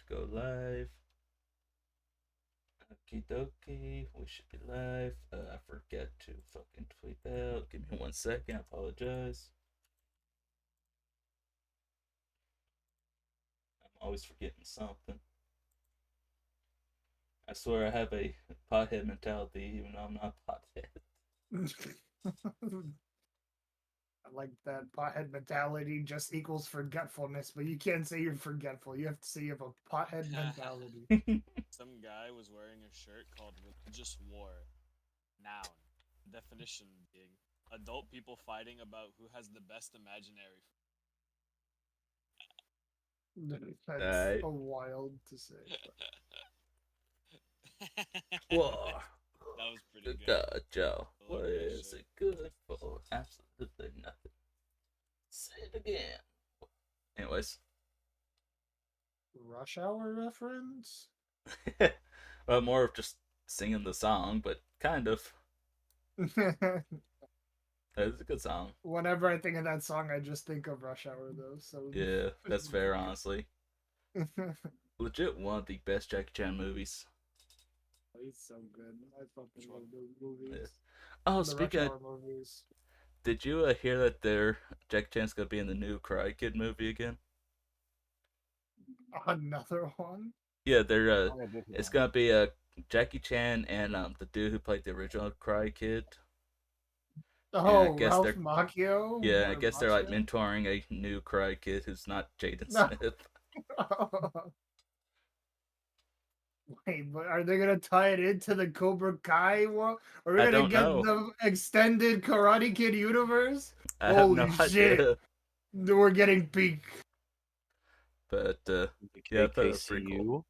go live. Okie dokie, we should be live. I forget to fucking tweet out. Give me 1 second, I apologize. I'm always forgetting something. I swear I have a pothead mentality, even though I'm not pothead. I like that pothead mentality just equals forgetfulness, but you can't say you're forgetful. You have to say you have a pothead mentality. Some guy was wearing a shirt called Religious War. Noun. Definition being adult people fighting about who has the best imaginary. That's Alright. a wild to say. Whoa. That was pretty Good good. God, Joe. I What love that is shit. it good for? Absolutely nothing. Say it again. Anyways. Rush Hour reference? Well, more of just singing the song, but kind of. It's a good song. Whenever I think of that song, I just think of Rush Hour, though. So Yeah, that's fair, honestly. Legit one of the best Jackie Chan movies. he's so good. I fucking love those movies. Yeah. Oh, The Rush speaking of, Hour movies. did you hear that Jackie Chan's gonna be in the new Karate Kid movie again? Another one? Yeah, they're Oh, I did hear it's that. gonna be Jackie Chan and the dude who played the original Karate Kid. And I Oh, guess Ralph they're Macchio? yeah, I Or guess they're like Macchio? mentoring a new Karate Kid who's not Jaden No. Smith. Wait, but are they gonna tie it into the Cobra Kai one? Are we I gonna don't get know. the extended Karate Kid universe? I have no Holy shit! idea. We're getting peak. But yeah, I thought it was pretty cool. KKCU.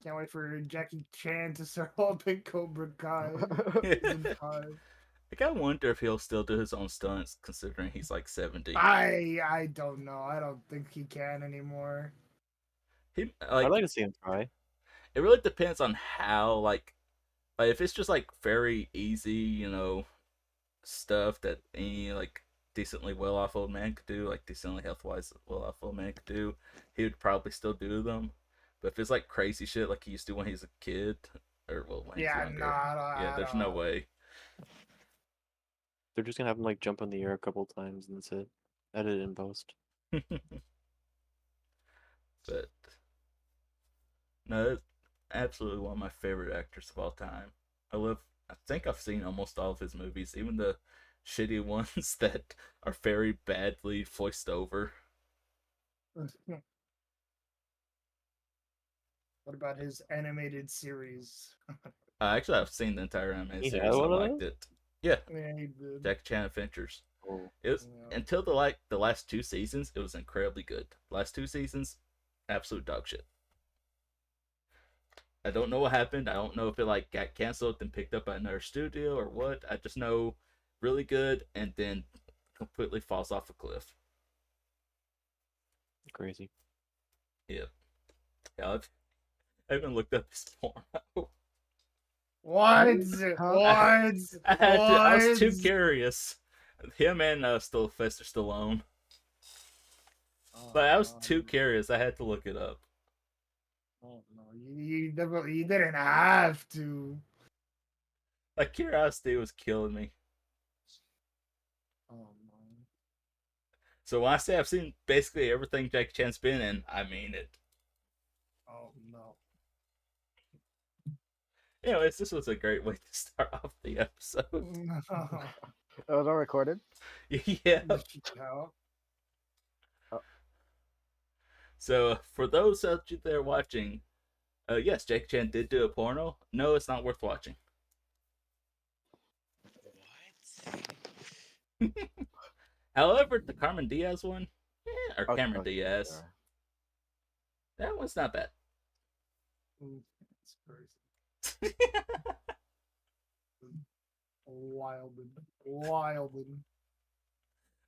Can't wait for Jackie Chan to start up in Cobra Kai season 5. Like, I wonder if he'll still do his own stunts, considering he's like 70. I don't know. I don't think he can anymore. He I'd like like to see him try. it really depends on how like if it's just like very easy, stuff that any like decently well off old man could do, like decently health wise well off old man could do, he would probably still do them. But if it's like crazy shit like he used to when he was a kid, or well when he's Yeah, no, younger, yeah, I there's no don't. way. They're just gonna have him like jump in the air a couple times and that's it. Edit in post. But no, that's absolutely one of my favorite actors of all time. I love. I think I've seen almost all of his movies, even the shitty ones that are very badly voiced over. What about his animated series? Actually, I've seen the entire anime He had series. I one of liked those? it. Yeah, Yeah, he did. Jackie Chan Adventures. Oh. It was Yeah. until the last two seasons. It was incredibly good. Last two seasons, absolute dog shit. I don't know what happened. I don't know if it like got canceled and picked up by another studio or what. I just know really good and then completely falls off a cliff. Crazy. Yep. Yeah, I haven't looked up his porno. What? I What? had to. I was too What? curious. Him and Sylvester Stallone. Oh, But I was no. too curious. I had to look it up. Oh no, you didn't have to. Like curiosity was killing me. Oh no. So when I say I've seen basically everything Jackie Chan's been in, I mean it. Oh no. Anyways, this was a great way to start off the episode. That was all recorded. Yeah. No. So for those out there watching, yes, Jackie Chan did do a porno. No, it's not worth watching. What? However, the Carmen Diaz one, or Oh, Cameron oh, Diaz, sure. that one's not bad. It's crazy. Wildin'.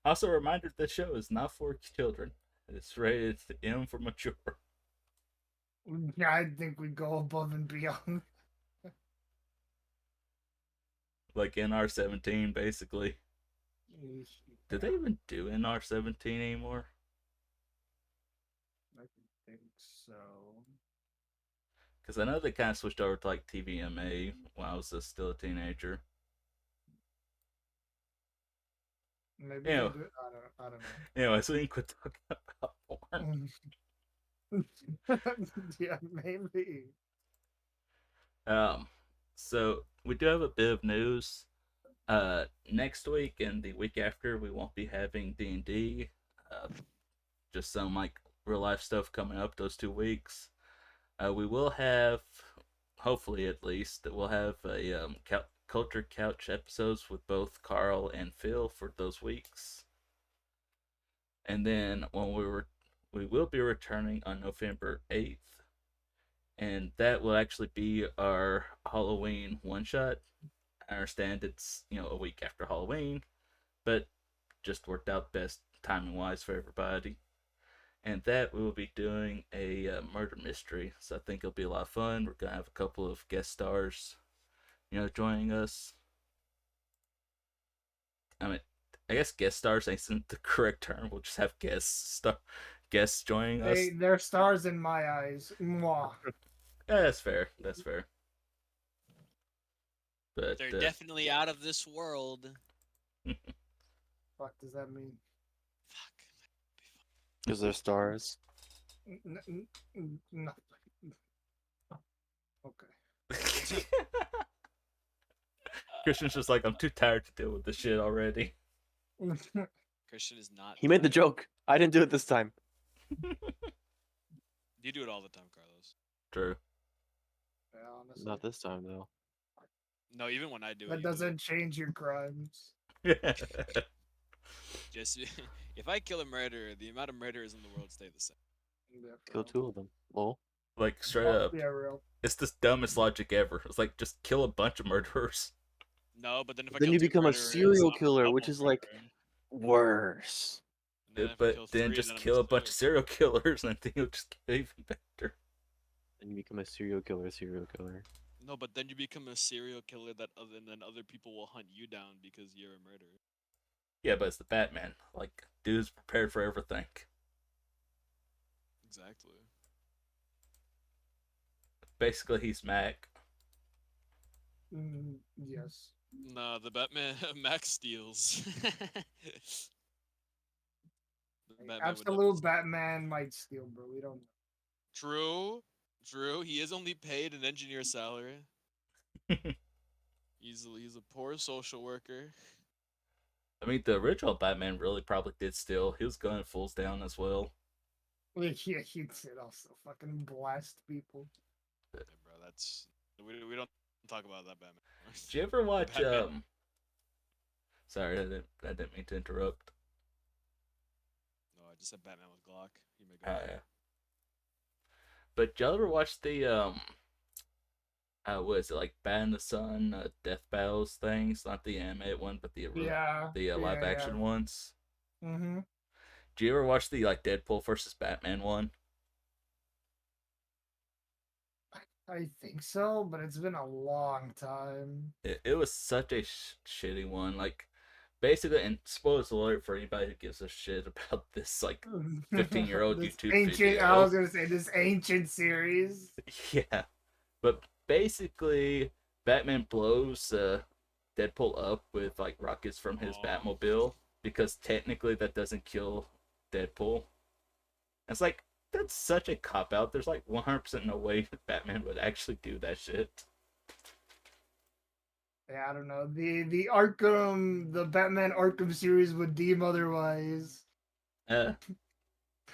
Also, a reminder: the show is not for children. It's rated M for mature. Yeah, I think we go above and beyond. Like NR-17, basically. Do they even do NR-17 anymore? I think so. Because I know they kind of switched over to like TVMA when I was still a teenager. Maybe You they know, do. I don't anyway, so we can quit talking about porn. know. Yeah, maybe. Um, so we do have a bit of news. Next week and the week after, we won't be having D&D. Just some like real life stuff coming up those 2 weeks. We will have, hopefully at least, we'll have a Culture Couch episodes with both Carl and Phil for those weeks. And then when we will be returning on November 8th, and that will actually be our Halloween one shot. I understand it's a week after Halloween, but just worked out best timing wise for everybody. And that we will be doing a murder mystery, so I think it'll be a lot of fun. We're gonna have a couple of guest stars, joining us. I mean, I guess guest stars isn't the correct term. We'll just have guests joining us. They're stars in my eyes. Mwah. Yeah, that's fair. That's fair. But They're definitely out of this world. Fuck does that mean? Fuck. Because they're stars. No. Okay. Christian's just like, I'm too tired to deal with this shit already. Christian is not. He made the joke. I didn't do it this time. You do it all the time, Carlos. True. Yeah, honestly. Not this time though. No, even when I do it. That you do doesn't change your crimes. it. Just if I kill a murderer, the amount of murderers in the world stay the same. Yeah, Kill bro. 2 of them. Lol. Like, straight Oh, up. yeah, real. It's the dumbest logic ever. It's like, just kill a bunch of murderers. No, but then if I Then kill you 2 become a murderers, serial I'm a killer, double which is like murderer. worse. And then if I But kill then 3, just I'm kill a bunch of serial serial killers, and I think it'll just get even better. Then you become a serial killer. killer. No, but then you become a serial killer and then other people will hunt you down because you're a murderer. Yeah, but it's the Batman. Like, dude's prepared for everything. Exactly. Basically, he's Mac. Yes. Nah, the Batman Max steals. The Batman would never Absolute steal. Batman might steal, bro. We don't know. True. He is only paid an engineer salary. He's a poor social worker. I mean, the original Batman really probably did steal. He was gunning fools down as well. Yeah, he did also fucking blast people. Yeah, bro, that's we don't talk about that Batman. Did you ever watch Batman. Sorry, I didn't mean to interrupt. No, I just said Batman with Glock. You may Oh go. yeah. But did y'all ever watch the what is it, like Bat in the Sun, Death Battles things? Not the animated one, but the live action ones. Mm-hmm. Did you ever watch the like Deadpool versus Batman one? I think so, but it's been a long time. It was such a shitty one. Like, basically, and spoilers alert for anybody who gives a shit about this like 15-year-old This YouTube ancient, video. I was gonna say this ancient series. Yeah, but basically, Batman blows Deadpool up with like rockets from his Batmobile because technically that doesn't kill Deadpool. It's like, that's such a cop out. There's like 100% no way that Batman would actually do that shit. Yeah, I don't know. The Batman Arkham series would deem otherwise. To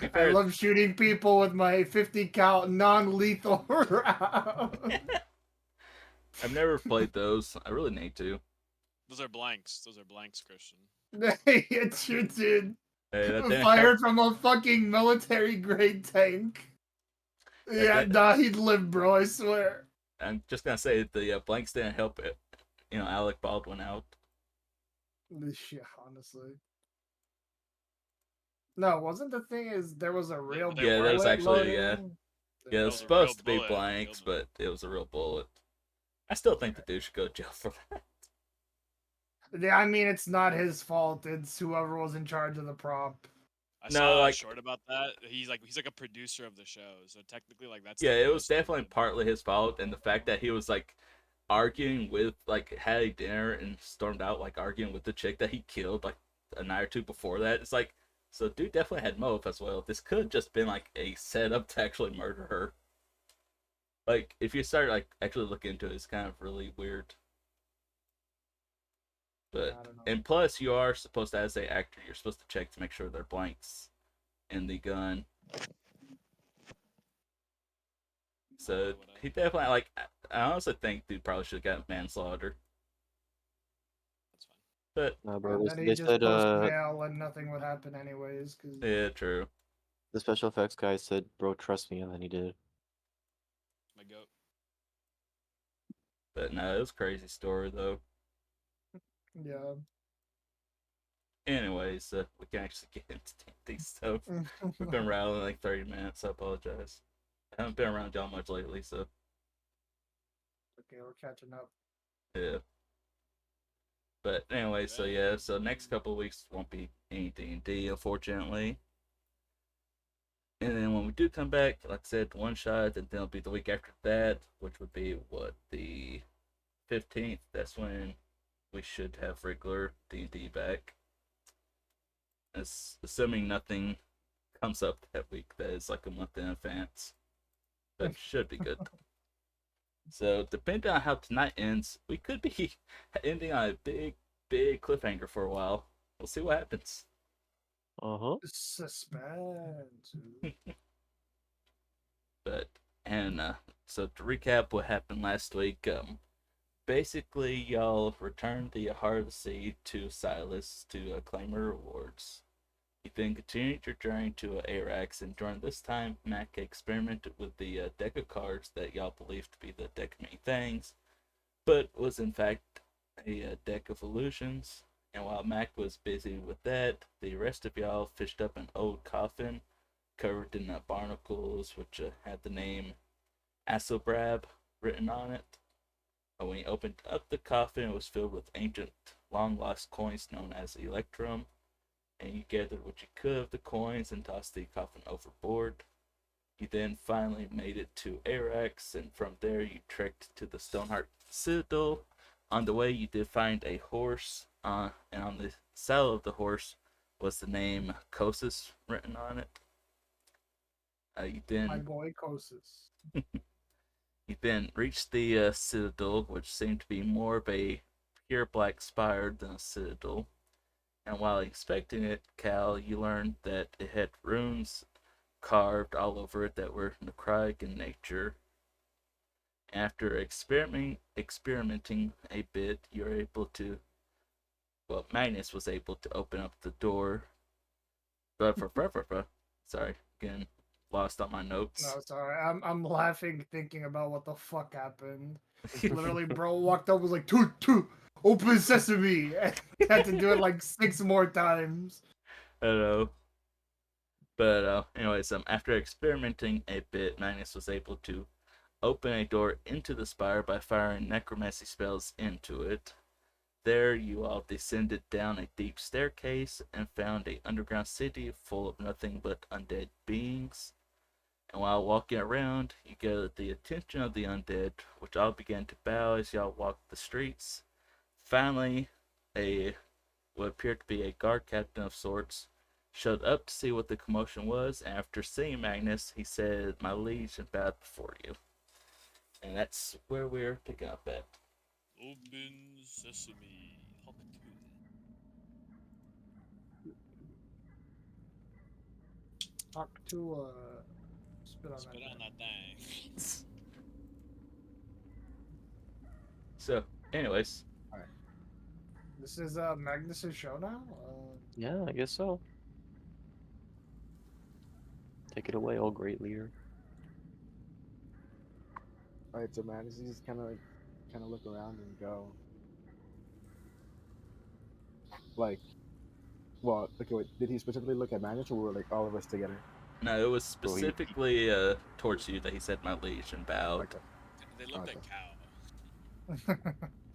be I fair, love shooting people with my 50 cal non-lethal round. I've never played those. I really need to. Those are blanks, Christian. It's you, dude. Hey, that didn't Fired help. from a fucking military grade tank. Yeah, nah, he'd live, bro. I swear. I'm just gonna say the blanks didn't help it. Alec Baldwin out. Yeah, honestly. No, wasn't the thing is there was a real they Yeah, that was bullet actually loading? Yeah, it was was a supposed real to be bullet. blanks, Killed him. but it was a real bullet. I still think the dude should go to jail for that. Yeah, I mean, it's not his fault. It's whoever was in charge of the prop. I No, saw a like short about that. He's like a producer of the show, so technically like that's yeah, the it was most. definitely partly his fault, and the fact that he was like arguing with like had a dinner and stormed out like arguing with the chick that he killed like a night or two before that. It's like so dude definitely had motive as well. This could have just been like a setup to actually murder her. Like if you start like actually looking into it, it's kind of really weird. But I don't know. and plus you are supposed to as a actor you're supposed to check to make sure they're blanks in the gun. So Whatever. he definitely like I honestly think dude probably should have got manslaughter. That's fine. But No, bro. And then They he just said post bail and nothing would happen anyways. Cause yeah, true. the special effects guy said, "Bro, trust me," and then he did. My goat. But no, it was a crazy story though. yeah. Anyways, we can actually get into these stuff. We've been rattling like 30 minutes. I apologize. I haven't been around y'all much lately, so Okay, we're catching up. yeah. But anyway, so yeah, so next couple of weeks won't be any D&D, unfortunately. And then when we do come back, like I said, one shot, and then it'll be the week after that, which would be what, the 15th. That's when we should have regular D&D back. Assuming nothing comes up that week that is like a month in advance. But should be good. So depending on how tonight ends, we could be ending on a big cliffhanger for a while. We'll see what happens. Suspense. But and so to recap what happened last week, basically y'all returned the Heart of the Sea to Silas to claim her rewards. You then continued your journey to Arax, and during this time, Mac experimented with the deck of cards that y'all believed to be the deck of many things, but was in fact a deck of illusions. And while Mac was busy with that, the rest of y'all fished up an old coffin covered in barnacles, which had the name Asobrab written on it. When he opened up the coffin, it was filled with ancient, long-lost coins known as Electrum, and you gathered what you could of the coins and tossed the coffin overboard. You then finally made it to Arax, and from there you trekked to the Stoneheart Citadel. On the way, you did find a horse, and on the saddle of the horse was the name Kosis written on it. You My then boy Kosis. you then reached the Citadel, which seemed to be more of a pure black spire than a citadel. And while expecting it, Cal, you learned that it had runes carved all over it that were necrotic in nature. After experimenting a bit, you're able to. Well, Magnus was able to open up the door. Sorry, again, lost on my notes. No, sorry. I'm laughing thinking about what the fuck happened. Literally, bro walked up was like, toot, open sesame. And had to do it like 6 more times. I know. But anyways, after experimenting a bit, Magnus was able to open a door into the spire by firing necromancy spells into it. There, you all descended down a deep staircase and found an underground city full of nothing but undead beings. And while walking around, you gathered the attention of the undead, which all began to bow as y'all walked the streets. Finally, what appeared to be a guard captain of sorts showed up to see what the commotion was, and after seeing Magnus, he said, "My liege, and bowed before you." And that's where we're picking up at. Open sesame. Hop to Talk to spit on spit that. on that thing. So, anyways, This is Magnus's show now. Yeah, I guess so. Take it away, old great leader. Alright, so man, this is just kind of look around and go, like, well, okay, wait, did he specifically look at Magnus, or were like all of us together? no, it was Well, he- specifically towards you that he said, "My liege," and bowed. Okay. They looked Okay. like cow.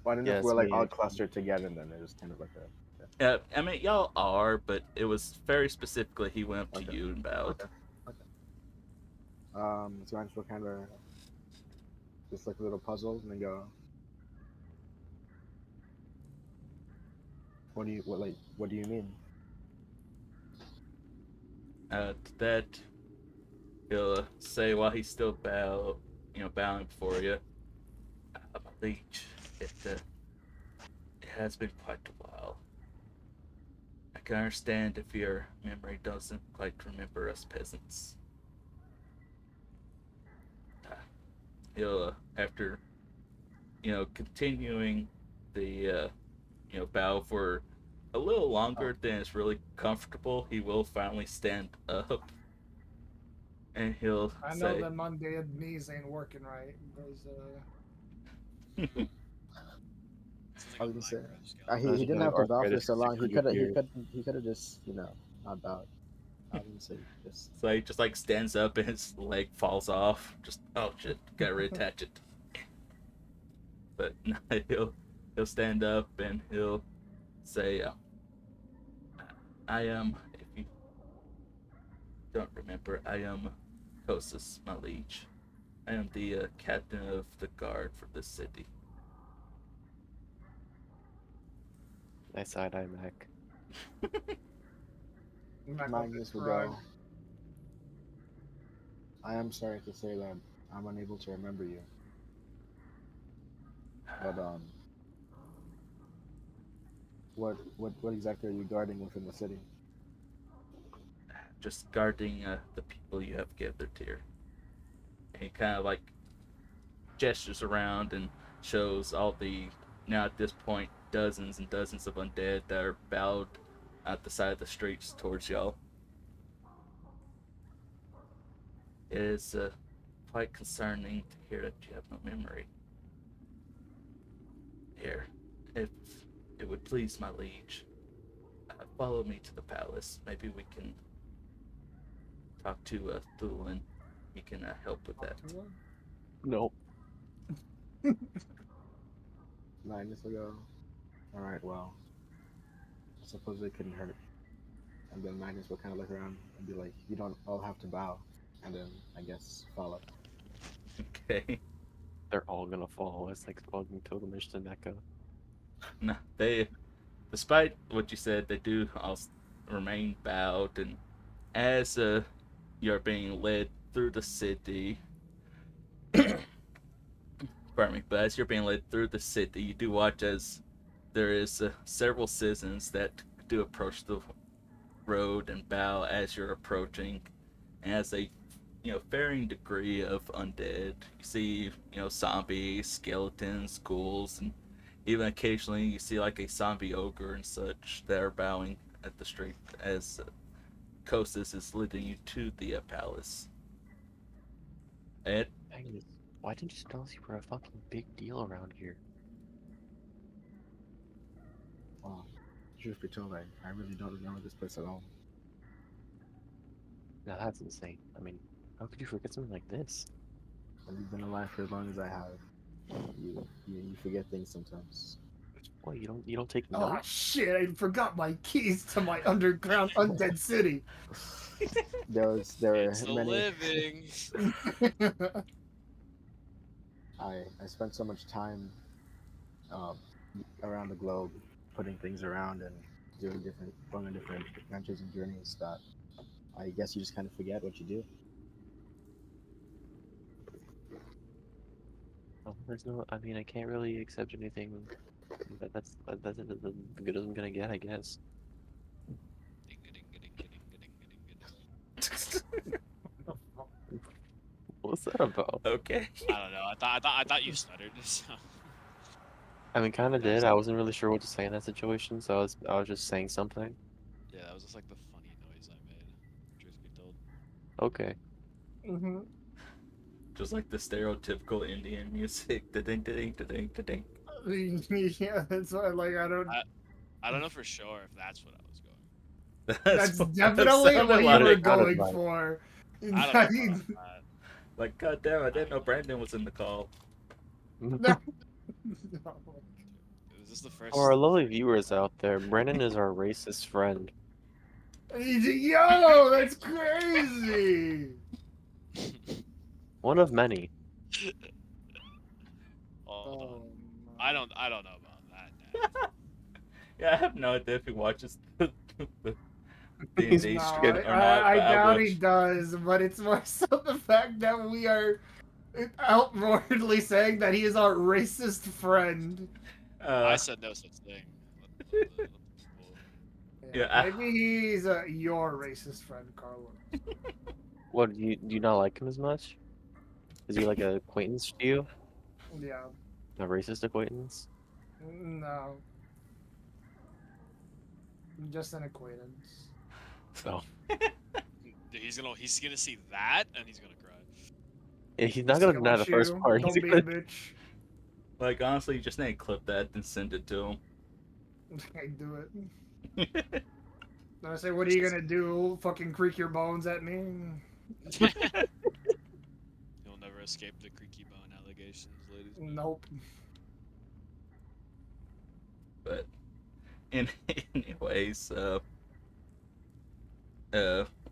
Well, I didn't know Yeah, if we were it's like me. all clustered together, and then it was kind of like a I mean, y'all are, but it was very specifically he went up to Okay. you and bowed. Okay. So I just will kind of just like a little puzzled and then go, what do you mean? To that, he'll say while he's still bowing before you, my liege, it has been quite a while. I can understand if your memory doesn't quite remember us peasants. Uh, he'll, after, continuing the, bow for a little longer than is really comfortable, he will finally stand up and he'll I know say, them undead knees ain't working right. Those, Sounds I like a was gonna say, Minecraft he skeleton. didn't like have to bow for arthritis so long. from your beard. He could have just not bowed. I was gonna say just so he just like stands up and his leg falls off. Just, oh shit, gotta reattach it. But no, he'll stand up and he'll say, I am, if you don't remember, I am Kosis, my liege. I am the captain of the guard for this city. I side-eye Mac. Mac will Magnus will describe. go. I am sorry to say that I'm unable to remember you, but what exactly are you guarding within the city? Just guarding the people you have gathered here. And he kind of like gestures around and shows all the, now at this point, dozens and dozens of undead that are bowed at the side of the streets towards y'all. It is quite concerning to hear that you have no memory. Here, if it would please my liege, follow me to the palace. Maybe we can talk to Thollun. He can help with that. Nope. Magnus will go. All right, well, I suppose it couldn't hurt. And then Magnus will kind of look around and be like, "You don't all have to bow," and then I guess follow. Okay. They're all gonna follow us like fucking Totemished and Mecha. No, they, despite what you said, they do all remain bowed. And as you're being led through the city, pardon me, but as you're being led through the city, you do watch as there is several citizens that do approach the road and bow as you're approaching, and as a varying degree of undead. You see, zombies, skeletons, ghouls, and even occasionally you see like a zombie ogre and such that are bowing at the street as Kosis is leading you to the palace. Ed, Magnus, why didn't you tell us you were a fucking big deal around here? Well, truth be told, I really don't remember this place at all. Now that's insane. I mean, how could you forget something like this? When you've been alive for as long as I have, you forget things sometimes. What, you don't take Oh notes? shit! I forgot my keys to my underground undead city. There It's were the many. living. I spent so much time um, around the globe putting things around and going on different adventures and journeys that I guess you just kind of forget what you do. Oh, there's no. I mean, I can't really accept anything. That's the good as I'm gonna get, I guess. What's that about? okay. I don't know. I thought you stuttered. So. I mean, kind of That was did. I like- wasn't really sure what to say in that situation, so I was just saying something. Yeah, that was just like the funny noise I made. Truth be told. Okay. hmm Just like the stereotypical Indian music. Da-ding, da-ding, da-ding, da-ding. Yeah, that's why. Like, I don't know for sure if that's what I was going. That's what it definitely sounded what you like. were Sounded going like- for. I don't know about that. Like, goddamn, I didn't know Brandon was in the call. This this the first? For our lovely viewers out there, Brennan is our racist friend. Yo, that's crazy. One of many. Hold on. Oh, I don't know about that. Dad. Yeah, I have no idea if he watches the He's D&D no, stream straight- or not, I but I doubt he watch. does, but it's more so the fact that we are outwardly saying that he is our racist friend. I Uh, said no such thing. Cool. Yeah, Maybe he's your racist friend, Carlos. What, do you not like him as much? Is he like an acquaintance to you? Yeah, A racist acquaintance? no, just an acquaintance. So He's gonna see that and he's gonna cry. he's not See, gonna I deny want the first you. part. He's Don't be a gonna... bitch. like honestly, you just need to clip that and send it to I do it. him. Then I say, what are you gonna do? Fucking creak your bones at me? You'll never escape the creaky bone allegations, ladies. and gentlemen. Nope. But anyways,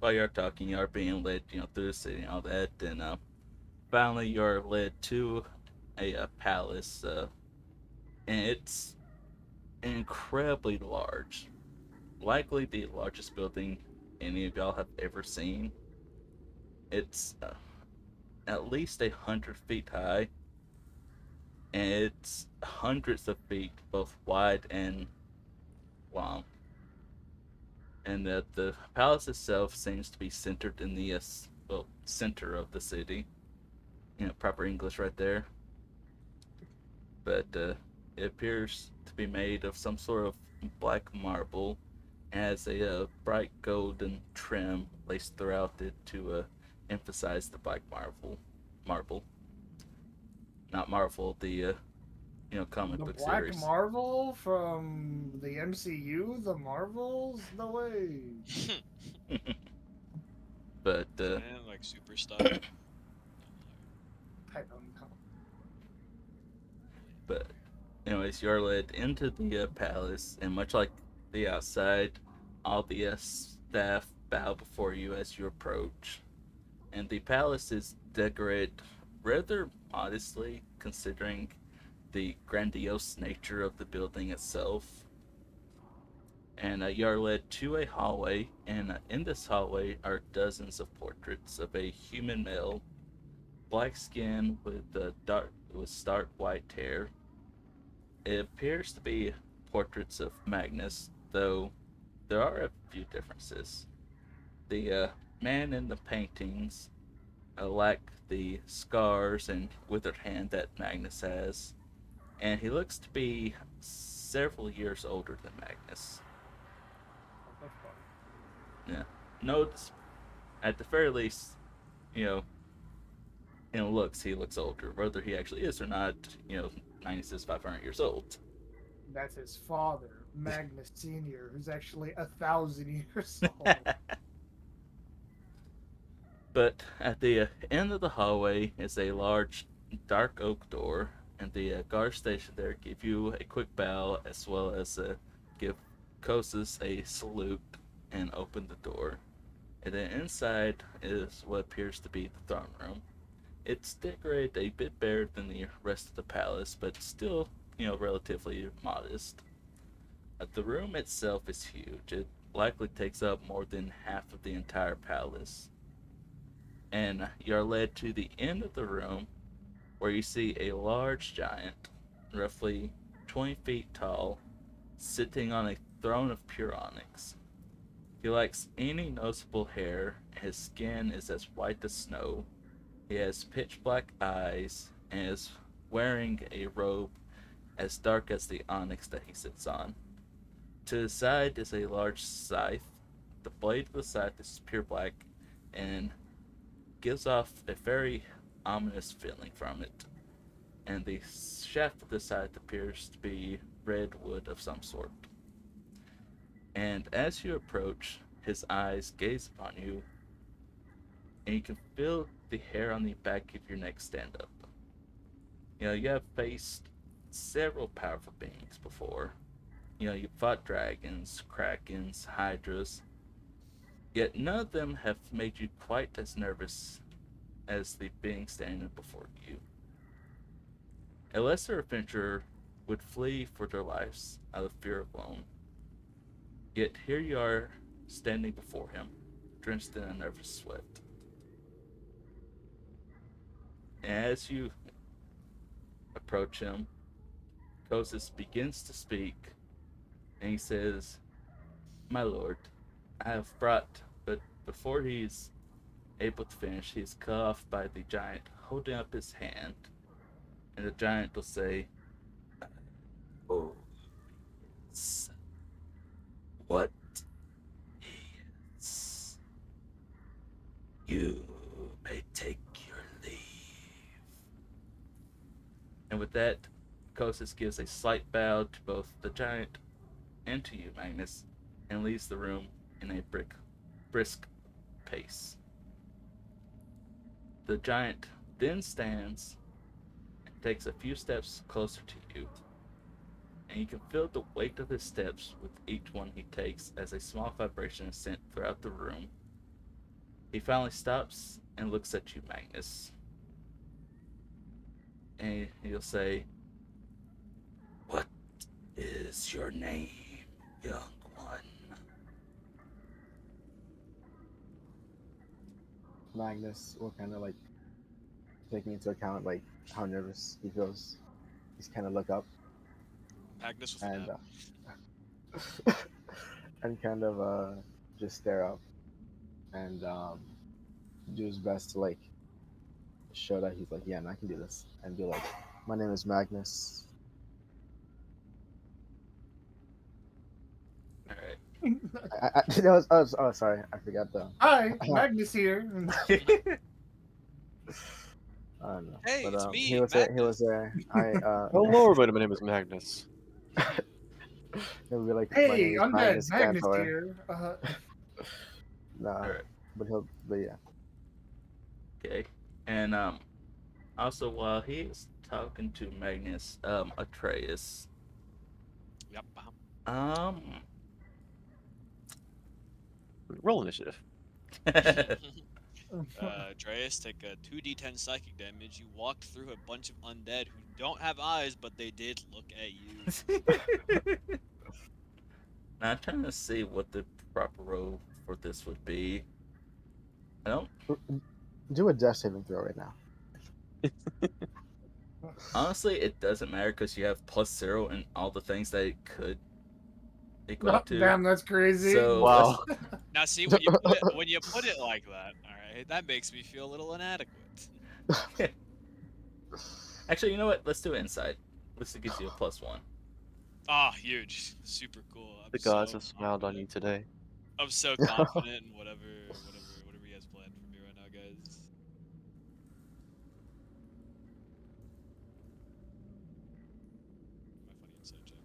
while you're talking, you're being led, through the city and all that, and finally you're led to a palace, and it's incredibly large, likely the largest building any of y'all have ever seen. It's at least 100 feet high, and it's hundreds of feet both wide and long. And that the palace itself seems to be centered in the center of the city. Proper English right there. But it appears to be made of some sort of black marble, and has a bright golden trim laced throughout it to emphasize the black marble, not Marvel, the comic The book Black series. Marvel from the MCU, the Marvels, no way. But Man, like super stuff. I don't know. but anyways, you're led into the palace, and much like the outside, all the staff bow before you as you approach. And the palace is decorated rather modestly, considering the grandiose nature of the building itself. And you're led to a hallway, and in this hallway are dozens of portraits of a human male, black skin with stark white hair. It appears to be portraits of Magnus, though there are a few differences. The man in the paintings lack the scars and withered hand that Magnus has, and he looks to be several years older than Magnus. What the fuck? Yeah. Notes, at the very least, you know, in looks, he looks older. Whether he actually is or not, 96, 500 years old. That's his father, Magnus Senior, who's actually 1,000 years old. But at the end of the hallway is a large, dark oak door, and the guard station there give you a quick bow as well as give Kosis a salute and open the door. And then inside is what appears to be the throne room. It's decorated a bit better than the rest of the palace, but still, relatively modest. The room itself is huge. It likely takes up more than half of the entire palace. And you're led to the end of the room where you see a large giant, roughly 20 feet tall, sitting on a throne of pure onyx. He lacks any noticeable hair, his skin is as white as snow, he has pitch black eyes, and is wearing a robe as dark as the onyx that he sits on. To the side is a large scythe. The blade of the scythe is pure black and gives off a very ominous feeling from it. And the shaft of the scythe appears to be red wood of some sort. And as you approach, his eyes gaze upon you, and you can feel the hair on the back of your neck stand up. You have faced several powerful beings before. You fought dragons, krakens, hydras, yet none of them have made you quite as nervous as the being standing before you. A lesser adventurer would flee for their lives out of fear alone. Yet here you are, standing before him, drenched in a nervous sweat. And as you approach him, Kosis begins to speak, and he says, "My lord, I have brought," but before he's able to finish, he's cut off by the giant holding up his hand, and the giant will say, "Oh, it's what is? You may take your leave." And with that, Kosis gives a slight bow to both the giant and to you, Magnus, and leaves the room in a brisk pace. The giant then stands and takes a few steps closer to you, and you can feel the weight of his steps with each one he takes as a small vibration is sent throughout the room. He finally stops and looks at you, Magnus, and he'll say, "What is your name, young one?" Magnus will kind of like taking into account like how nervous he feels. He's kind of look up Magnus with and an and kind of just stare up and do his best to like show that he's like, yeah, man, I can do this, and be like, my name is Magnus. All right. That was, oh, sorry, I forgot the. Hi, Magnus here. I don't know, Hey, but it's me, he was there. He Magnus. was there. I Hello, everybody. My name is Magnus. he'll be like, my name Hey, is undead Magnus Magnus Cantor. here. Nah, All right. but yeah. Okay. And also while he is talking to Magnus, Atreus, Yep. um, Roll initiative. Dreas, take a 2d10 psychic damage. You walked through a bunch of undead who don't have eyes, but they did look at you. now I'm trying to see what the proper role for this would be. I don't Do a death saving throw right now. honestly. It doesn't matter because you have +0 and all the things that it could equal to. Damn, that's crazy. So Wow. Now, see when you put it like that, all right, that makes me feel a little inadequate. Actually, you know what? Let's do insight. This gives you a +1. Ah, huge, super cool. I'm The gods so have smiled on you confident. today. I'm so confident in whatever you guys planned for me right now, guys. My funny insight check.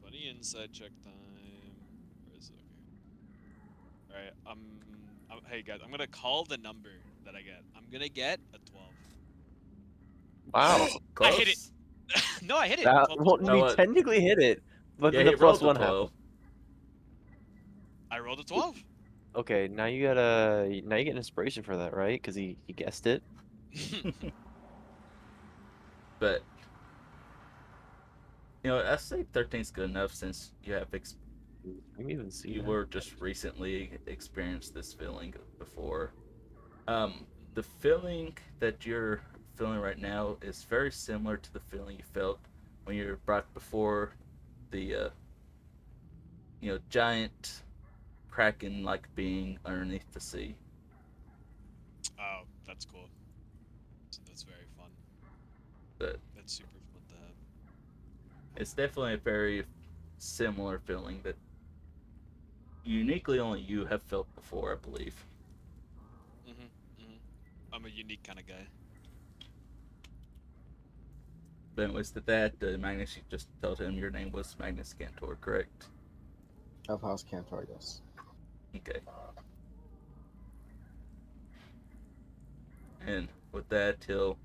Funny insight check time. Where is it? Okay. All right. Hey guys, I'm gonna call the number that I get. I'm gonna get a 12. Wow. Close. I hit it. No, I hit it. That, 12 well, plus No, we what? technically hit it, but Yeah, then he the plus rolled a one 12. happened. I rolled a 12. Okay, now you get inspiration for that, right? Because he guessed it. But I say 13 is good enough since you have You can even see you that. were just recently experienced this feeling before. The feeling that you're feeling right now is very similar to the feeling you felt when you were brought before the giant kraken-like being underneath the sea. Oh, that's cool. So that's very fun. But That's super fun to have. it's definitely a very similar feeling that uniquely only you have felt before, I believe. I'm a unique kind of guy. But anyways, to that, Magnus, you just told him your name was Magnus Cantor, correct? Of House Cantor, yes. Okay. And with that, he'll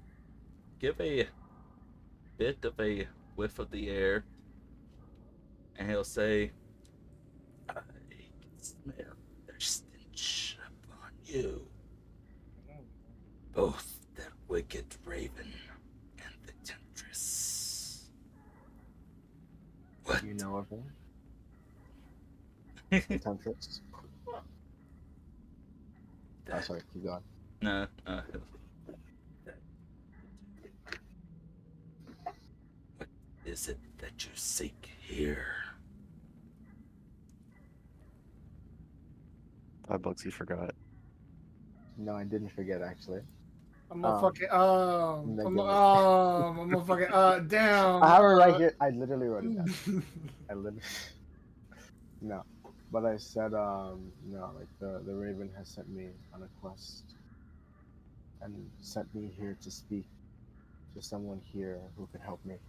give a bit of a whiff of the air, and he'll say, "I can smell their stench upon you, both that wicked raven and the temptress. What?" You know of her? The Temptress? Oh, sorry, keep going. No, what is it that you seek here? $5 he forgot. No, I didn't forget actually. I'm gonna fucking damn. I have it right here. I literally wrote it down. I literally no, but I said no, like the Raven has sent me on a quest and sent me here to speak to someone here who can help me.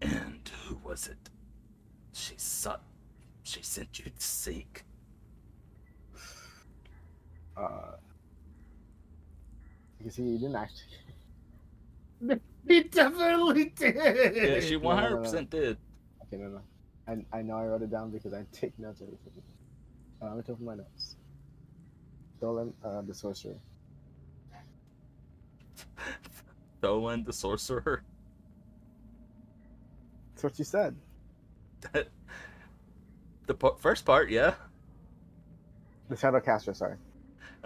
And who was it she sent you to seek? Because he didn't actually. He definitely did. Yeah, she No, no, no, 100% did. Okay, no. I know I wrote it down because I take notes every time. I'm gonna open my notes. Thollun, the sorcerer. Thollun the sorcerer. That's what you said. The first part, yeah. The Shadowcaster. Sorry.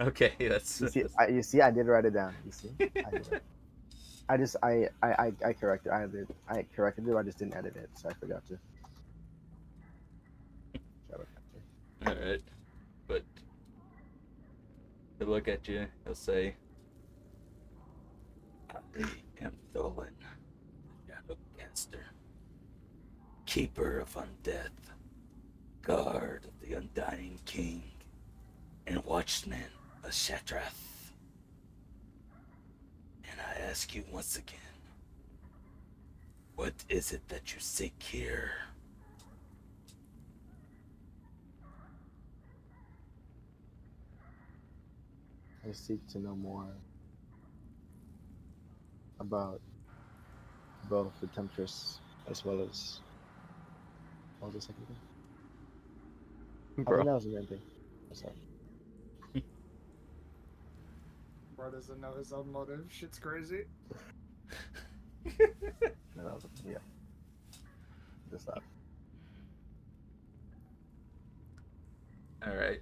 Okay, that's. You see, I did write it down. You see, I did it. I corrected. I corrected it. I just didn't edit it, so I forgot to. Shadowcaster. All right, but he'll look at you. He'll say, "I am Thollun, the Shadowcaster, keeper of undeath, guard of the undying king, and watchman of Shatrath. And I ask you once again, what is it that you seek here?" I seek to know more about both the Temptress as well as. What was the second thing? I Bro. think that was the main thing. I'm sorry. Bro doesn't know his own motive. Shit's crazy. No, that was yeah. Just that. All right.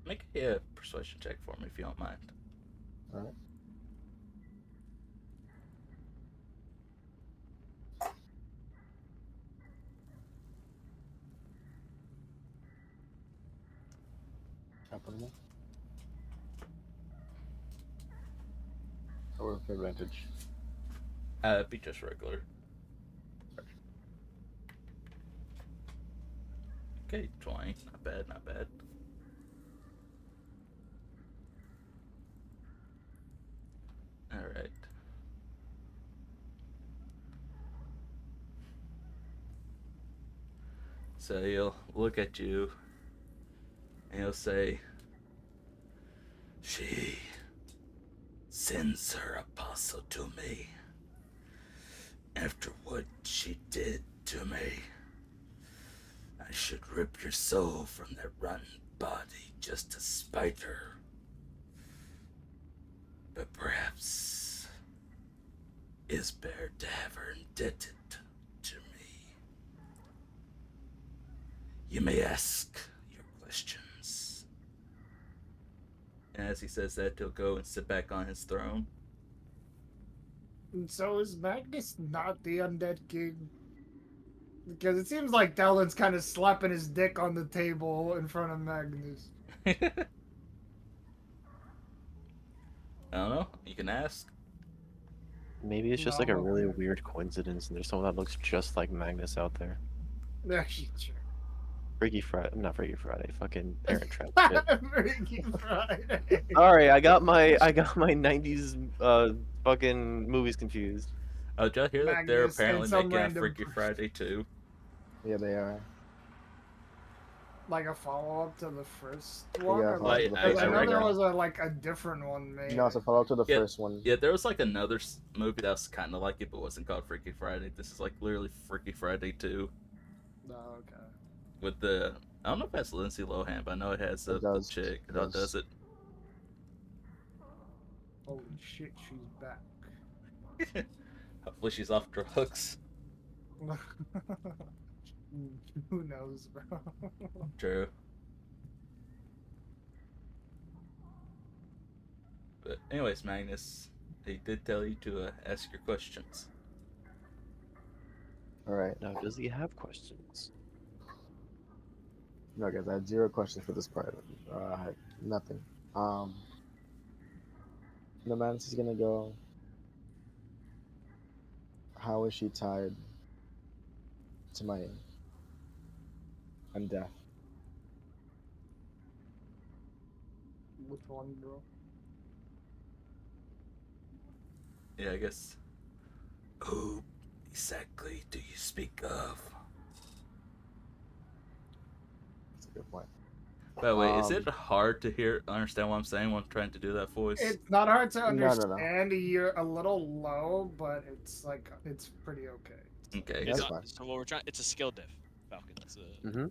Make a persuasion check for me if you don't mind. All right. Happening. Or with advantage. Be just regular. Okay, 20. Not bad, not bad. Alright. So he'll look at you and he'll say, "She sends her apostle to me. After what she did to me, I should rip your soul from that rotten body just to spite her. But perhaps it's better to have her indebted to me. You may ask your questions." And as he says that, he'll go and sit back on his throne. And so is Magnus not the undead king? Because it seems like Thollun's kind of slapping his dick on the table in front of Magnus. I don't know. You can ask. Maybe it's just No, like a I'm really okay. weird coincidence and there's someone that looks just like Magnus out there. Actually, sure. Not Freaky Friday, fucking Parent Trap shit. Freaky Friday. Sorry, I got my 90s fucking movies confused. Oh, did y'all hear that they're Magnus and apparently some making a random Freaky person. Friday too? Yeah, they are. Like a follow up to the first Yeah, one, or follow-up Like, like to the I, because first I I one. know there reckon. was like a different one made. No, it's a follow-up to the Yeah, first one. Yeah, there was like another movie that was kind of like it, but wasn't called Freaky Friday. This is like literally Freaky Friday 2 No, okay. with the. I don't know if that's Lindsay Lohan, but I know it has It the does. chick It that does does. it. Holy shit, she's back. Hopefully she's off drugs. Who knows, bro? True. But anyways, Magnus, he did tell you to ask your questions. All right. Now, does he have questions? No, guys, I had 0 questions for this part. I had nothing. The Mantis is gonna go. How is she tied to my and death? Which one, bro? Yeah, I guess. Who exactly do you speak of? That's a good point. By the way, is it Um, hard to understand what I'm saying when I'm trying to do that voice? It's not hard to No. understand. You're a little low, but it's like it's pretty okay. Okay. That's It's fine. so what we're trying. It's a skill diff, Falcon. It's a Mm-hmm.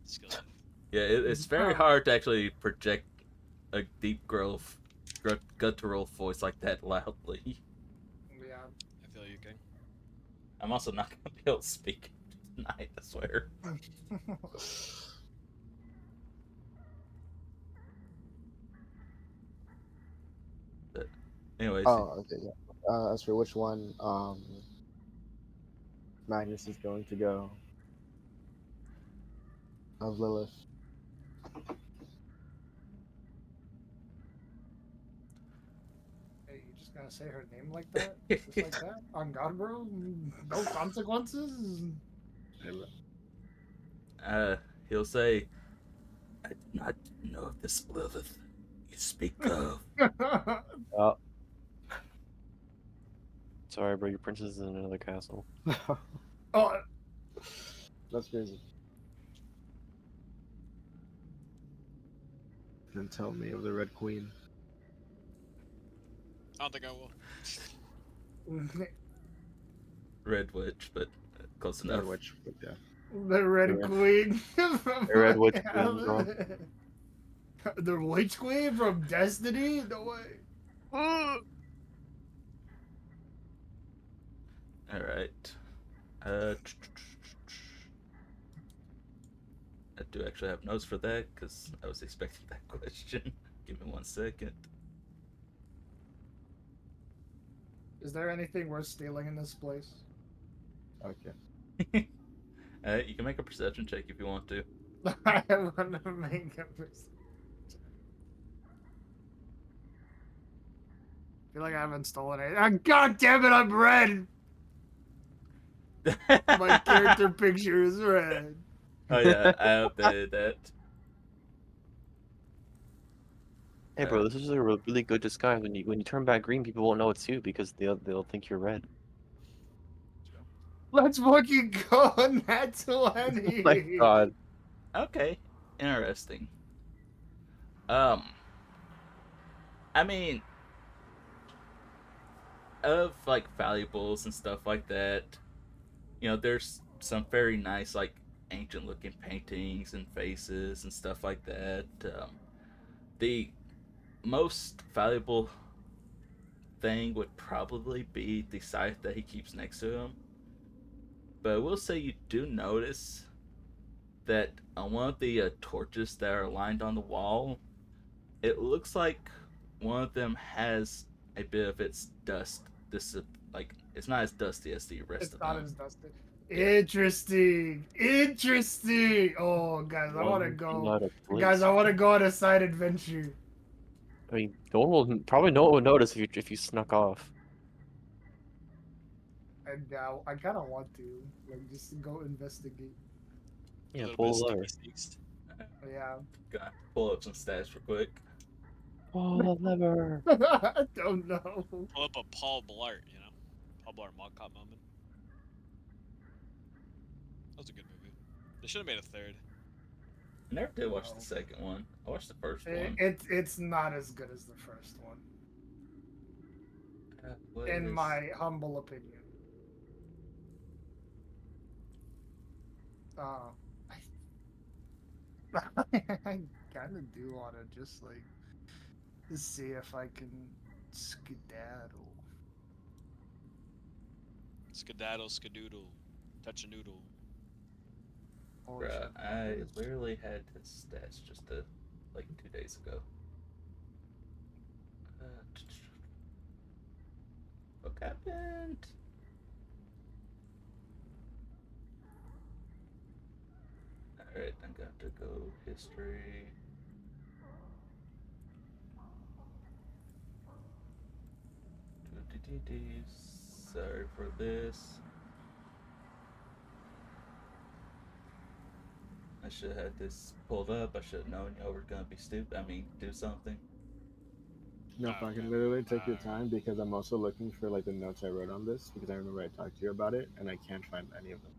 skill diff. Yeah, it's very hard to actually project a deep guttural voice like that loudly. Yeah. I feel you, King. I'm also not gonna be able to speak tonight, I swear. But anyways, Oh, okay. Yeah. As for which one, Magnus is going to go of Lilith. Hey, you just gonna say her name like that? Just like that? On God, bro? No consequences? he'll say, "I do not know of this Lilith you speak of." Oh. Sorry, bro. Your princess is in another castle. Oh, That's crazy. And tell me of the Red Queen. I don't think I will. Red Witch, but close enough. Red Witch, but yeah. the Red Red- Queen. The Red Witch Queen, bro. The Witch Queen from Destiny? No way. All right. I do actually have notes for that because I was expecting that question. Give me 1 second. Is there anything worth stealing in this place? Okay. You can make a perception check if you want to. I want to make a perception. I feel like I haven't stolen it. Ah, God damn it, I'm red! My character picture is red. Oh yeah, I updated that. Hey, bro. This is a really good disguise. When you turn back green, people won't know it's you because they'll think you're red. Let's fucking go on that Oh 20. my god. Okay, interesting. I mean, of like valuables and stuff like that, there's some very nice like ancient looking paintings and faces and stuff like that. The most valuable thing would probably be the scythe that he keeps next to him. But I will say you do notice that on one of the torches that are lined on the wall, it looks like one of them has a bit of its dust. Like it's not as dusty as the rest It's of not them. as dusty. Interesting. Interesting. Oh, guys, I want to One go. out of Guys, place. I want to go on a side adventure. I mean, probably no one will notice if you snuck off. And I kind of want to. Like, just go investigate. Yeah, a little pull bit the of lever. sneaky sneaks. Yeah. Gonna pull up some stats real quick. Pull the lever. I don't know. Pull up a Paul Blart, Pablo or Mall Cop moment. That was a good movie. They should have made a third. I never did watch No. the second one. I watched the first one. It's not as good as the first one, What in is- my humble opinion. I kind of do want to just like see if I can skedaddle. Skedaddle, skadoodle, touch a noodle. Holy Bruh, shit. I literally had his stats just like 2 days ago. What happened? Alright, I'm going to go history. Sorry for this. I should have had this pulled up. I should have known y'all were gonna be stupid. I mean, do something. No, if I can literally take your time because I'm also looking for like the notes I wrote on this because I remember I talked to you about it and I can't find any of them.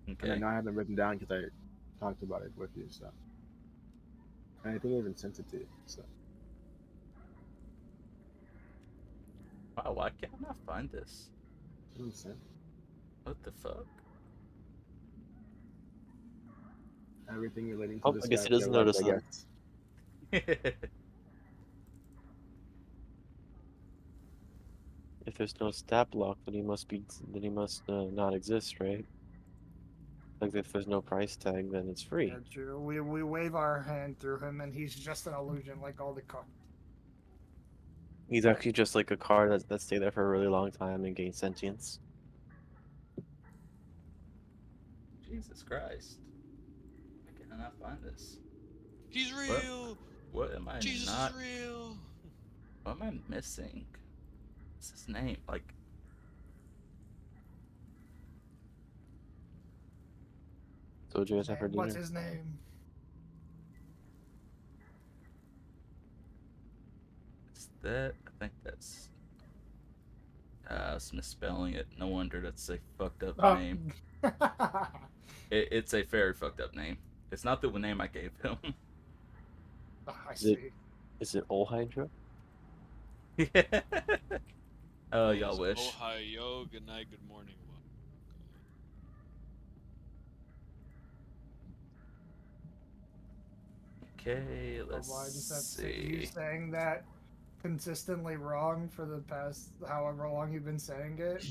And I Okay. know I have them written down because I talked about it with you, so. And I think I even sent it to you, so. Wow, why can't I not find this? You know what I'm saying? What the fuck? Everything relating to Oh, this I guess guy he doesn't we have notice read, I them. guess. If there's no stat block, then he must not exist, right? Like if there's no price tag, then it's free. Yeah, true. We wave our hand through him, and he's just an illusion, like all the cards. He's actually just like a card that stayed there for a really long time and gained sentience. Jesus Christ. Why can I not find this? He's real. What am I Jesus not? is real. What am I missing? What's his name? Like, So what do you guys have for What's dinner? his name? is that? I think that's. I was misspelling it. No wonder that's a fucked up name. It's a very fucked up name. It's not the name I gave him. I Is see. Is it Ol Hydra? Yeah. Oh, y'all It's wish. Ohio. Good night. Good morning. Okay, let's Why does that say you see. saying that consistently wrong for the past however long you've been saying it?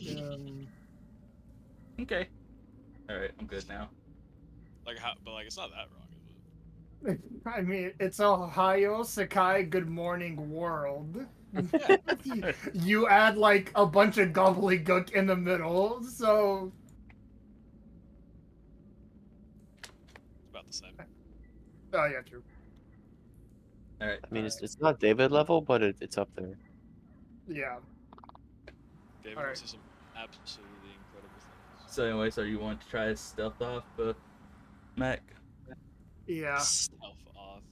Okay. Alright, I'm good now. Like how? But like it's not that wrong, is it? I mean, it's Ohio Sakai Good Morning World. You add like a bunch of gobbledygook in the middle, so It's about the same. oh yeah, true. Alright. I mean, it's not David level, but it's up there. Yeah. David Alright. wants to see some absolutely incredible things. So, anyway, so you want to try stealth off, Mac? Yeah. Stealth off.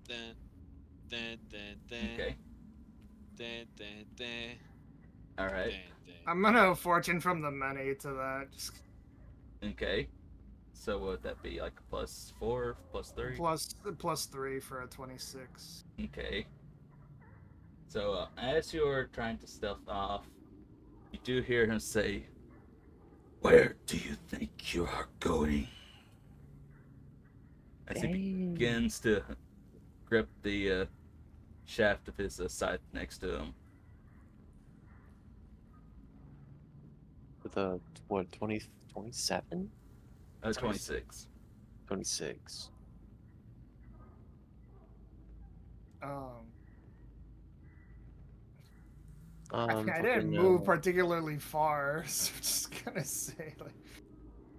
Dun, dun, dun, dun, Okay. dun, dun, dun, Alright. dun, dun. I'm gonna fortune from the many to that. Just Okay. So, what would that be? Like +4, +3? plus 3 for a 26. Okay. So, as you're trying to stealth off, you do hear him say, "Where do you think you are going?" As he begins to grip the shaft of his scythe next to him. With a, what, 27? 26. 26. I didn't Fucking, move particularly far, so I'm just gonna say like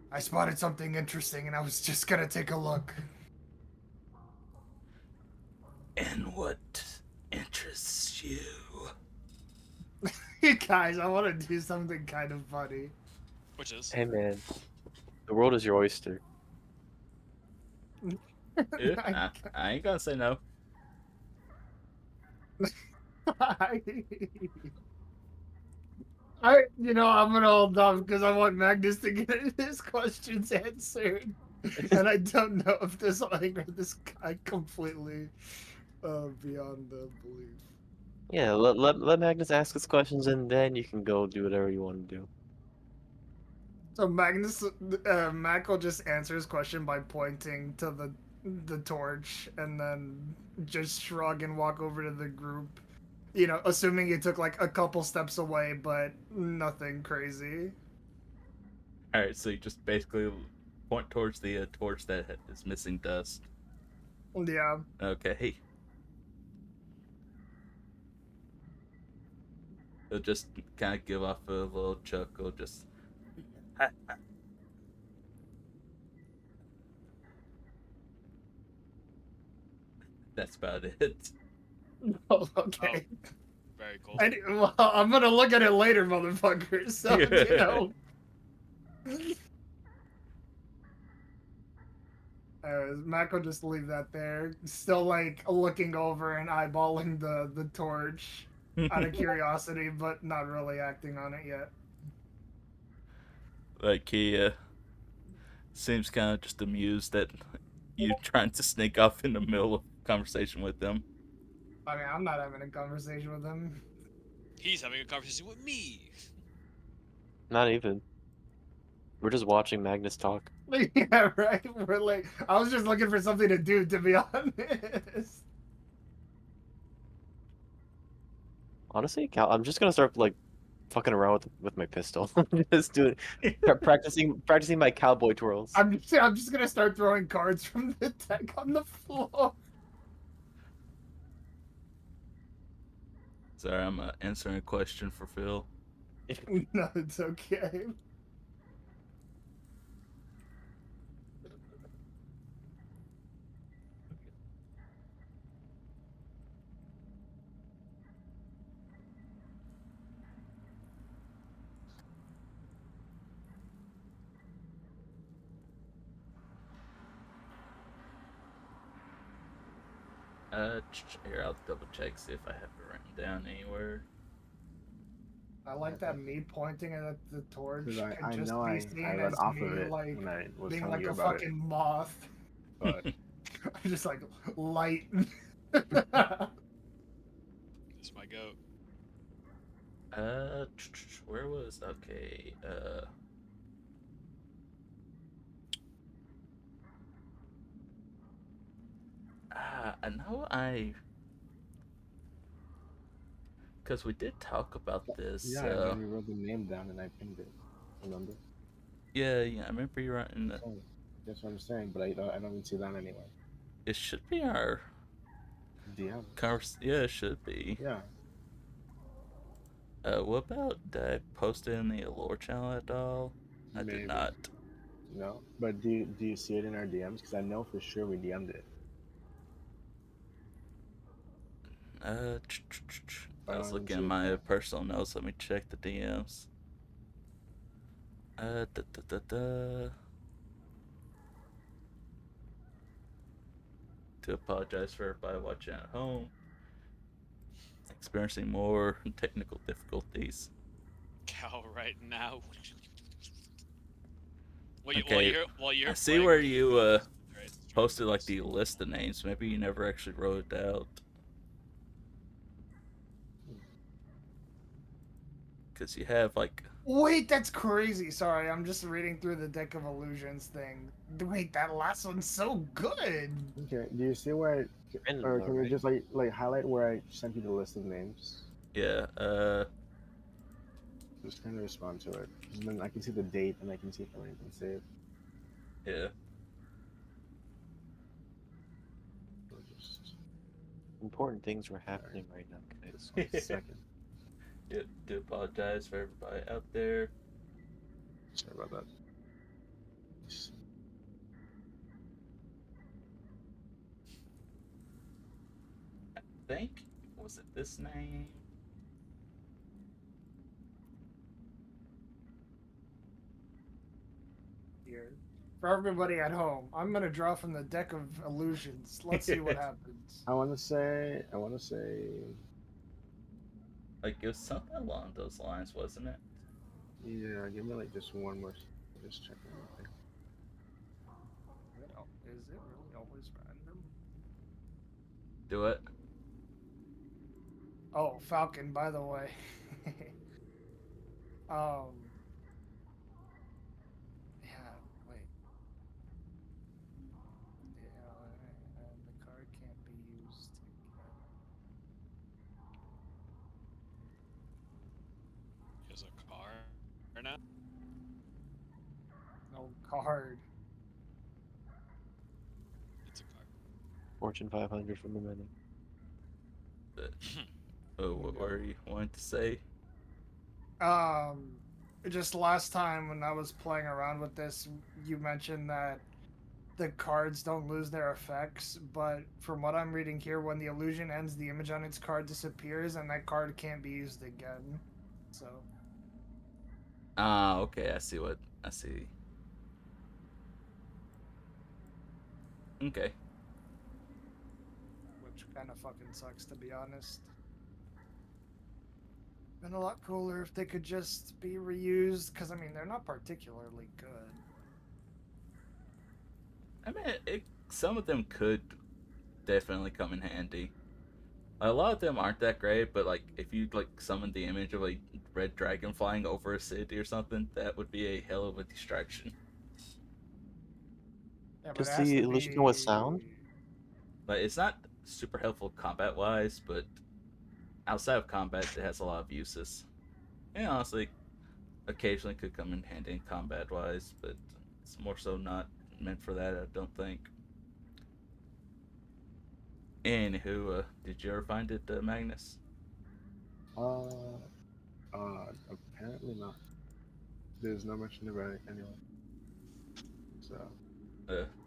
I spotted something interesting and I was just gonna take a look. And what interests you? You guys, I want to do something kind of funny. Which is Hey man, the world is your oyster. I ain't gonna say no. I'm gonna hold off because I want Magnus to get his questions answered, and I don't know if this will anger this guy completely beyond the belief. Yeah, let Magnus ask his questions, and then you can go do whatever you want to do. So Mac will just answer his question by pointing to the torch, and then just shrug and walk over to the group. Assuming he took like a couple steps away, but nothing crazy. All right, so you just basically point towards the torch that is missing dust. Yeah. Okay. He'll just kind of give off a little chuckle, just. That's about it. Oh, okay. Very cool. Well, I'm gonna look at it later, motherfucker. So Mac will just leave that there, still like looking over and eyeballing the torch out of curiosity, but not really acting on it yet. Like he seems kind of just amused that you trying to sneak off in the middle of conversation with him. I mean, I'm not having a conversation with him. He's having a conversation with me. Not even. We're just watching Magnus talk. Yeah, right. We're like, I was just looking for something to do, to be honest. Honestly, Cal, I'm just gonna start like fucking around with my pistol. Just doing practicing my cowboy twirls. I'm just gonna start throwing cards from the deck on the floor. Sorry, I'm answering a question for Phil. No, it's okay. Here, I'll double check, see if I have it written down anywhere. I like that me pointing at the torch Because could I just know be I seen read as off me of it like when I was being telling like you a about fucking moth. it. But Just like light. This my goat. Where was okay? I know because we did talk about this. yeah, I literally wrote the name down and I pinned it. Remember? Yeah, I remember you writing the. So, that's what I'm saying, but I don't even see that anywhere. It should be our DM. Yeah, it should be. Yeah. What about did I post it in the Allure channel at all? I did Maybe. not. No. But do you see it in our DMs? Because I know for sure we DM'd it. I I was don't even looking see at it my there. personal notes. Let me check the DMs. Da, da, da, da. To apologize for everybody watching at home. Experiencing more technical difficulties. Cow right now. Okay, While you're I see playing where with you the ghost, right, posted like the list of names. Maybe you never actually wrote it out. Because you have like. Wait, that's crazy. Sorry, I'm just reading through the Deck of Illusions thing. Wait, that last one's so good. Okay. Do you see where Random or though, can we right? just like highlight where I sent you the list of names? Yeah, Just kind of respond to it. And then I can see the date and I can see if I can save. yeah. Or just Important things were happening right now, guys. just a second. Yeah, do apologize for everybody out there. Sorry about that. I think, was it this name? Here. For everybody at home, I'm gonna draw from the Deck of Illusions. Let's see what happens. I want to say. Like, it was something along those lines, wasn't it? Yeah, give me like just one more. Just checking real quick. Is it really always random? Do it. Oh, Falcon, by the way. um, yeah, wait. Yeah, and the card can't be used again. Here's a car now. No card. It's a car. Fortune 500 from the menu. But, oh, what Yep. were you wanting to say? Um, just last time when I was playing around with this, you mentioned that the cards don't lose their effects, but from what I'm reading here, when the illusion ends, the image on its card disappears, and that card can't be used again. So, Ah, okay. I see. Okay. which kind of fucking sucks, to be honest. Been a lot cooler if they could just be reused, because I mean, they're not particularly good. I mean, some of them could definitely come in handy. A lot of them aren't that great, but like if you like summon the image of a red dragon flying over a city or something, that would be a hell of a distraction. Yeah, but Does it has the to illusion come with be. sound? Like it's not super helpful combat wise, but outside of combat, it has a lot of uses. And honestly, occasionally could come in handy in combat wise, but it's more so not meant for that. I don't think. Anywho, did you ever find it, Magnus? Uh, apparently not. There's no mention about it anyway. So,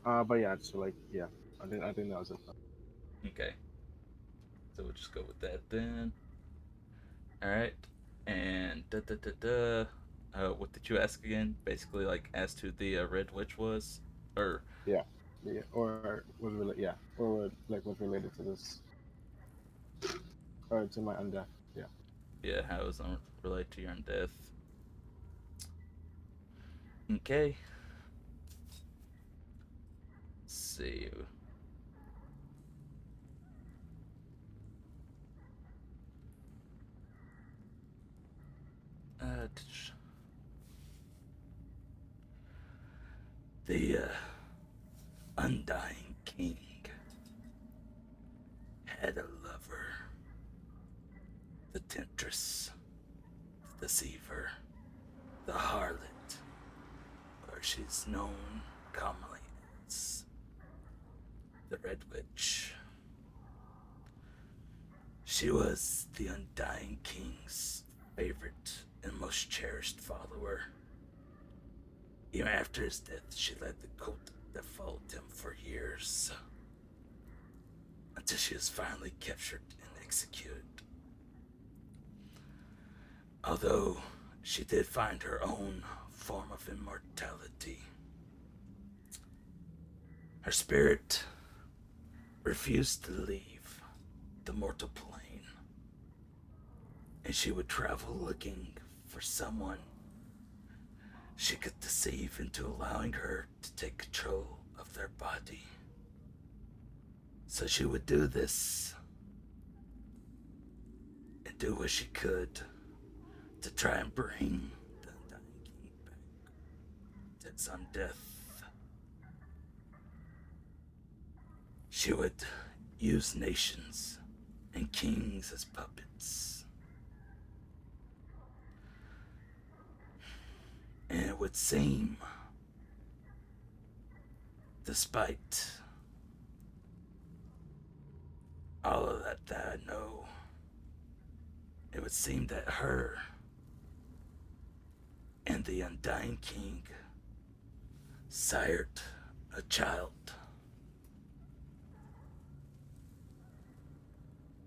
Uh, but yeah, so like, yeah, I think that was it. okay. So we'll just go with that then. All right. And what did you ask again? Basically, like as to the Red Witch was, or Yeah, yeah, or was related, yeah, or like was related to this, or to my undeath. Yeah. yeah, how it was related to your own death. Okay. Let's see. Uh, the Undying King had a lover, the temptress, the deceiver, the harlot, or she's known commonly as the Red Witch. She was the Undying King's favorite and most cherished follower. Even after his death, she led the cult that followed him for years, until she was finally captured and executed. Although she did find her own form of immortality, her spirit refused to leave the mortal plane, and she would travel looking for someone she could deceive into allowing her to take control of their body. So she would do this and do what she could to try and bring the Undying King back to its own death. She would use nations and kings as puppets. And it would seem, despite all of that I know, it would seem that her and the Undying King sired a child.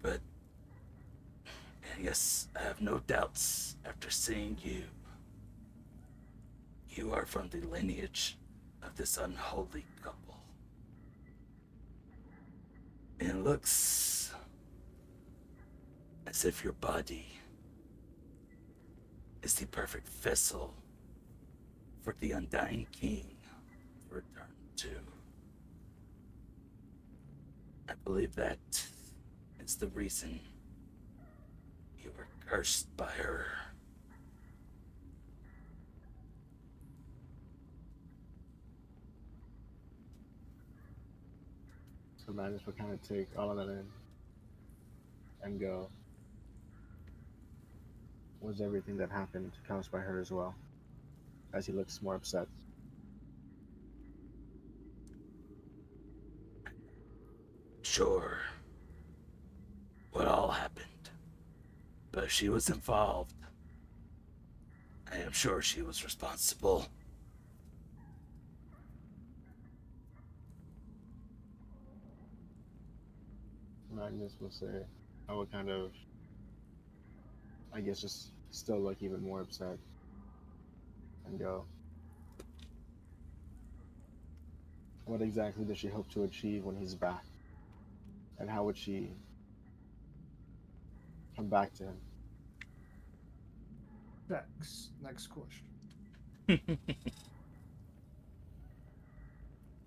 But yes, I have no doubts after seeing you. You are from the lineage of this unholy couple. And it looks as if your body is the perfect vessel for the Undying King to return to. I believe that is the reason you were cursed by her. So Magnus will kind of take all of that in and go, was everything that happened caused by her as well? As he looks more upset. Sure, what all happened, but if she was involved, I am sure she was responsible. Magnus will say, I will kind of, I guess, just still look even more upset and go, what exactly does she hope to achieve when he's back? And how would she come back to him? Next question.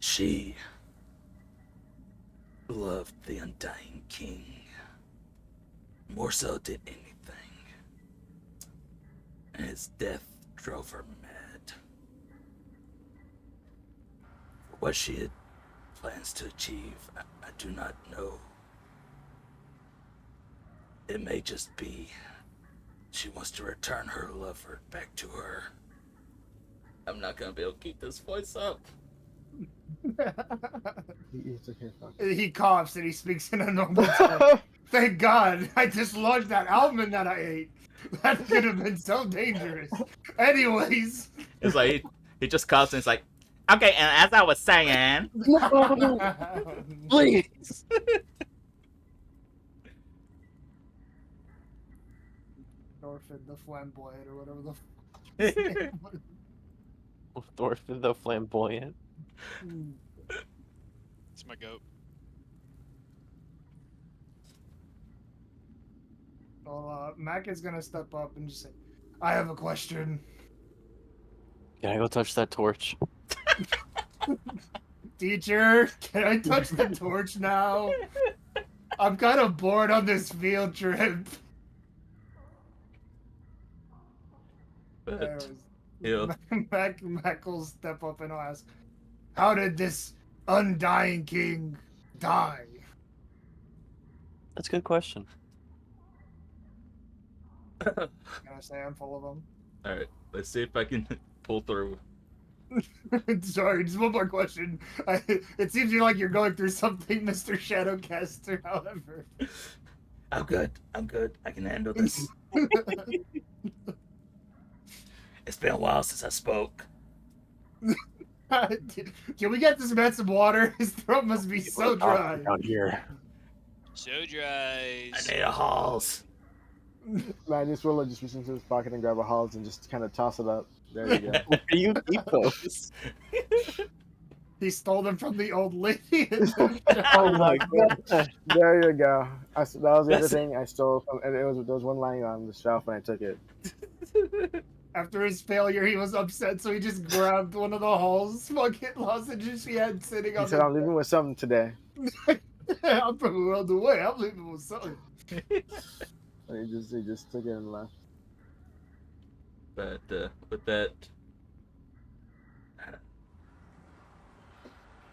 She loved the Undying King more so than anything, and his death drove her mad. What she had plans to achieve, I do not know. It may just be she wants to return her lover back to her. I'm not gonna be able to keep this voice up. It's okay, fuck. He coughs and he speaks in a normal tone. Thank God, I just launched that almond that I ate. That could have been so dangerous. Anyways. It's like he just coughs and it's like, okay, and as I was saying, Please. Thorfinn the flamboyant or whatever the f- his name was. Thorfinn the flamboyant. It's my goat. Well, Mac is gonna step up and just say, I have a question. Can I go touch that torch? Teacher, can I touch the torch now? I'm kind of bored on this field trip. but Anyways, he'll Mac will step up and he'll ask, how did this Undying King die? That's a good question. Can I say I'm full of them? Alright, let's see if I can pull through. Sorry, just one more question. It seems you're going through something, Mr. Shadowcaster, however. I'm good. I can handle this. It's been a while since I spoke. Can we get this man some water? His throat must be so dry. Down here. So dry. I need a Halls. Magnus will just reach into his pocket and grab a Halls and just kind of toss it up. There you go. Where do you keep those? He stole them from the old lady. Oh my god. There you go. That was the other That's- thing I stole from, and there was one lying on the shelf and I took it. After his failure, he was upset, so he just grabbed one of the Hall's fucking lozenges she had sitting He on said, the I'm leaving with something today. I'm from around the way. I'm leaving with something. And he just took it and left. But with that,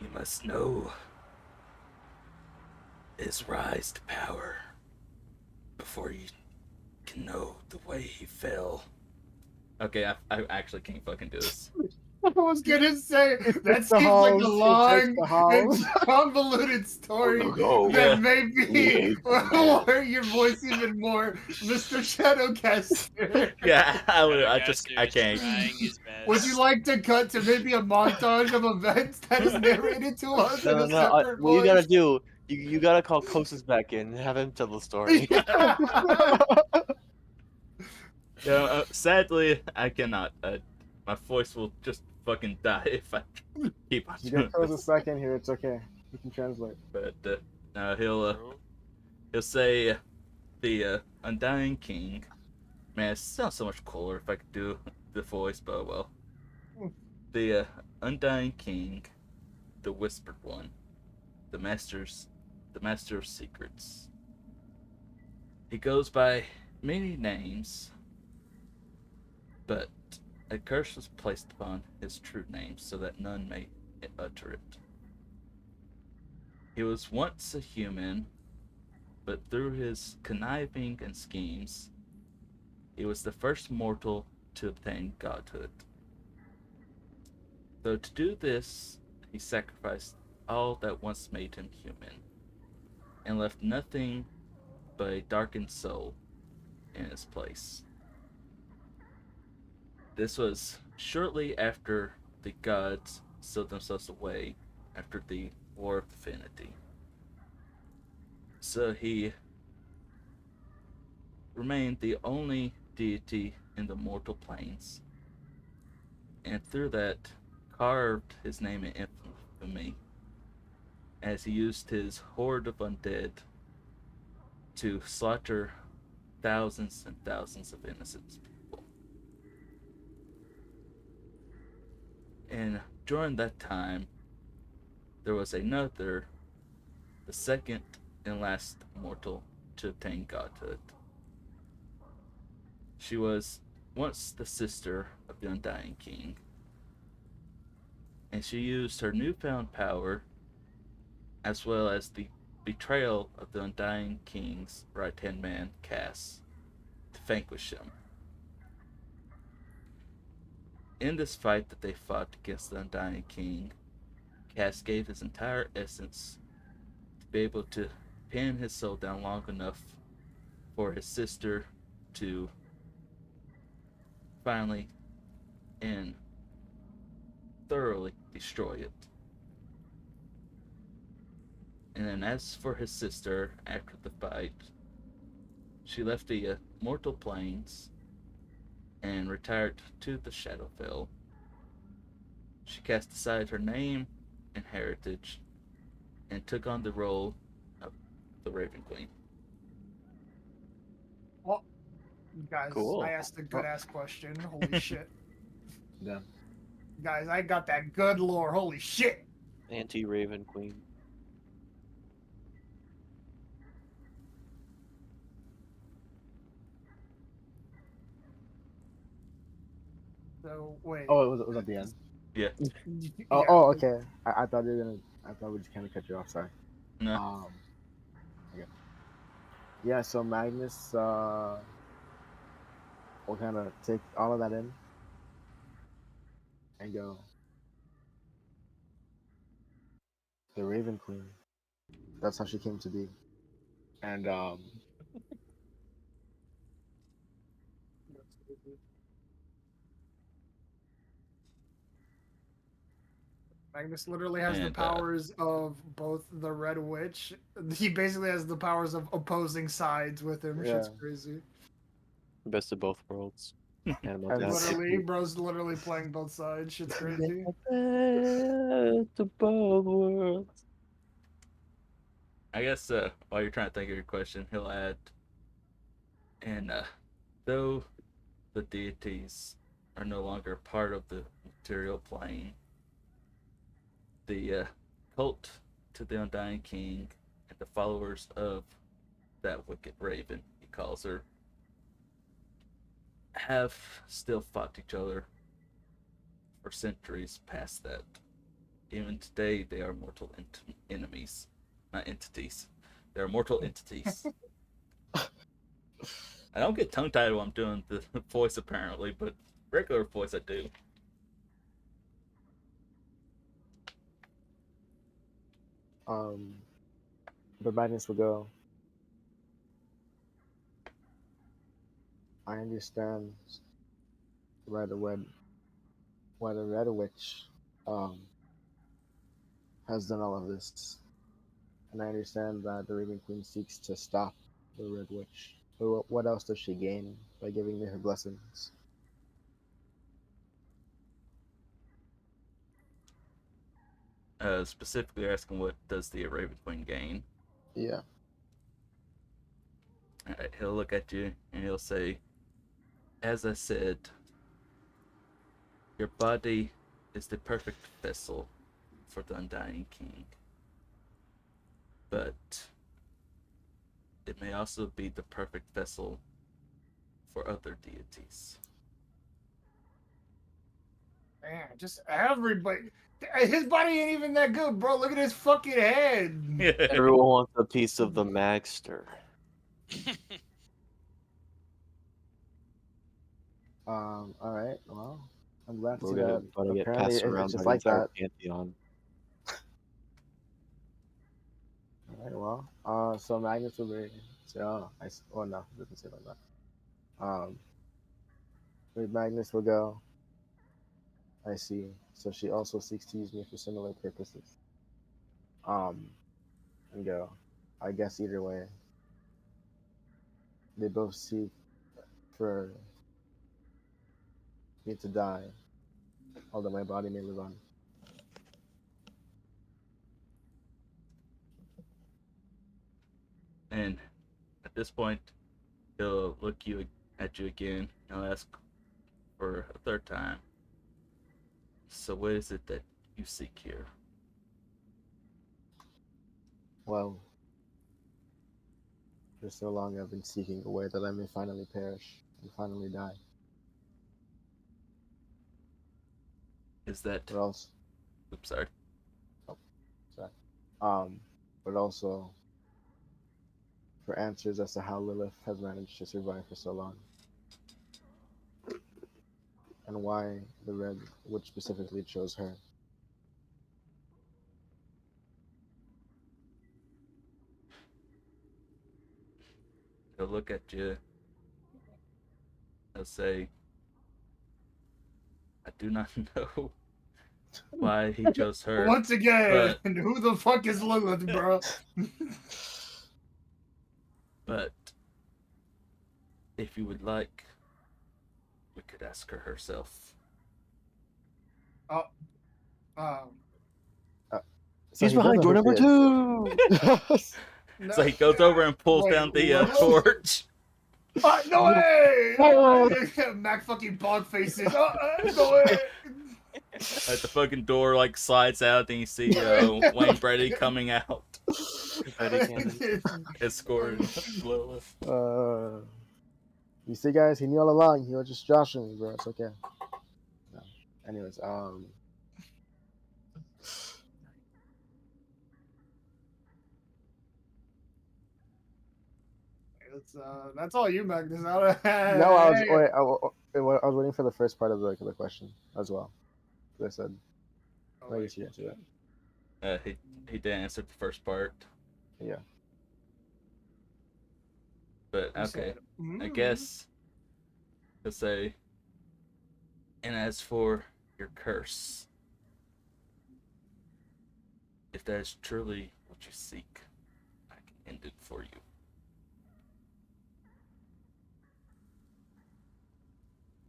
you must know his rise to power before you can know the way he fell. Okay, I actually can't fucking do this. I was gonna say that The seems like Halls, a he long takes the and Halls. convoluted story Oh, that yeah. maybe will hurt your voice even more, Mr. Shadowcaster. Yeah, I Shadowcaster is can't. trying his best. Would you like to cut to maybe a montage of events that is narrated to us in No, a no, separate what you voice? gotta do, you gotta call Kosis back in and have him tell the story. Yeah, sadly, I cannot. My voice will just fucking die if I keep on You doing get Kosis this. back in here, it's okay. We can translate. But he'll Bro, say the Undying King Man, it sounds so much cooler if I could do the voice, but well. Hmm. The Undying King, the Whispered One, the Master of Secrets. He goes by many names, but a curse was placed upon his true name so that none may utter it. He was once a human, but through his conniving and schemes, he was the first mortal to obtain godhood. Though to do this, he sacrificed all that once made him human, and left nothing but a darkened soul in his place. This was shortly after the gods sealed themselves away after the War of Divinity. So he remained the only deity in the mortal planes, and through that carved his name in infamy as he used his horde of undead to slaughter thousands and thousands of innocent people. And during that time, there was another, the second and last mortal to obtain godhood. She was once the sister of the Undying King, and she used her newfound power, as well as the betrayal of the Undying King's right hand man, Cass, to vanquish him. In this fight that they fought against the Undying King, Cass gave his entire essence to be able to pin his soul down long enough for his sister to finally and thoroughly destroy it. And then, as for his sister, after the fight, she left the mortal planes and retired to the Shadowfell. She cast aside her name and heritage and took on the role of the Raven Queen. Well, guys, Cool. I asked a good ass question. Holy shit. Damn. Guys, I got that good lore. Holy shit. Anti-Raven Queen. So, wait. Oh, it was at the end. Yeah. Oh, Yeah. oh, okay. I thought you were gonna. I thought we just kind of cut you off. Sorry. No. Okay. Yeah. So Magnus will kind of take all of that in and go. The Raven Queen. That's how she came to be. And Magnus literally has the And, powers of both the Red Witch. He basically has the powers of opposing sides with him. Yeah. Shit's crazy. Best of both worlds. Animal And Death. Literally, bro's literally playing both sides. Shit's crazy. Best of both worlds. I guess while you're trying to think of your question, he'll add, and though the deities are no longer part of the material plane, the cult to the Undying King and the followers of that wicked raven, he calls her, have still fought each other for centuries past that. Even today, they are mortal enemies. Not entities. They're mortal entities. I don't get tongue tied while I'm doing the voice, apparently, but regular voice I do. but Magnus will go. I understand why the Red Witch has done all of this, and I understand that the Raven Queen seeks to stop the Red Witch. But what else does she gain by giving me her blessings? Specifically asking what does the Raven Queen gain. Yeah. Alright, he'll look at you and he'll say, as I said, your body is the perfect vessel for the Undying King. But it may also be the perfect vessel for other deities. Man, just everybody. His body ain't even that good, bro. Look at his fucking head. Everyone wants a piece of the Magster. All right. Well, I'm glad to We're see that. gonna get Apparently, passed it's around by just the like entire that. pantheon. All right. Well, so Magnus will be. So, oh no, it doesn't say like that. Wait, Magnus will go. I see. So she also seeks to use me for similar purposes. Um, and go. I guess either way, they both seek for me to die, although my body may live on. And at this point, he'll look at you again and he'll ask for a third time. So what is it that you seek here? Well, for so long I've been seeking a way that I may finally perish and finally die. Is that? But also, Oops, sorry. sorry. Um, but also for answers as to how Lilith has managed to survive for so long. And why the Red Witch specifically chose her. He'll look at you. He'll say, I do not know why he chose her. Once again, but who the fuck is Lilith, bro? but if you would like, we could ask her herself. Oh, So He's he does behind know door who number she is. 2! no. So he goes over and pulls Wait, down the Lilith? torch. No way! Mac fucking bog faces. No way! At the fucking door, like slides out, and you see Wayne Brady coming out, Confetti cannon. escorting Lilith. You see, guys, he knew all along. He was just joshing me, bro. It's okay. No. Anyways, That's all you, Magnus. no, I was wait, I was waiting for the first part of the question as well. I said, Oh, I guess you answered He didn't answer the first part, that. Yeah. but You okay. said, I guess to say. And as for your curse, if that is truly what you seek, I can end it for you.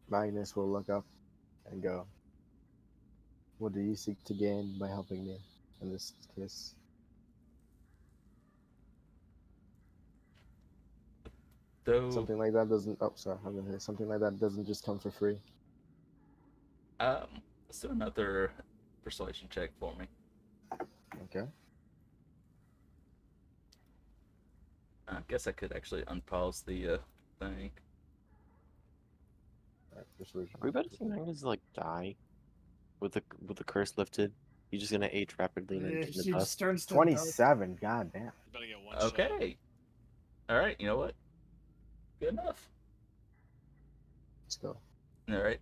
Magnus will look up and go, what do you seek to gain by helping me in this case? Though, Something like that doesn't. Oh, sorry. I'm gonna say something like that doesn't just come for free. let's do another persuasion check for me. Okay. I guess I could actually unpause the thing. Alright, persuasion. Are we about to see Magnus like die with the curse lifted? He's just gonna age rapidly and then she the dust. just turns to 27. God damn. You better get one shot. Okay. All right. You know what? Good enough. Let's go. All right.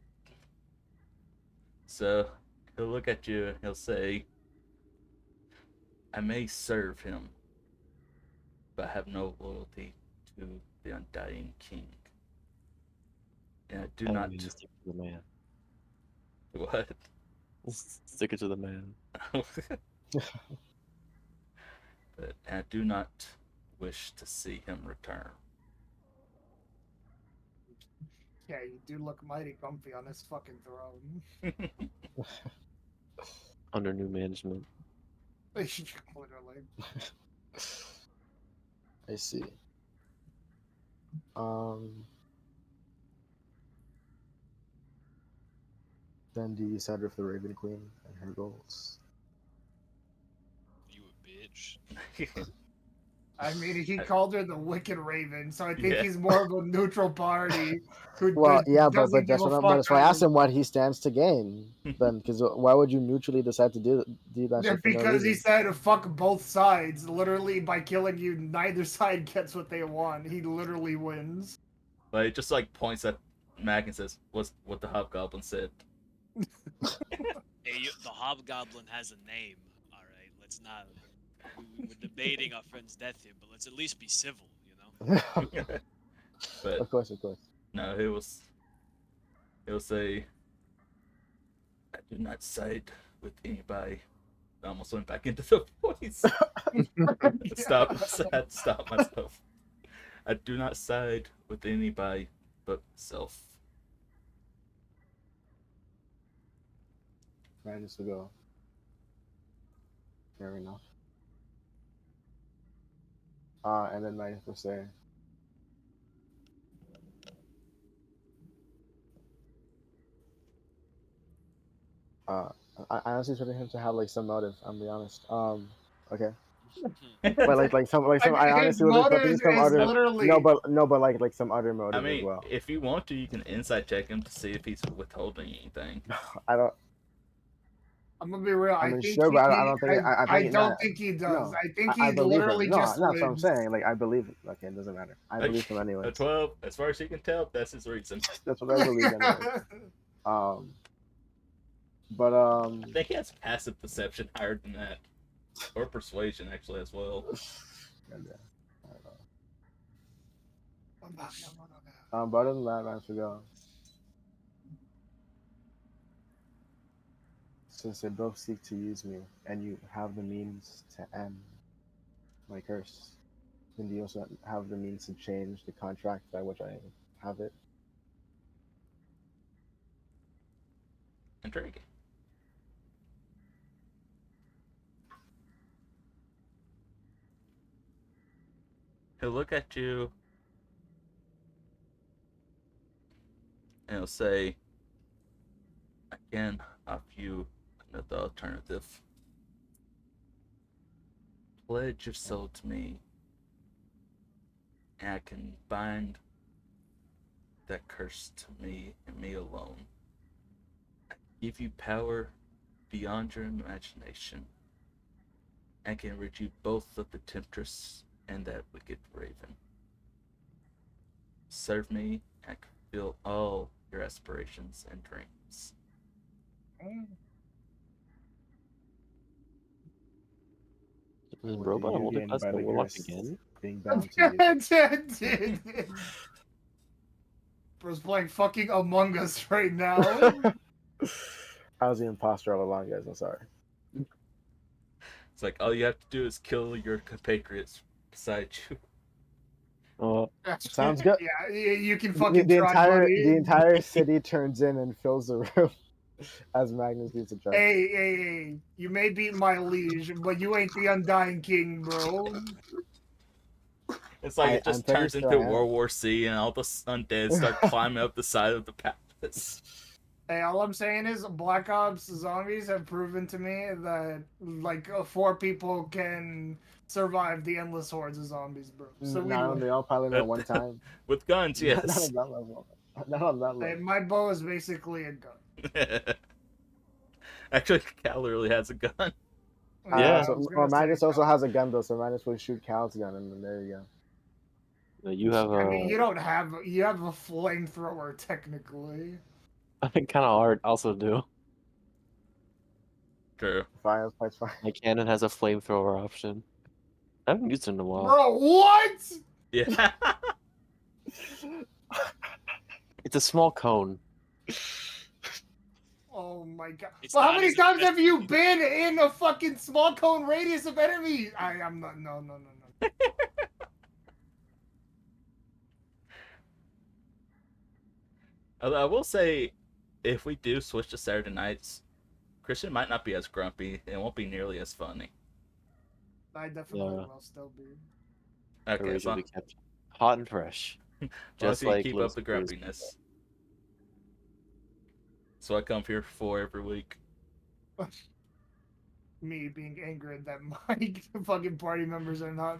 So he'll look at you and he'll say, I may serve him, but I have no loyalty to the Undying King. And I do I not. mean, stick to the man. What? Stick it to the man. But I do not wish to see him return. Yeah, you do look mighty comfy on this fucking throne. Under new management. Literally. I see. Then do you side with the Raven Queen and her goals? You a bitch. I mean, he called her the Wicked Raven, so I think Yeah. he's more of a neutral party who Well, yeah, but doesn't give that's a what fuck. that's why I asked him what he stands to gain. Then, because why would you neutrally decide to do that Yeah, shit for no because he reason? said fuck both sides. Literally, by killing you, neither side gets what they want. He literally wins. But it just like points at Mac and says, "What's what the hobgoblin said?" Hey, the hobgoblin has a name. All right, let's not. We're debating our friend's death here, but let's at least be civil, you know. But Of course, of course. no, it was. It will say, "I do not side with anybody." I almost went back into the voice. Stop. I had to stop myself. I do not side with anybody but self. Magnus will go. Fair enough. And then Magnus will say, uh, I honestly expected him to have like some motive. I'm be honest. Okay. But I His honestly was motive expecting some is other literally. no, but like some other I motive as mean, well. if you want to, you can insight check him to see if he's withholding anything. I don't. I'm gonna be real. I I mean, think sure, but I don't think. I I think don't not. think he does. No, I think I he believe him. literally No, just that's what I'm wins. saying. Like I believe. Okay, it doesn't matter. I believe him A anyways. 12, as far as you can tell, that's his reason. That's what I believe anyways. But I think he has passive perception higher than that. Or persuasion, actually, as well. goddamn, I don't know. But other than that, I forgot. Since they both seek to use me, and you have the means to end my curse, then do you also have the means to change the contract by which I have it? Intriguing. He'll look at you and he'll say, "I can offer you another alternative. Pledge your soul to me, and I can bind that curse to me and me alone. I give you power beyond your imagination, and can rid you both of the temptress and that wicked raven. Serve me, and I can fulfill all your aspirations and dreams." Is What do Robot a you gain multi-class by the warlock curse again? being bound to Bro's playing fucking Among Us right now. you? I was the imposter all along, guys. I'm sorry. It's like all you have to do is kill your compatriots beside you. Sounds good. Yeah, you can The, fucking the try, entire buddy. the entire city turns in and fills the room as Magnus leads the charge. Hey, you may be my liege, but you ain't the Undying King, bro. It's like it I'm just pretty turns sure into I am. World War C, and all the undead start climbing up the side of the palace. Hey, all I'm saying is Black Ops zombies have proven to me that like 4 people can survive the endless hordes of zombies, bro. So we Not only all piling at one time. With guns, Not yes. on that level. Not on that Hey, level. my bow is basically a gun. Actually, Cal literally has a gun. Yeah. So, Magnus also has a gun though, so Magnus will shoot Cal's gun, and then there you go. You have I mean, a. you have a flamethrower technically. I think kind of hard. Also do. True. Fire, fights fire. My cannon has a flamethrower option. I haven't used it in a while. Bro, what? Yeah. It's a small cone. Oh my god. It's Well, how not many as times have you effective. been in a fucking small cone radius of enemies? I'm not. No. Although I will say, if we do switch to Saturday nights, Christian might not be as grumpy. It won't be nearly as funny. I definitely Yeah. will still be. The Okay, rage so will be kept hot and fresh. just Just so you like keep up the Lucifer's grumpiness. So I come here for every week. Me being angered that my fucking party members are not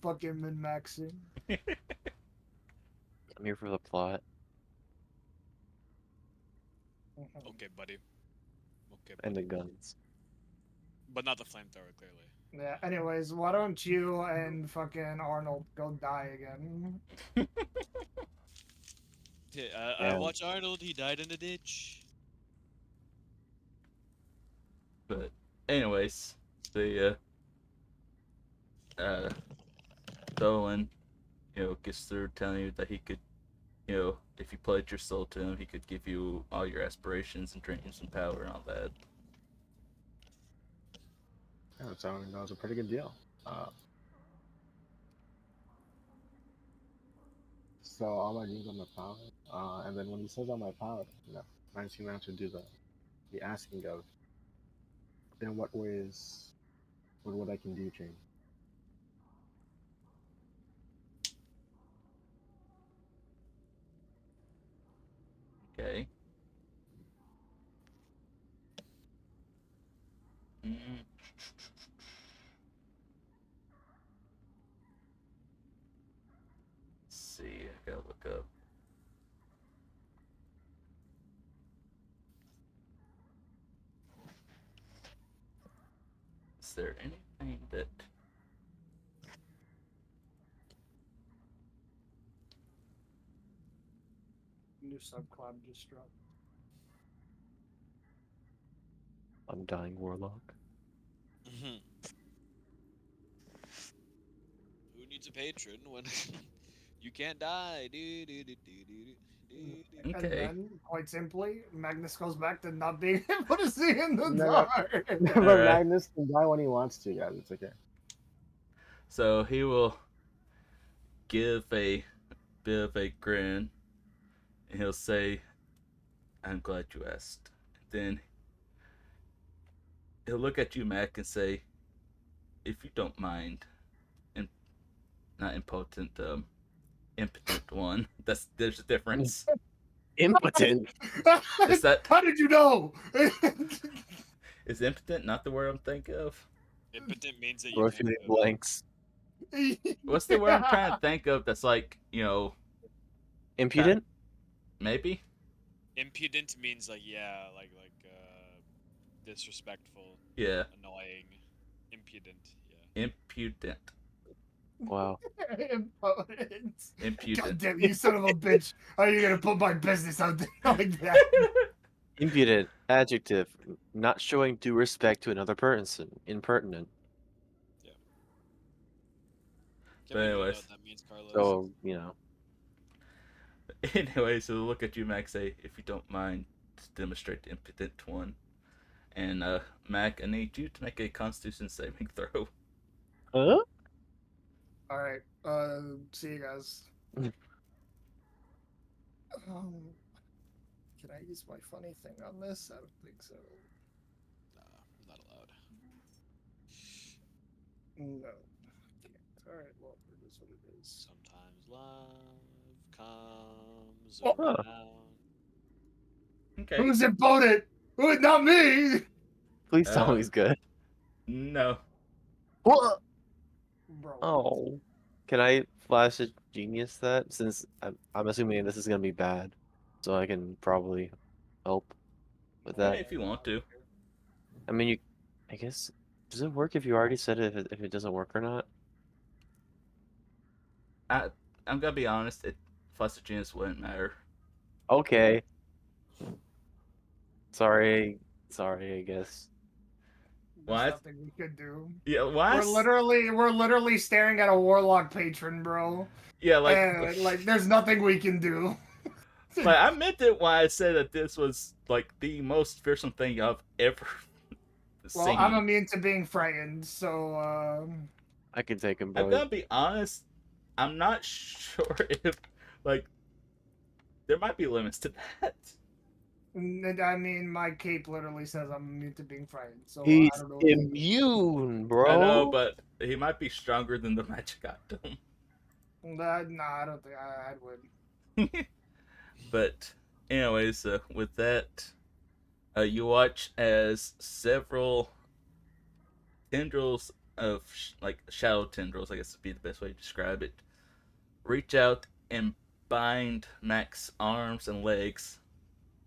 fucking min-maxing. I'm here for the plot. Okay, buddy. Okay, And buddy. the guns. But not the flamethrower, clearly. Yeah, anyways, why don't you and fucking Arnold go die again? Yeah, I Yeah. watched Arnold. He died in a ditch. But anyways, the Thollun, gets through telling you that he could, if you pledge your soul to him, he could give you all your aspirations and dreams and power and all that. Yeah, that was a pretty good deal. So all my dreams on my power, and then when he says on my power, Man's gonna have to do the asking of, in what ways would what I can do change? Okay. Mm. Let's see, I gotta look up. Is there anything that New subclub just dropped. Undying Warlock. Who needs a patron when you can't die? And Okay. then, quite simply, Magnus goes back to not being able to see in the No, dark. but Alright. Magnus can die when he wants to, guys. It's okay. So he will give a bit of a grin, and he'll say, "I'm glad you asked." Then he'll look at you, Mac, and say, "If you don't mind, and not impotent, impotent one. There's a difference." Impotent. Is that How did you know? is impotent not the word I'm thinking of? Impotent means that you Bro, can't shooting do it. blanks. What's the word I'm trying to think of? That's like Impudent? maybe. Impudent means like disrespectful, Yeah, annoying, impudent. Yeah. impudent. Wow. Impotent. God Impudent. damn you, son of a bitch! How are you gonna put my business out there like that? Impudent. Adjective. Not showing due respect to another person. Impertinent. Can But we know anyways. what that means, Carlos? So, you know. Anyway, so look at you, Mac, say, "If you don't mind, to demonstrate the impotent one." And Mac, I need you to make a Constitution saving throw. Huh? Alright, see you guys. Can I use my funny thing on this? I don't think so. Nah, not allowed. No. Can't. Alright, well, it is what it is. Sometimes love comes Oh. around. Okay. Who's impotent? Who? Not me! Please tell me he's good. No. What? Bro. Oh. Can I flash a genius that? Since I'm assuming this is going to be bad. So I can probably help with Yeah, that. if you want to. I mean, I guess, does it work if you already said it, if it doesn't work or not? I'm gonna be honest. Flash of Genius wouldn't matter. Okay. Sorry, I guess. There's What? nothing we could do. Yeah, why? We're literally staring at a warlock patron, bro. Yeah, like, And, like, there's nothing we can do. like I meant it when I said that this was like the most fearsome thing I've ever Well, seen. I'm immune to being frightened, so I can take him, I'm boys. gonna be honest. I'm not sure if like there might be limits to that. I mean, my cape literally says I'm immune to being frightened, so He's I don't know. What to do. immune, bro. I know, but he might be stronger than the magic item. Nah, I don't think I would. But anyways, with that, You watch as several tendrils of like shadow tendrils, I guess would be the best way to describe it, reach out and bind Mac's arms and legs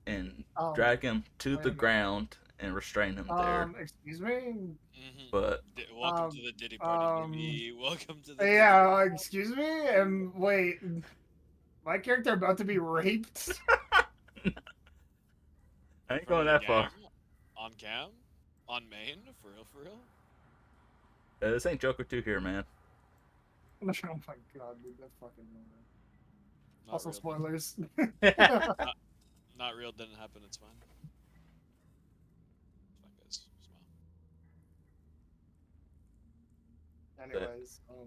and drag him to Wait the a minute. ground and restrain him there. Excuse me. But Welcome to the Diddy party, baby. Welcome to the Diddy Yeah, party. excuse me. Wait, my character about to be raped? I ain't From going the that far. gang? On cam? On main? For real, for real? This ain't Joker 2 here, man. Oh my god, dude, that fucking moment. Not Also, real. spoilers. Not real, didn't happen, it's fine. It's fine, guys. Smile.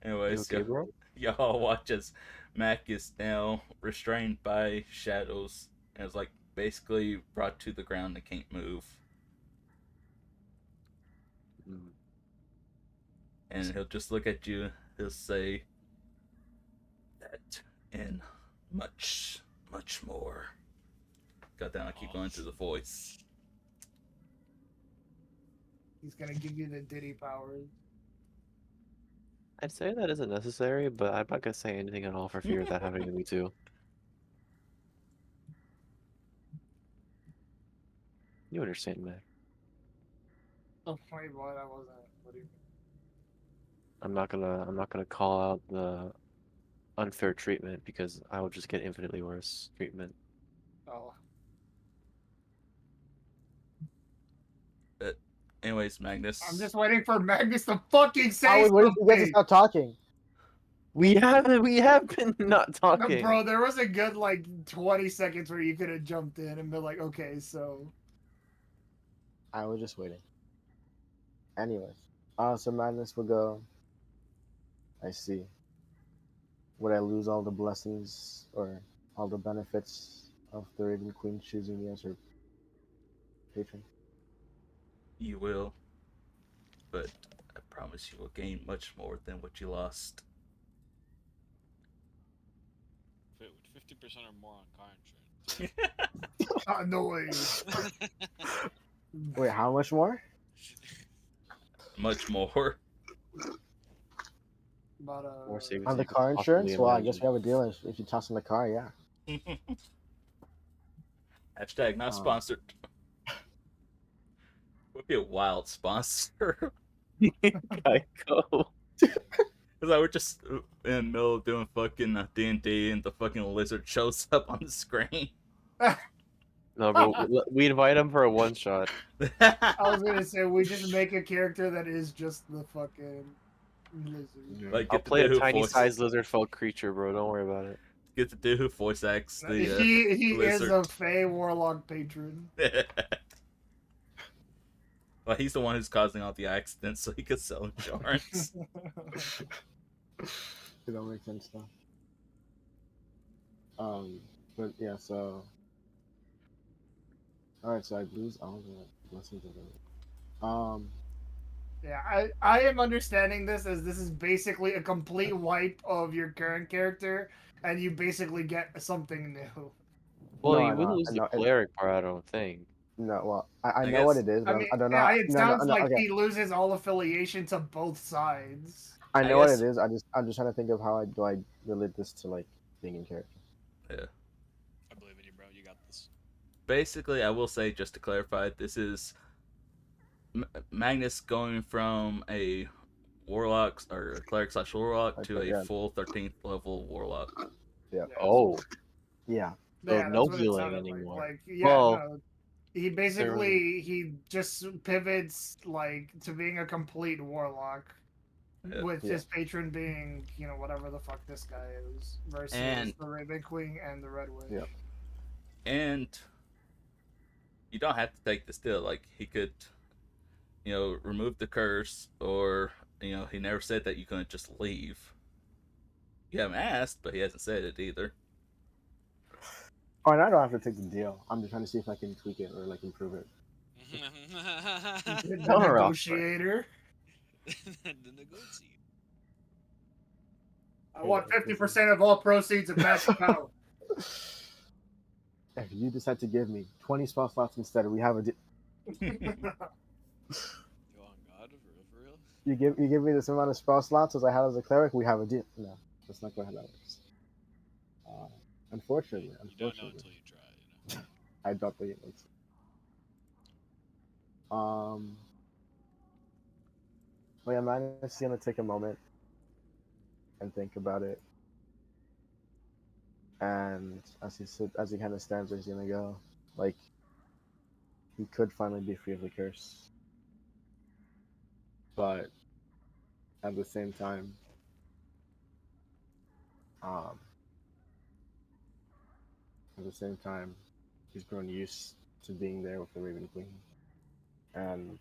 Anyways, You okay, bro? y'all watch as Mac is now restrained by shadows and is like basically brought to the ground and can't move. Mm. And he'll just look at you. He'll say that and much, much more. Goddamn, I keep going through the voice. he's gonna give you the Diddy powers. I'd say that isn't necessary, but I'm not gonna say anything at all for fear of that happening to me too. You understand, man. Oh wait, what? I wasn't. What do you I'm not gonna call out the unfair treatment because I will just get infinitely worse treatment. Oh, But anyways, Magnus. I'm just waiting for Magnus to fucking I say was waiting for you guys to something. stop talking. We have been not No, talking. bro, there was a good like 20 seconds where you could have jumped in and been like, okay, so. I was just waiting. Anyways, so Madness will go. I see. Would I lose all the blessings or all the benefits of the Raven Queen choosing me as her patron? You will. But I promise you will gain much more than what you lost. 50% or more on car insurance. No way. Wait, how much more? Much more. But, More savings On than the you could car possibly insurance? Well, I guess imagine. we have a deal if you toss in the car, yeah. Hashtag not sponsored. Would be a wild sponsor. Geico. Cause like we're just in the middle of doing fucking D&D and the fucking lizard shows up on the screen. No, bro, we invite him for a one shot. I was gonna say, we just make a character that is just the fucking lizard. Like I'll get the play a dude who tiny voice sized lizard folk creature, bro. Don't worry about it. get the dude who voice acts the He is lizard. a Fey Warlock patron. Well, he's the one who's causing all the accidents, so he could sell insurance. It don't make sense though. But yeah, so alright, so I lose all the blessings of the Yeah, I am understanding this as this is basically a complete wipe of your current character, and you basically get something new. Well, No, you I wouldn't know, lose I the know. cleartic part, I don't think. No, well, I I know what guess- it is, I but mean, I don't know. yeah, it sounds No, like okay. he loses all affiliation to both sides. I I know what guess- it is. I'm just trying to think of how I relate this to like being in character. Yeah. I believe in you, bro. You got this. Basically, I will say, just to clarify, this is Magnus going from a warlock or a cleric / warlock to Okay, a yeah. full 13th level warlock. Yeah. Oh, Yeah. So Yeah, no that's what it healing sounded anymore. Like, yeah, Well, no. He basically he just pivots like to being a complete warlock, Yeah. with Yeah. his patron being whatever the fuck this guy is versus And- the Raven Queen and the Red Witch. Yeah. And you don't have to take this deal. Like, he could, remove the curse, or, he never said that you couldn't just leave. You haven't asked, but he hasn't said it either. Oh, and I don't have to take the deal. I'm just trying to see if I can tweak it or like improve it. The Counter offer. negotiator. The negotiator. I want 50% of all proceeds of Max Power. If you decide to give me 20 spell slots instead, we have a deal. Yo, on God, for real? You give me this amount of spell slots as I had as a cleric, we have a deal. No, that's not how that works. Unfortunately, You don't know until you try, you know? I don't think it makes sense. Well, yeah, man, I'm just gonna take a moment and think about it. And as he kind of stands there, he's gonna go, like, he could finally be free of the curse, but at the same time, um, he's grown used to being there with the Raven Queen, and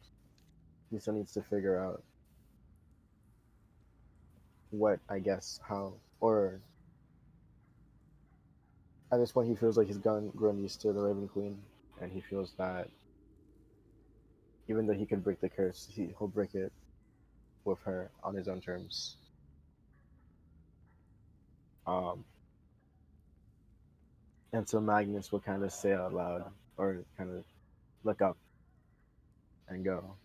he still needs to figure out what, I guess, how, or at this point, he feels like he's grown used to the Raven Queen, and he feels that even though he can break the curse, he'll break it with her on his own terms. Um, and so Magnus will kind of say out loud, or kind of look up and go,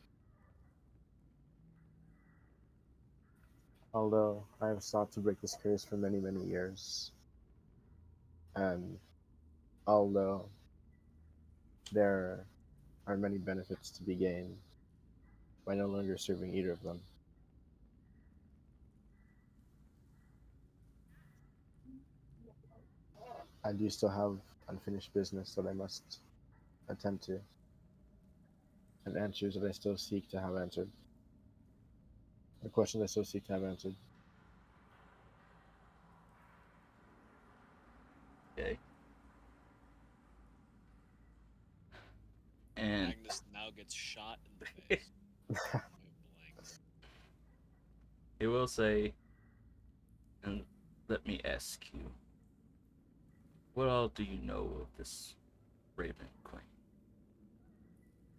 although I have sought to break this curse for many, many years, and although there are many benefits to be gained by no longer serving either of them, I do still have unfinished business that I must attend to, and answers that I still seek to have answered, or questions I still seek to have answered. Okay. And Magnus now gets shot in the face. Point blank. he will say, and let me ask you, what all do you know of this Raven Queen?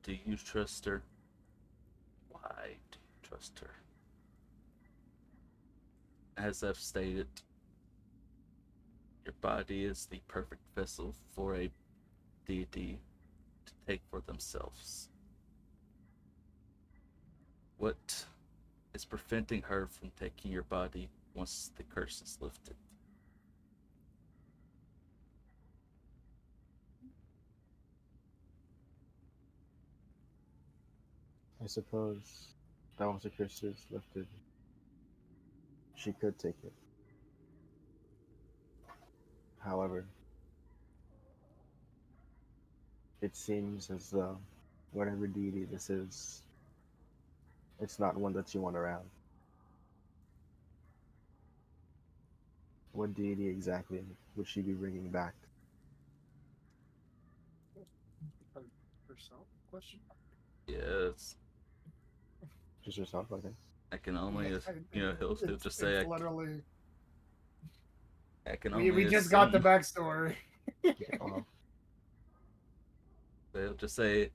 Do you trust her? Why do you trust her? As I've stated, your body is the perfect vessel for a deity to take for themselves. What is preventing her from taking your body once the curse is lifted? I suppose that once the curse is lifted, she could take it. However, it seems as though whatever deity this is, it's not one that you want around. What deity exactly would she be bringing back? Herself? Question. Yes, Just herself, I think. I can only, Yeah, he'll just say, it's literally. I can We only just got the assume. backstory. Well, They'll just say,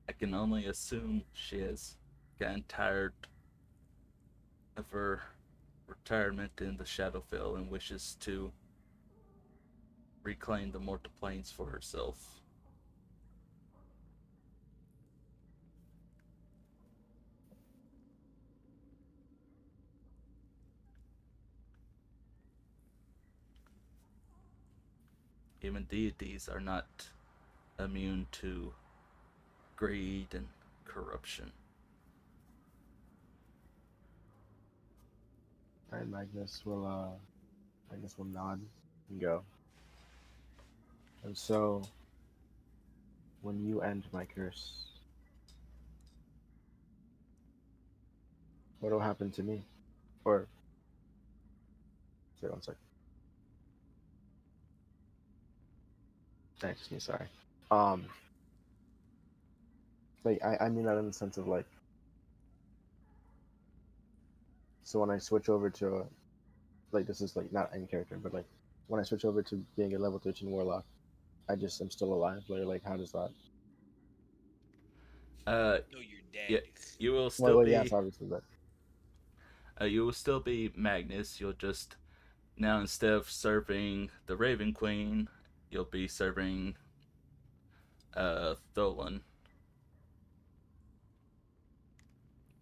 I can only assume she has gotten tired of her retirement in the Shadowfell and wishes to reclaim the mortal planes for herself. Even deities are not immune to greed and corruption. alright, Magnus will nod and go. And so, when you end my curse, what will happen to me? Or, sorry, one second. Excuse me, sorry. Like, I mean that in the sense of, like, so when I switch over to, like, this is, like, not in character, but, like, when I switch over to being a level 13 warlock, I'm still alive. Like, how does that? No, you're dead. Yeah, you will Well, still yes, be obviously, but Magnus. You'll just now, instead of serving the Raven Queen, you'll be serving Thollun.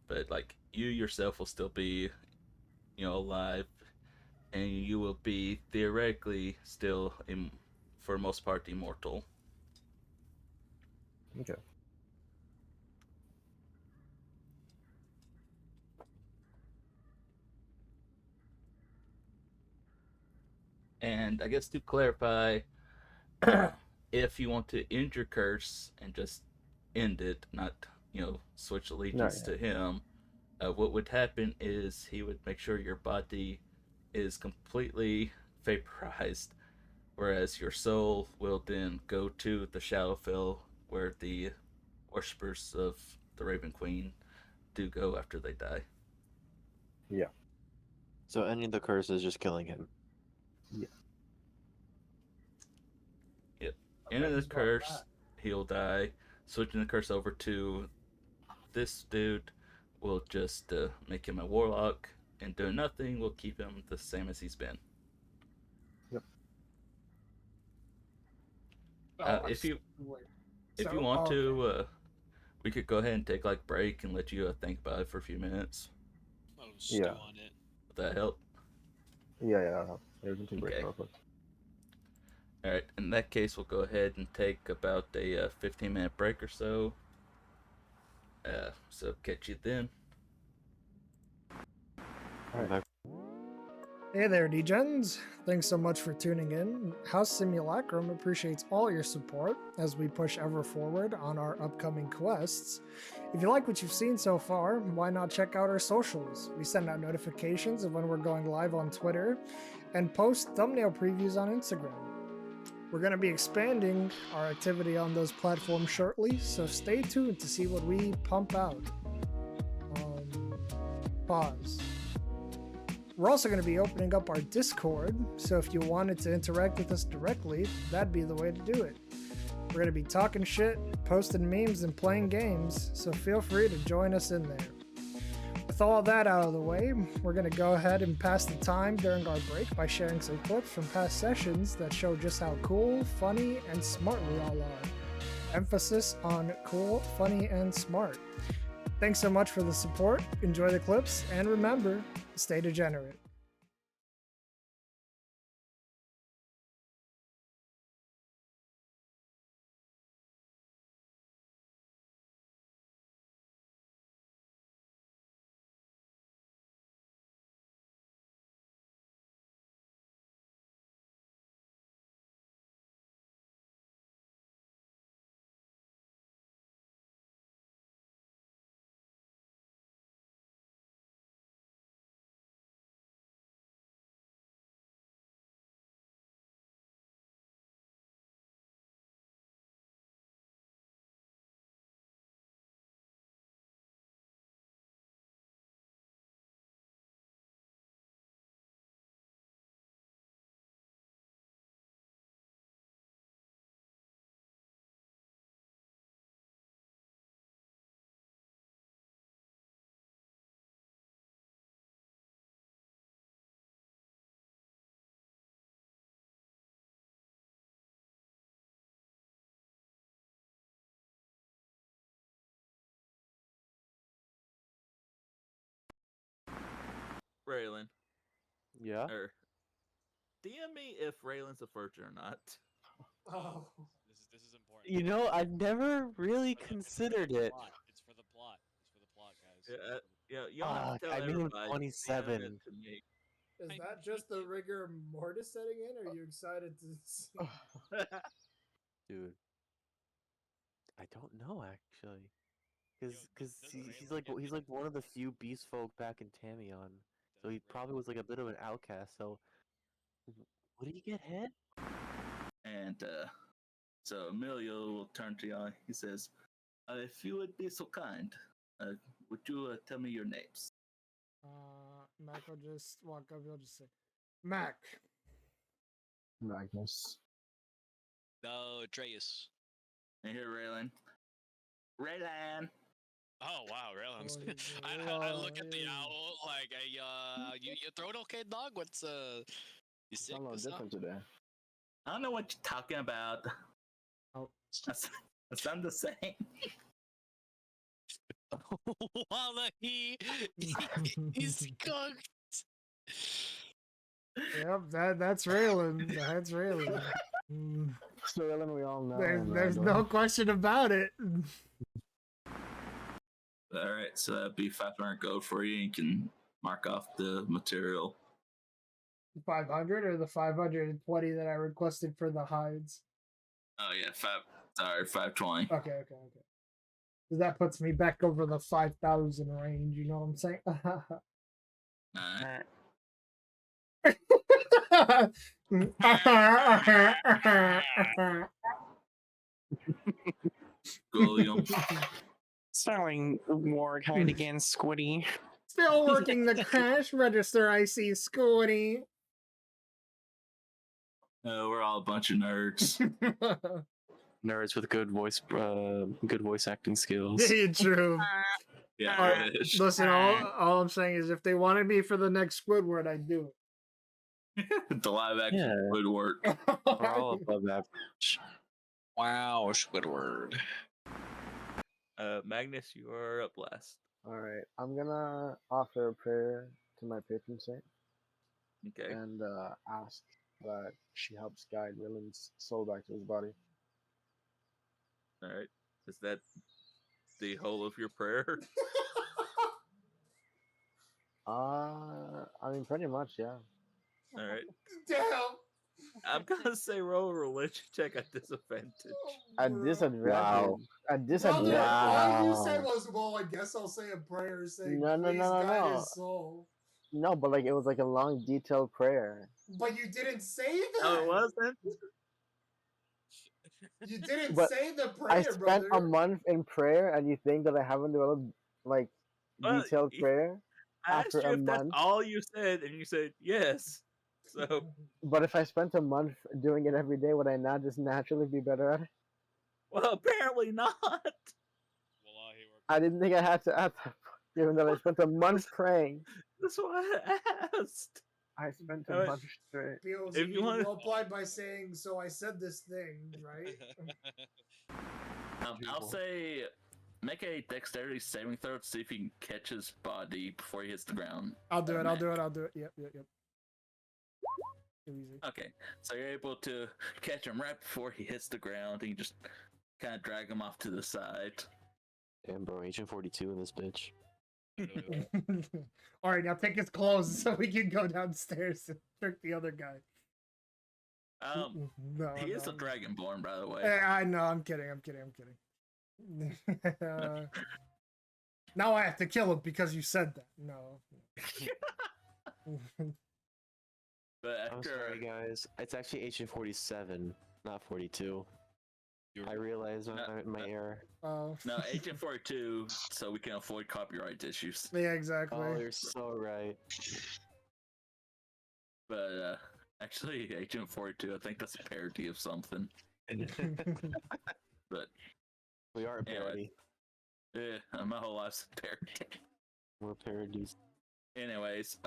But like you yourself will still be, alive, and you will be theoretically still, for the most part, immortal. Okay. And I guess to clarify, if you want to end your curse and just end it, not switch allegiance yeah. to him, what would happen is he would make sure your body is completely vaporized, whereas your soul will then go to the Shadowfell where the worshippers of the Raven Queen do go after they die. Yeah. So ending the curse is just killing him. Yeah. Yep. Ending the curse, he'll die. Switching the curse over to this dude will just make him a warlock, and doing nothing will keep him the same as he's been. Yep. If you So, want okay. to, we could go ahead and take like break and let you think about it for a few minutes. Oh, stew Yeah. on it. Would that help? Yeah. We can take a break Okay. real quick. All right. In that case, we'll go ahead and take about a 15-minute break or so. So catch you then. Alright. Hey there, Degens. Thanks so much for tuning in. House Simulacrum appreciates all your support as we push ever forward on our upcoming quests. If you like what you've seen so far, why not check out our socials? We send out notifications of when we're going live on Twitter and post thumbnail previews on Instagram. We're going to be expanding our activity on those platforms shortly, so stay tuned to see what we pump out. Pause. We're also going to be opening up our Discord, so if you wanted to interact with us directly, that'd be the way to do it. We're going to be talking shit, posting memes, and playing games, so feel free to join us in there. With all that out of the way, we're going to go ahead and pass the time during our break by sharing some clips from past sessions that show just how cool, funny, and smart we all are. Emphasis on cool, funny, and smart. Thanks so much for the support, enjoy the clips, and remember, stay degenerate. Raylan, Yeah. or DM me if Raylan's a virgin or not. Oh. This is important. You know, I've never really considered it. It's for the plot. It's for the plot, guys. Yeah, you don't have to tell I made him everybody. 27. DM it to me. Is I that just the hate you. rigor mortis setting in, or are you excited to see? Dude. I don't know actually. Yo, Cause does he's Raylan like get he's like one of the few beast folk back in Tamion. So he probably was like a bit of an outcast. So would he get hit? And so Emilio will turn to you. He says, "If you would be so kind, would you tell me your names?" Mac will just walk up. He'll just say, "Mac." Magnus. No, Atreus. And here, Raylan. Raylan. Oh wow, Raylan's. Oh, I look at the yeah. owl like, your throat okay, dog? What's you sick I'm a or little something? different today. I don't know what you're talking about. Oh. It's not the same. Wallahi, he's cooked. Yep, that's Raylan. That's Raylan. Mm. Sterling, we all know. There's no question about it. All right, so that'd be 500 gold for you. You can mark off the material. 500 or the 520 that I requested for the hides? Oh yeah, 520. Okay. Because that puts me back over the 5,000 range, you know what I'm saying? William. Selling war kind again, Squiddy. Still working the cash register, I see, Scooty. We're all a bunch of nerds. Nerds with good voice acting skills. True. Yeah, Alright, I wish. listen, all I'm saying is if they wanted me for the next Squidward, I'd do The live action Yeah. would work. it. We're all above average. Wow, Squidward. Magnus, you are up last. All right, I'm gonna offer a prayer to my patron saint Okay. and ask that she helps guide Willen's soul back to his body. All right. Is that the whole of your prayer? I mean, pretty much, yeah. All right. Damn. I'm gonna say roll a religion check at disadvantage. At disadvantage. Wow. At All disadvantage. you said was, well, I guess I'll say a prayer saying, No, please guide no. his soul. No, but like it was like a long, detailed prayer. But you didn't say that. Oh, it wasn't. You didn't But say the prayer, I spent brother. a month in prayer, and you think that I haven't developed like Well, detailed prayer? I asked After you a if that's month? all you said, and you said yes. So, But if I spent a month doing it every day, would I not just naturally be better at it? well, apparently not. Wallahi, we're I didn't think I had to add that, given that I spent a month praying. That's why I asked. I spent a Alright. month straight. Feels If you want- replied by saying, so I said this thing, right? I'll say make a dexterity saving throw to see if you can catch his body before he hits the ground. I'll do it. Mac. Yep. Easy. Okay, so you're able to catch him right before he hits the ground, and you just kind of drag him off to the side. Damn, bro, Agent 42 in this bitch. All right, now take his clothes so we can go downstairs and trick the other guy. No, He is no. a dragonborn, by the way. I know. I'm kidding. Now I have to kill him because you said that. No. But I'm after sorry, guys. It's actually Agent 47, not 42. I realized my error. Oh. no Agent 42, so we can avoid copyright issues. Yeah, exactly. Oh, you're so right. But actually, Agent 42, I think that's a parody of something. But We are a Anyway. parody. my whole life's a parody. We're parodies. Anyways,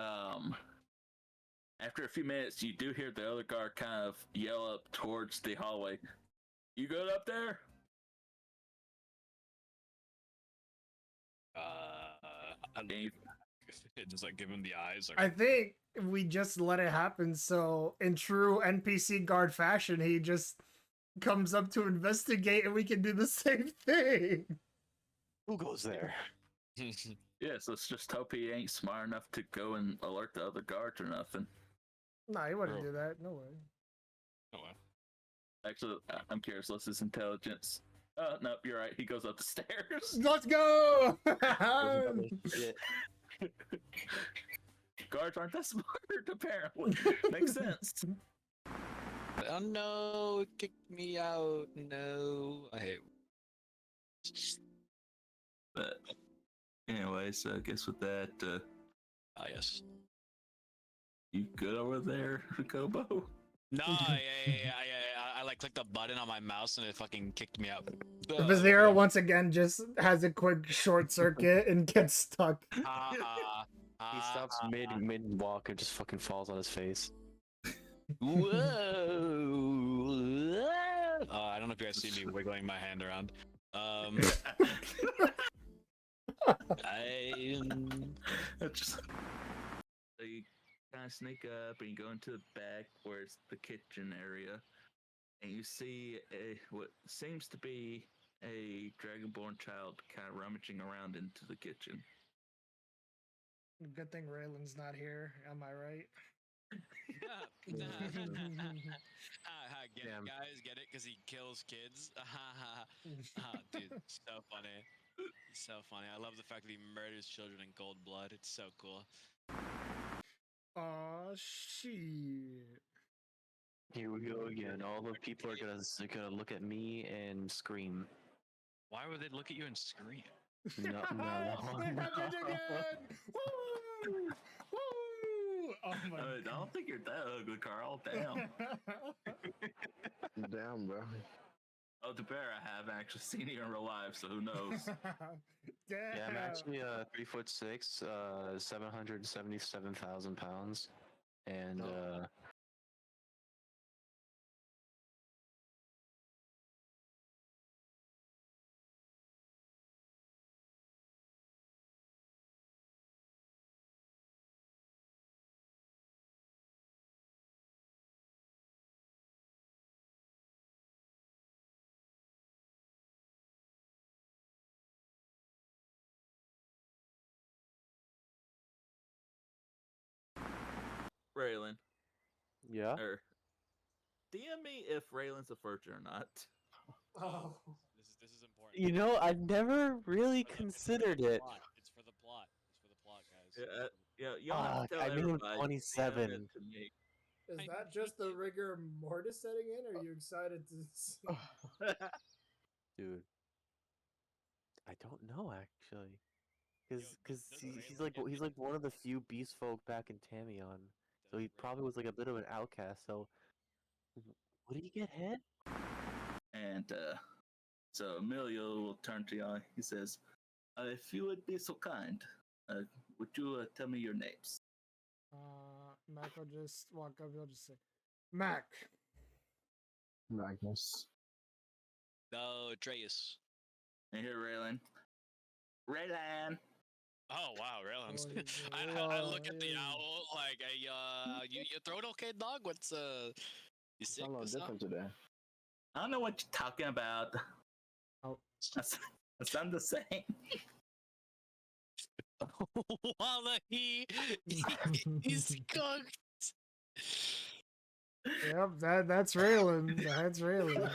after a few minutes, you do hear the other guard kind of yell up towards the hallway. You good up there? And you- Just like give him the eyes. Like, I think we just let it happen. So, in true NPC guard fashion, he just comes up to investigate, and we can do the same thing. Who goes there? Yes, let's just hope he ain't smart enough to go and alert the other guards or nothing. Nah, he wouldn't Bro. do that. No way. oh, wow. Actually, I'm curious. What's his intelligence? No, you're right. He goes up the stairs. Let's go! Shit. Guards aren't that smart, apparently. Makes sense. Oh no, it kicked me out. No, I hate. But anyways, I guess with that, Ah, yes. you good over there, Kobo? No, I like clicked the button on my mouse and it fucking kicked me out. The Vizira once again just has a quick short circuit and gets stuck. He stops mid walk and just fucking falls on his face. Whoa! I don't know if you guys see me wiggling my hand around. I Just so you kind of sneak up and you go into the back where it's the kitchen area, and you see what seems to be a dragonborn child kind of rummaging around into the kitchen. Good thing Raylan's not here. Am I right? get Damn. it, guys? Get it? Because he kills kids. Dude, so funny. So funny. I love the fact that he murders children in cold blood. It's so cool. Aw, shit. Here we go again. All the people are gonna look at me and scream. Why would they look at you and scream? No, It happened again! Woo! Woo! Oh my I don't think you're that ugly, Carl. Damn. Damn, bro. Oh, to bear, I haven't actually seen you in real life, so who knows? Damn. Yeah, I'm actually 3'6", 777,000 pounds, and Raylan, yeah. or DM me if Raylan's a virgin or not. Oh. This is important. You know, I never really It's for the considered it. plot. It's for the plot. It's for the plot, guys. Yeah, you don't have to tell I made him everybody. DM 27. it to me. Is that just the rigor mortis setting in, or are you excited to see? Dude, I don't know actually, because doesn't he's Raylan like get he's like one of the few beast folk back in Tamion, so he probably was like a bit of an outcast. So, would he get hit? And so Emilio will turn to you. He says, "If you would be so kind, would you tell me your names?" Mac will just walk up. He'll just say, Mac. Magnus. No, Atreus. And here, Raylan. Oh wow, Raylan's. Oh, I look at the yeah. owl like, you throat okay, dog? What's you sick? I'm a What's little up? different today. I don't know what you're talking about. Oh. That's not the same. Wallahi, he's cooked. Yep, that's Raylan. That's Raylan.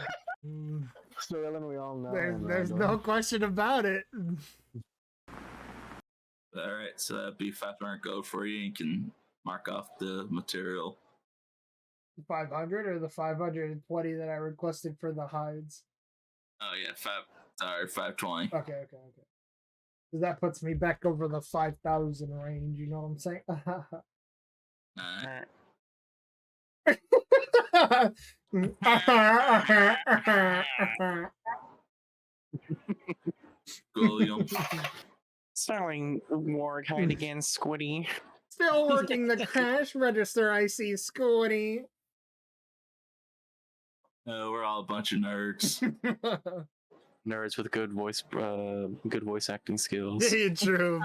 Mm, So Ellen, we all know. there's no question about it. All right, so that'd be 500 gold for you. You can mark off the material. 500 or the 520 that I requested for the hides? Oh yeah, 520. Okay. Because that puts me back over the 5,000 range, you know what I'm saying? William. Selling war kind again, Squiddy. Still working the cash register, I see, Scooty. We're all a bunch of nerds. Nerds with good voice acting skills. True.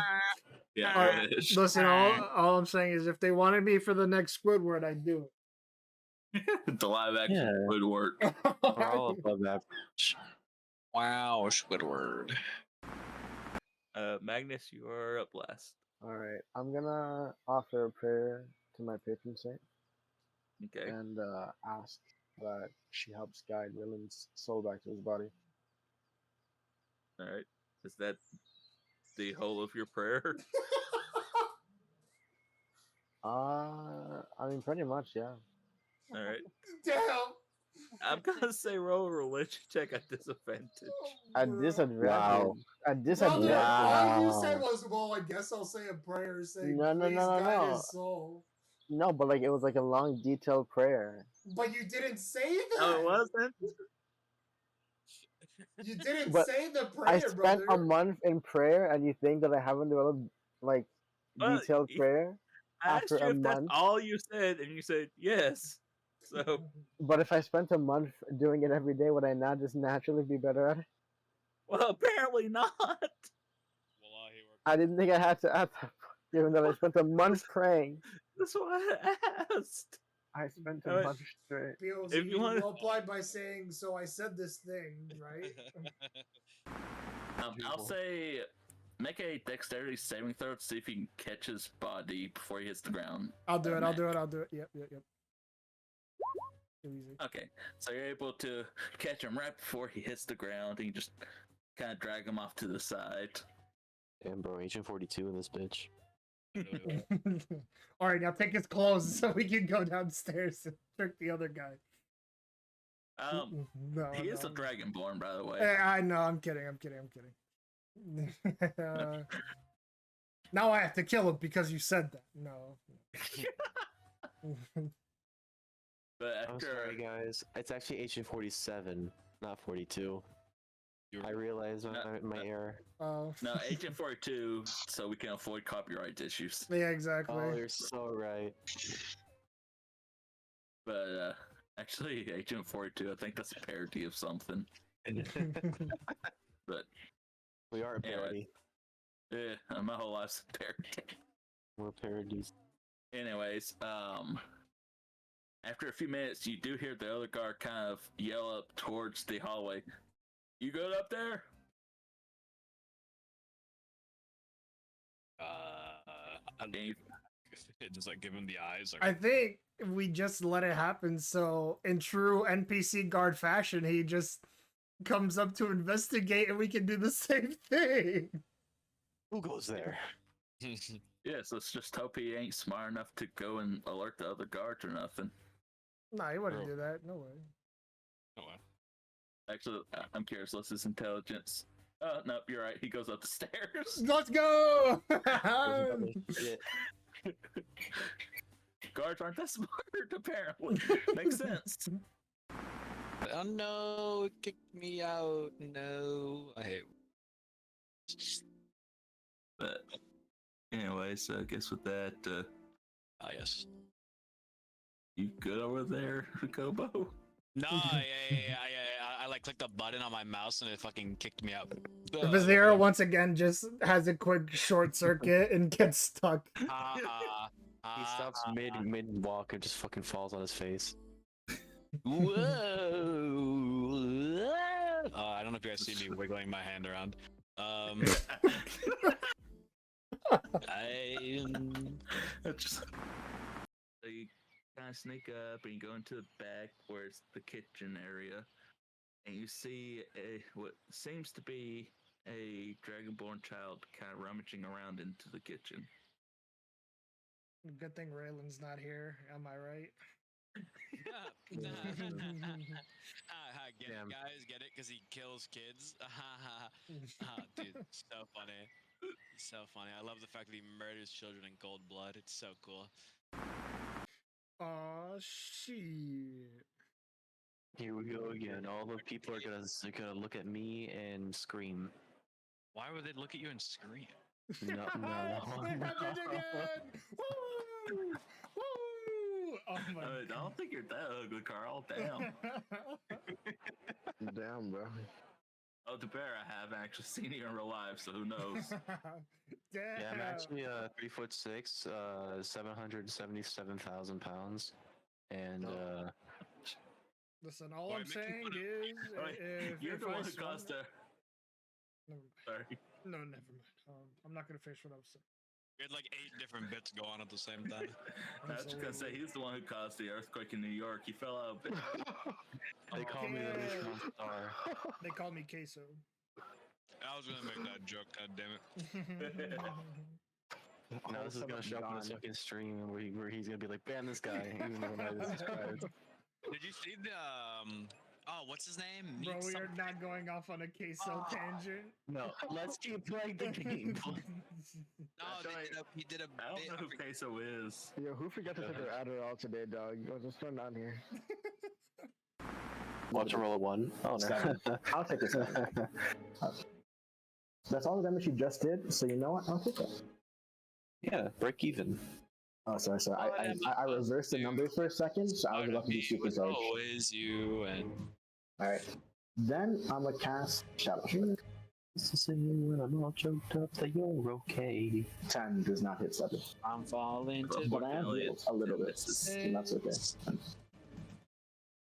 Yeah, Alright, it is. listen, all I'm saying is if they wanted me for the next Squidward, I'd do The live action Yeah. would work. it. We're all above average. Wow, Squidward. Magnus, you are up last. All right, I'm gonna offer a prayer to my patron saint Okay. and ask that she helps guide Willen's soul back to his body. All right. Is that the whole of your prayer? I mean, pretty much, yeah. All right. Damn. I'm gonna say roll a religion check at disadvantage. At disadvantage. Wow. At disadvantage. All you said was, well, I guess I'll say a prayer saying, No, please guide no. his soul. No, but like it was like a long, detailed prayer. But you didn't say that. Oh, it wasn't? You didn't But say the prayer, I spent a brother. month in prayer, and you think that I haven't developed like Well, detailed prayer I asked after you a if that's month? all you said, and you said yes. So, But if I spent a month doing it every day, would I not just naturally be better at it? well, apparently not. Wallahi, I didn't think I had to ask that, given that I spent a month praying. That's why I asked. I spent a Alright. month straight. Feels If you you want- will apply by saying, so I said this thing, right? I'll say make a dexterity saving throw to see if you can catch his body before he hits the ground. I'll do it, Mac. I'll do it. Yep. Too easy. Okay, so you're able to catch him right before he hits the ground, and you just kind of drag him off to the side. Damn, bro, Agent 42 in this bitch. Alright, now take his clothes so we can go downstairs and trick the other guy. No, He is a no. dragonborn, by the way. I know, I'm kidding. Now I have to kill him because you said that. No. But I'm after sorry, guys. It's actually Agent 47, not 42. I realize my error. Oh. no, Agent 42, so we can avoid copyright issues. Yeah, exactly. Oh, you're so right. But actually, Agent 42, I think that's a parody of something. But We are a Yeah, parody. yeah, my whole life's a parody. We're parodies. Anyways, after a few minutes, you do hear the other guard kind of yell up towards the hallway. You good up there? And And you- just like give him the eyes. Like, I think we just let it happen, so in true NPC guard fashion, he just comes up to investigate and we can do the same thing. Who goes there? Yes, let's just hope he ain't smart enough to go and alert the other guards or nothing. Nah, he wouldn't Bro. do that. No way. oh, well. Actually, I'm curious, what's his intelligence? Oh, no, you're right. He goes up the stairs. Let's go! Shit. Guards aren't that smart, apparently. Makes sense. Oh no, it kicked me out. No, I hate. But, anyways, I guess with that, Ah, yes. you good over there, Kobo? No, I like clicked the button on my mouse and it fucking kicked me out. Vizira once again just has a quick short circuit and gets stuck. He stops mid walk and just fucking falls on his face. Whoa! I don't know if you guys see me wiggling my hand around. Just, so you kind of sneak up and you go into the back where it's the kitchen area, and you see what seems to be a dragonborn child kind of rummaging around into the kitchen. Good thing Raylan's not here, am I right? Get Damn. it, guys? Get it? Because he kills kids? Dude, so funny. So funny. I love the fact that he murders children in cold blood. It's so cool. Aw, shit. Here we go again. All the people are gonna look at me and scream. Why would they look at you and scream? No, It happened again! Woo! Woo! Oh my I don't think you're that ugly, Carl. Damn. Damn, bro. Oh, to bear, I haven't actually seen you in real life, so who knows? Damn. Yeah, I'm actually 3'6", 777,000 pounds, and Listen, all Why I'm make you saying put is, You're if the I one who swung- caused the. Never mind. Sorry. No, never mind. I'm not gonna finish what I was saying. We had like 8 different bits go on at the same time. I was just gonna say he's the one who caused the earthquake in New York. He fell out. But they call me the Yeah. Neutron Star. They call me Queso. I was gonna make that joke, god damn it. Now this is gonna show up in his fucking stream where he's gonna be like, ban this guy, even though I just subscribed. Did you see the oh, what's his name? Bro, Meat we are something? not going off on a queso tangent. No, let's keep playing the game. No, he did a I don't bit. know who Queso is. Yo, who forgot to take their Adderall today, dog? Yo, just turn down here. Watch a roll of 1. Oh no. I'll take this. That's all the damage you just did, so you know what? I'll take it. Yeah, break even. Oh, sorry. I reversed the numbers for a second, so I was about to do super was charge. always you and Alright. Then I'm gonna cast Shadow. When I'm all choked up, that you're okay. 10 does not hit 7. I'm falling to But I have Unfortunately, healed a little it bit, misses. and that's okay.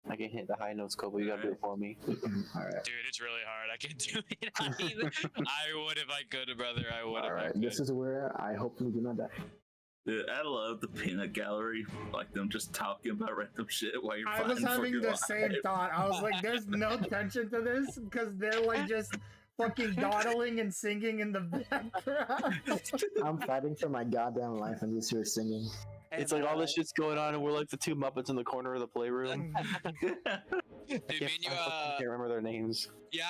I can hit the high notes, Kobo. You gotta do it for me. Alright. dude, it's really hard. I can't do it. I would if I could, brother. I would if I Alright, could. this is where I hopefully do not die. Dude, I love the peanut gallery, like them just talking about random shit while you're I fighting was for having your the life. same thought. I was like, there's no tension to this because they're like just fucking dawdling and singing in the background. I'm fighting for my goddamn life and these two are singing. It's like all this shit's going on, and we're like the two Muppets in the corner of the playroom. Dude, I can't remember their names. Yeah.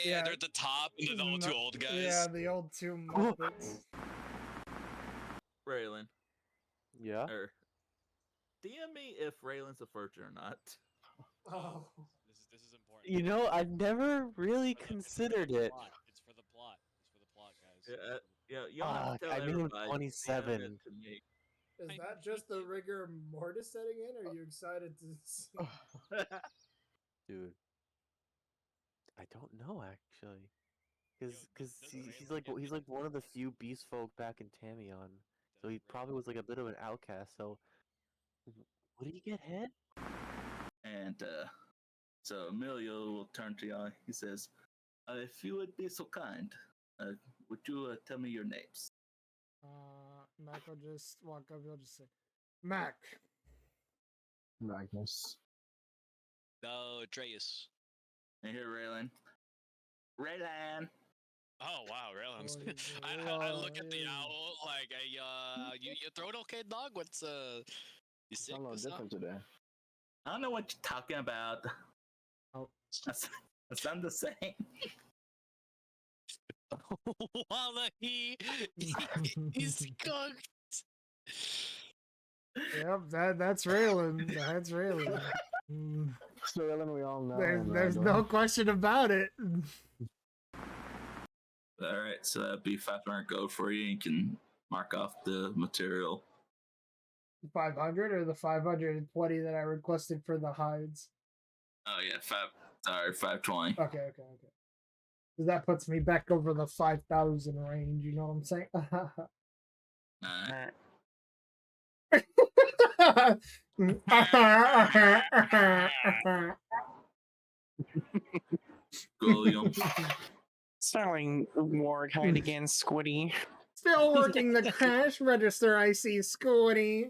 They're at the top, and they're all two old guys. Yeah, the old two Muppets. Raylan, Yeah. or DM me if Raylan's a virgin or not. Oh. This is important. You know, I've never really considered it. It's for the plot. It's for the plot, guys. Yeah, you don't have to tell I mean, everybody. 27. DM it to me. Is that just the rigor mortis setting in, or are you excited to see? Dude, I don't know actually, because doesn't he's Raylan like get he's like one of the few beast folk back in Tamion, so he probably was like a bit of an outcast. So, would he get hit? And so Emilio will turn to you. He says, "If you would be so kind, would you tell me your names?" Mac will just walk up. He'll just say, "Mac." Magnus. No, Dreus. And here, Raylan. Oh wow, Raylan's. Oh, he's I look at the Raylan. owl like, your throat okay, dog? What's you sick? I'm no What's up? different today. I don't know what you're talking about. Oh. That's not the same. Wallahi, he's cooked. Yep, that's Raylan. That's Raylan. Mm, So Ellen, we all know. There's no question about it. All right, so that'd be 500 gold for you. You can mark off the material. 500 or the 520 that I requested for the hides. Oh yeah, 520. Okay. Because that puts me back over the 5,000 range. You know what I'm saying? William. Selling Warhide against Squiddy. Still working the cash register, I see, Scooty.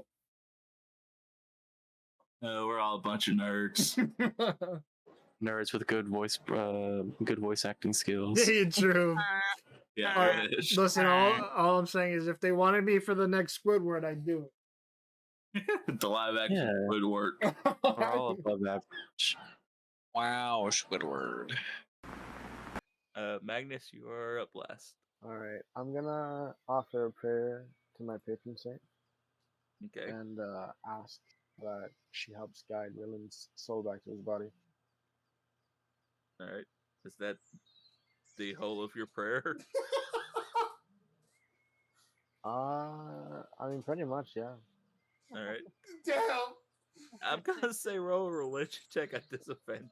We're all a bunch of nerds. Nerds with good voice acting skills. True. Yeah, Alright, it is. listen, all I'm saying is if they wanted me for the next Squidward, I'd do The live action Yeah. would work. it. We're all above average. Wow, Squidward. Magnus, you are up last. Alright, I'm gonna offer a prayer to my patron saint Okay. and ask that she helps guide Willen's soul back to his body. All right. Is that the whole of your prayer? I mean, pretty much, yeah. All right. Damn. I'm gonna say roll a religion check at disadvantage.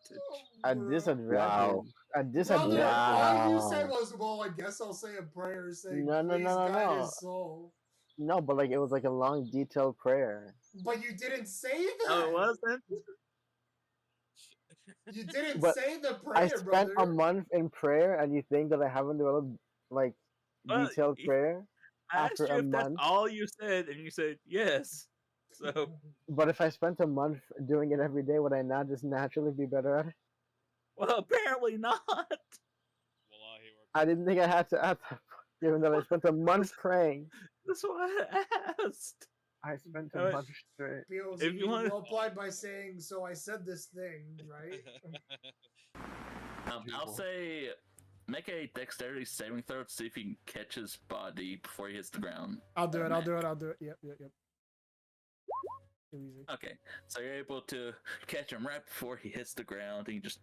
At disadvantage. Wow. At Well, disadvantage. all you said was, well, I guess I'll say a prayer saying, No, please guide no. his soul. No, but like it was like a long, detailed prayer. But you didn't say that. Oh, it wasn't? You didn't But say the prayer, I spent brother. a month in prayer, and you think that I haven't developed like Well, detailed prayer I asked after you a if that's month? all you said, and you said yes. So, But if I spent a month doing it every day, would I not just naturally be better at it? well, apparently not. Wallahi, we're I didn't think I had to add that, given that I spent a month praying. That's what I asked. I spent Alright. a month straight. Feels If you want- replied by saying, so I said this thing, right? I'll say make a dexterity saving throw to see if you can catch his body before he hits the ground. I'll do it. Mac. Yep. Too easy. Okay, so you're able to catch him right before he hits the ground, and you just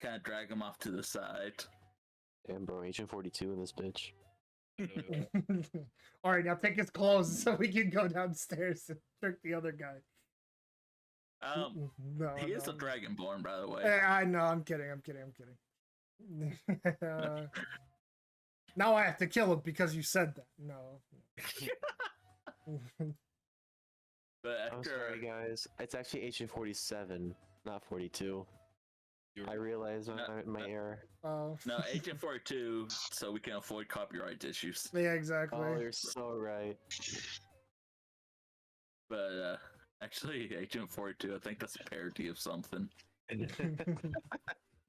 kind of drag him off to the side. Damn, bro, Agent 42 in this bitch. All right, now take his clothes so we can go downstairs and trick the other guy. No, He is no. a dragonborn, by the way. I know. I'm kidding. Now I have to kill him because you said that. No. But I'm after sorry, guys. It's actually Agent 47, not 42. I realize my error. Oh. no, Agent 42, so we can avoid copyright issues. Yeah, exactly. Oh, you're so right. But actually, Agent 42, I think that's a parody of something.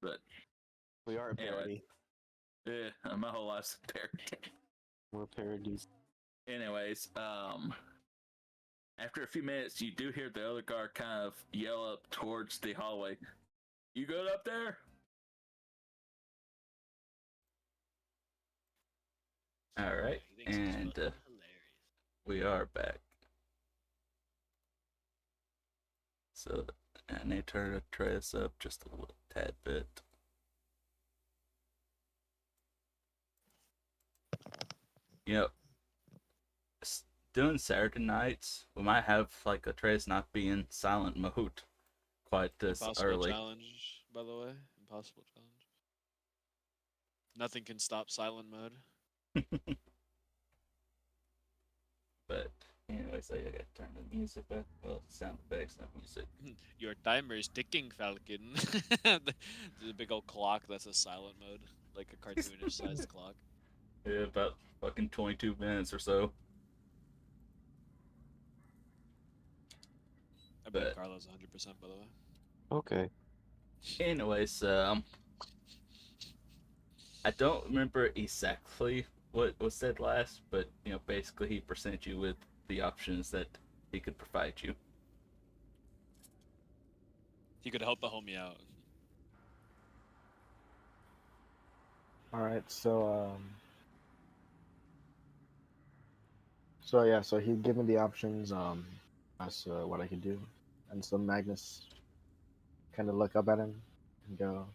But We are a Anyway. parody. my whole life's a parody. We're parodies. Anyways, after a few minutes, you do hear the other guard kind of yell up towards the hallway. You good up there? All right, He thinks he's and fucking hilarious. we are back. So, I need to turn the trace up just a little tad bit. You know, doing Saturday nights, we might have like a trace not be in silent mode quite this Impossible early. challenge, by the way. Impossible challenge. Nothing can stop silent mode. But anyways, I gotta turn the music back. Well, sound effects, not music. Your timer is ticking, Falcon. There's a big old clock that's a silent mode, like a cartoonish sized clock. Yeah, about fucking 22 minutes or so. I believe But- Carlos 100%, by the way. Okay. Anyways, I don't remember exactly what was said last, but basically he presented you with the options that he could provide you. He could help the homie out. All right, so so he'd give me the options as to what I could do, and so Magnus kind of look up at him and go,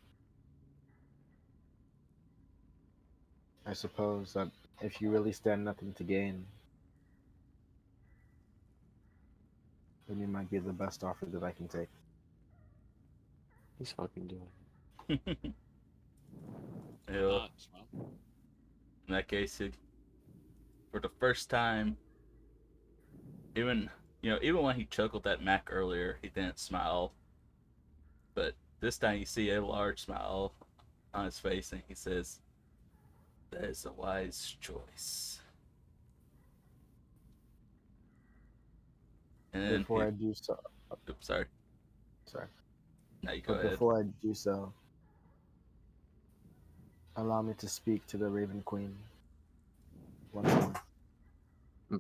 I suppose that if you really stand nothing to gain, then you might be the best offer that I can take. He's fucking doing. Hell, Not, well, in that case, for the first time, even when he chuckled at Mac earlier, he didn't smile. But this time, you see a large smile on his face, and he says, "That is a wise choice." And then Before I do so, oops, sorry. sorry, Now you go but ahead. before I do so, allow me to speak to the Raven Queen once more.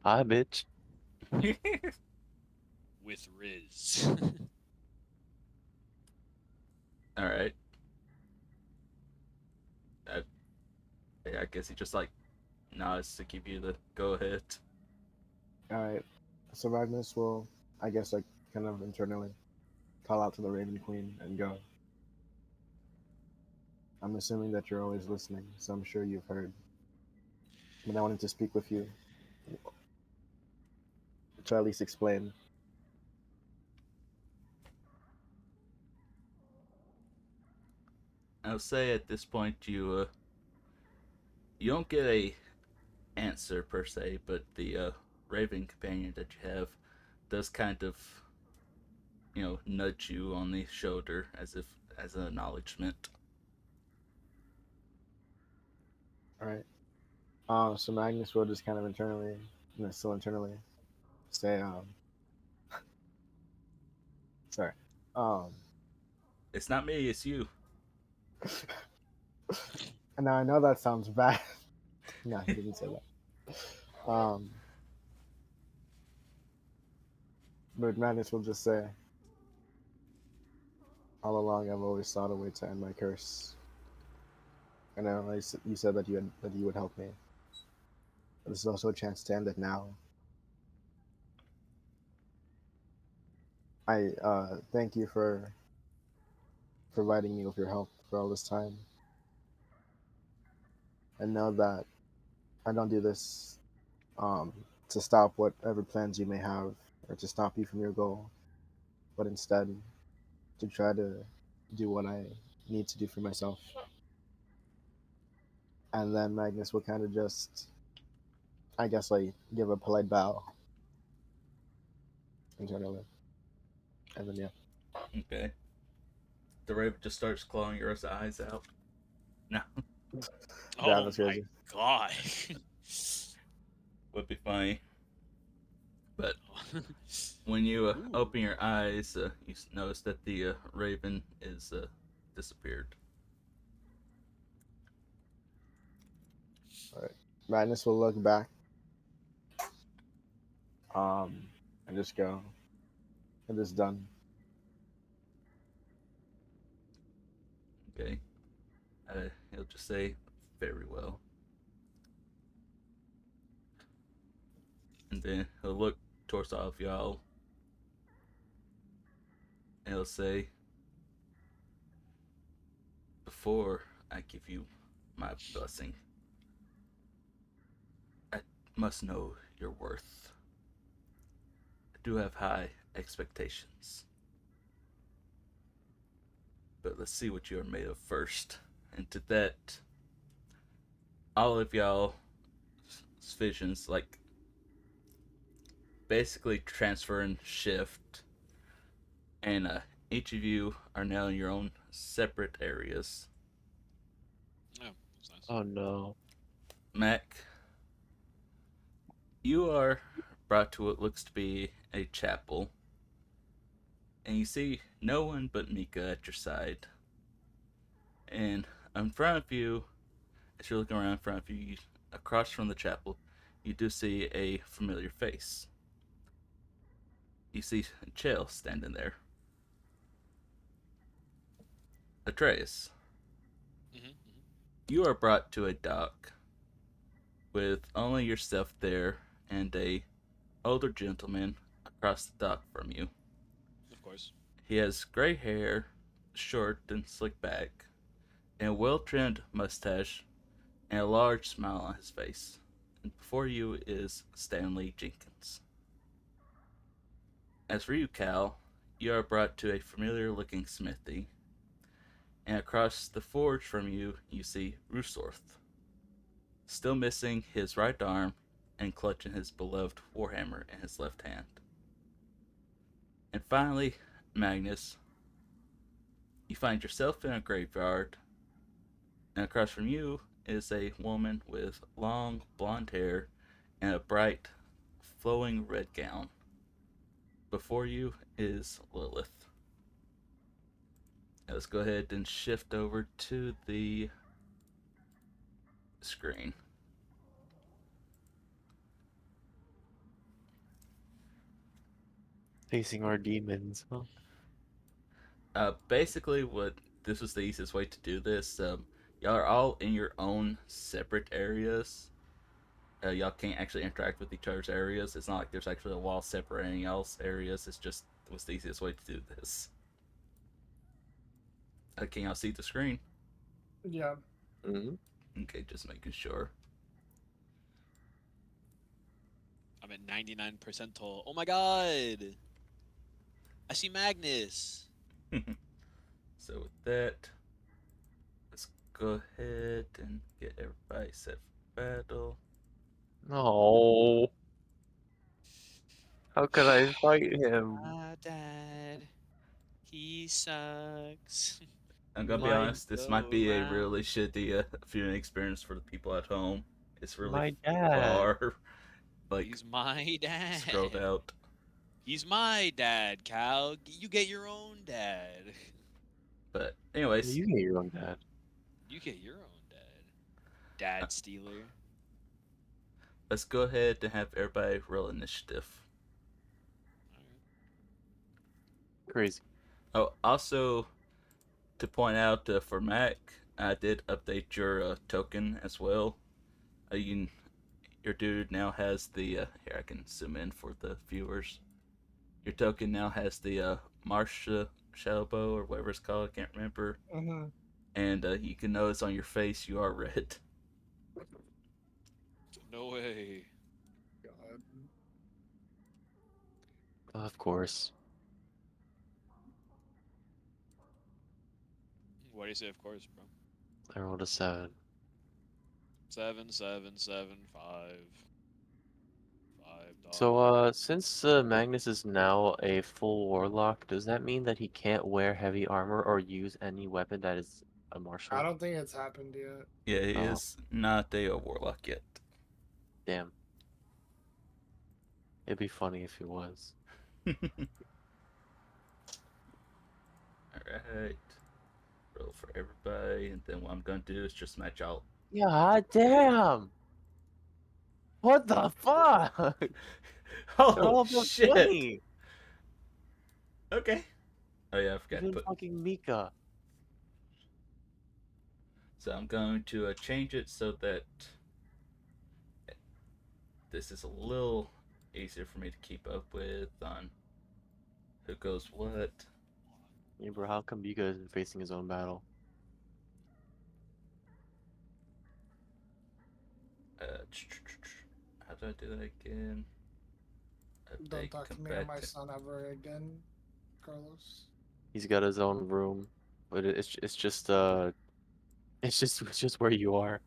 Bye, bitch. with Riz. All right. I guess he just like nods to give you the go ahead. All right, so Magnus will, I guess, like kind of internally call out to the Raven Queen and go. I'm assuming that you're always listening, so I'm sure you've heard. But I wanted to speak with you to at least explain. I'll say at this point you don't get a answer per se, but the Raven companion that you have does kind of nudge you on the shoulder as an acknowledgement. All right. So Magnus will just kind of internally, still internally, say, sorry, um, It's not me, it's you. and now I know that sounds bad. No, he didn't say that. But Magnus will just say, all along I've always sought a way to end my curse. I know you said that you would help me. But this is also a chance to end it now. I thank you for providing me with your help for all this time. And know that I don't do this to stop whatever plans you may have or to stop you from your goal, but instead to try to do what I need to do for myself. And then Magnus will kind of just, I guess, like give a polite bow and turn over. And then, yeah. Okay. The raven just starts clawing your eyes out. No, Damn, Oh that's my crazy. god. would be funny. But when you Ooh. open your eyes, you notice that the raven is disappeared. All right. Magnus will look back and just go, it is done. Okay. He'll just say, very well. And then he'll look towards all of y'all. And he'll say, before I give you my blessing, I must know your worth. I do have high expectations. But let's see what you are made of first. And to that, all of y'all's visions, like, basically transfer and shift. And each of you are now in your own separate areas. Oh, that's nice. Oh no. Mac, you are brought to what looks to be a chapel. And you see no one but Mika at your side. And in front of you, as you're looking around in front of you, across from the chapel, you do see a familiar face. You see Chael standing there. Atreus, Mm-hmm. you are brought to a dock with only yourself there and a older gentleman across the dock from you. Of course. He has gray hair, short and slick back, and a well-trimmed mustache, and a large smile on his face. And before you is Stanley Jenkins. As for you, Cal, you are brought to a familiar-looking smithy, and across the forge from you, you see Rusorth, still missing his right arm and clutching his beloved warhammer in his left hand. And finally, Magnus, you find yourself in a graveyard, and across from you is a woman with long blonde hair and a bright, flowing red gown. Before you is Lilith. Now let's go ahead and shift over to the screen. Facing our demons. Huh? Basically, what this was the easiest way to do this. Y'all are all in your own separate areas. Y'all can't actually interact with each other's areas. It's not like there's actually a wall separating y'all's areas. It's just it was the easiest way to do this. Can y'all see the screen? Yeah. Mm-hmm. Okay, just making sure. I'm at 99% toll. Oh my god! I see Magnus! So with that, let's go ahead and get everybody set for battle. No. How could I fight him? My dad, he sucks. I'm gonna be My- honest, this might be a really shitty viewing experience for the people at home. It's really My dad. far, like, He's my dad. scrolled out. He's my dad, Cal. You get your own dad. But anyways, You get your own dad. You get your own dad. Dad stealer. let's go ahead and have everybody roll initiative. Crazy. Oh, also to point out for Mac, I did update your token as well. Your dude now has the here I can zoom in for the viewers. Your token now has the Marsha Shadowbow or whatever it's called. I can't remember. Mm-hmm. And you can notice on your face you are red. No way. God. Of course. Why do you say of course, bro? I rolled a 7. 7, 7, 7, 5. $5. So, since Magnus is now a full warlock, does that mean that he can't wear heavy armor or use any weapon that is a martial? I don't think it's happened yet. Yeah, he Oh. is not a warlock yet. Damn. It'd be funny if he was. Alright. Roll for everybody, and then what I'm gonna do is just match out. Yeah, damn! What the fuck? They're Oh all above shit! 20! Okay. Oh yeah, I forgot to Even put. fucking Mika. So I'm going to change it so that this is a little easier for me to keep up with on who goes what. Yeah, bro, how come Mika isn't facing his own battle? How do I do that again? Don't Update talk to me or my son ever again, Carlos. He's got his own room, but it's just it's just where you are.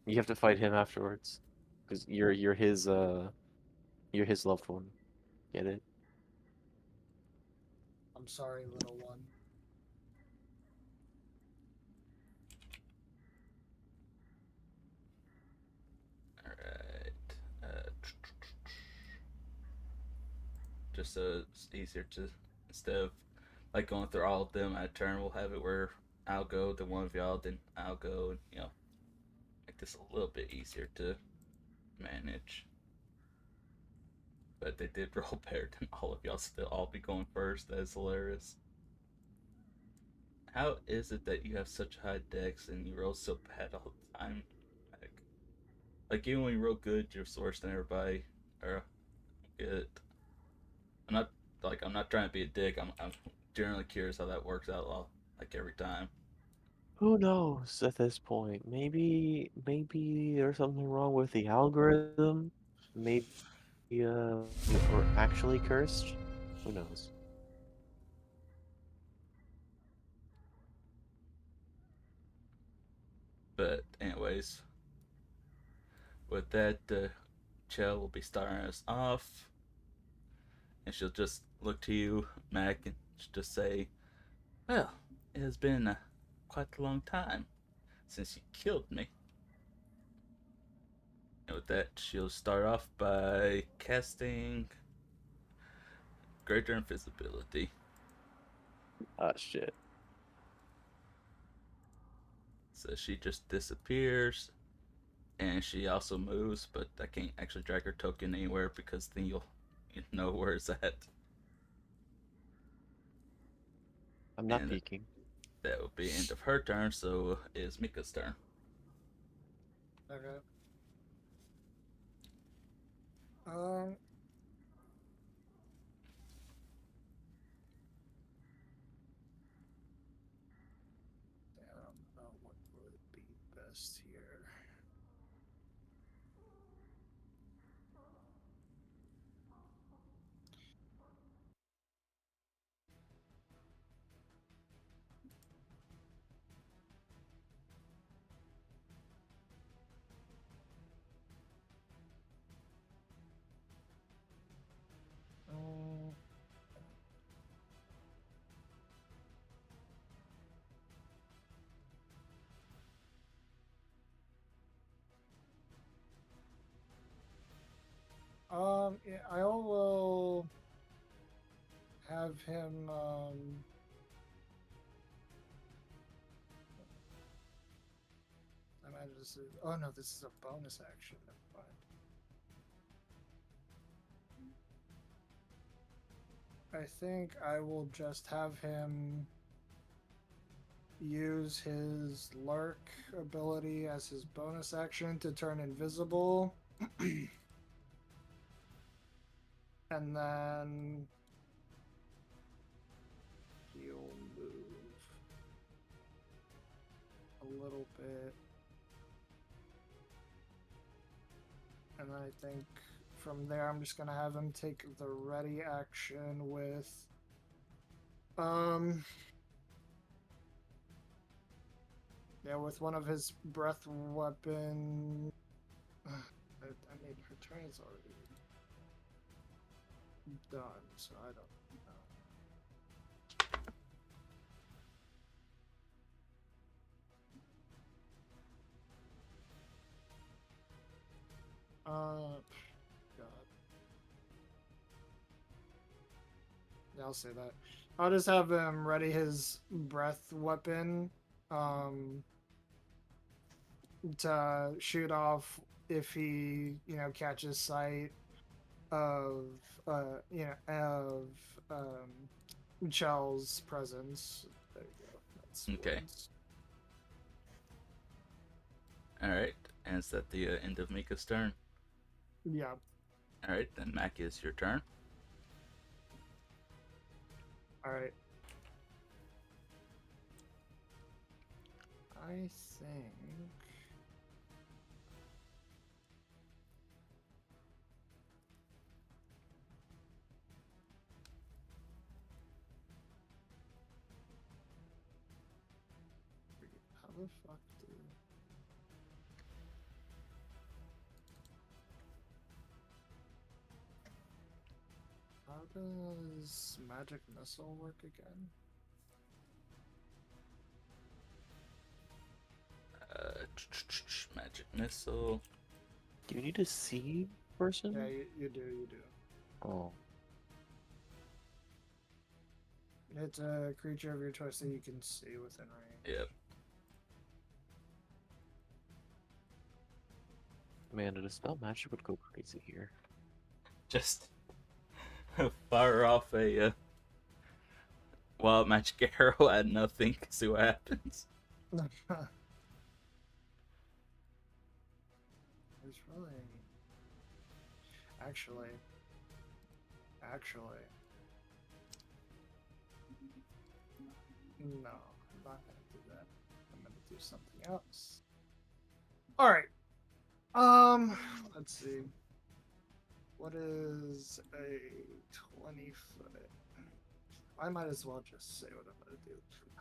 You have to fight him afterwards, because you're his loved one. Get it? I'm sorry, little one. Alright. Just so it's easier to, instead of like going through all of them at a turn, we'll have it where I'll go, then one of y'all, then I'll go, and make this a little bit easier to manage. But they did roll better than all of y'all still all be going first. That is hilarious. How is it that you have such high decks and you roll so bad all the time? Like even when you roll good, you're worse than everybody. Or good. I'm not trying to be a dick. I'm generally curious how that works out all like every time. Who knows at this point? Maybe there's something wrong with the algorithm. Maybe we're actually cursed. Who knows? But anyways, with that, Chell will be starting us off, and she'll just look to you, Mac, and just say, "Well, it has been quite a long time since you killed me." And with that, she'll start off by casting Greater Invisibility. Ah, shit. So she just disappears, and she also moves, but I can't actually drag her token anywhere because then you know where it's at. I'm not And peeking. that will be end of her turn, so it's Mika's turn. Okay. Um. Damn, what would be best here? Um, yeah, I will have him, I imagine this is, oh no, this is a bonus action, never mind. I think I will just have him use his lurk ability as his bonus action to turn invisible. And then he'll move a little bit And then I think from there I'm just gonna have him take the ready action with yeah, with one of his breath weapon. I mean, her turn is already done, so I don't know. God. Yeah, I'll say that. I'll just have him ready his breath weapon, to shoot off if he, catches sight of, Chel's presence. There you go. That's Okay. words. Alright, and it's at the end of Mika's turn. Yeah. Alright, then Mac, is your turn. All right. I think. How the fuck do? How does magic missile work again? Magic missile. Do you need to see person? Yeah, you do. Oh. It's a creature of your choice that you can see within range. Yep. Man, the spell magic would go crazy here. Just fire off a wild magic arrow at nothing. See what happens. There's really. Actually. No, I'm not gonna do that. I'm gonna do something else. Alright. Let's see. What is a 20-foot? I might as well just say what I'm gonna do.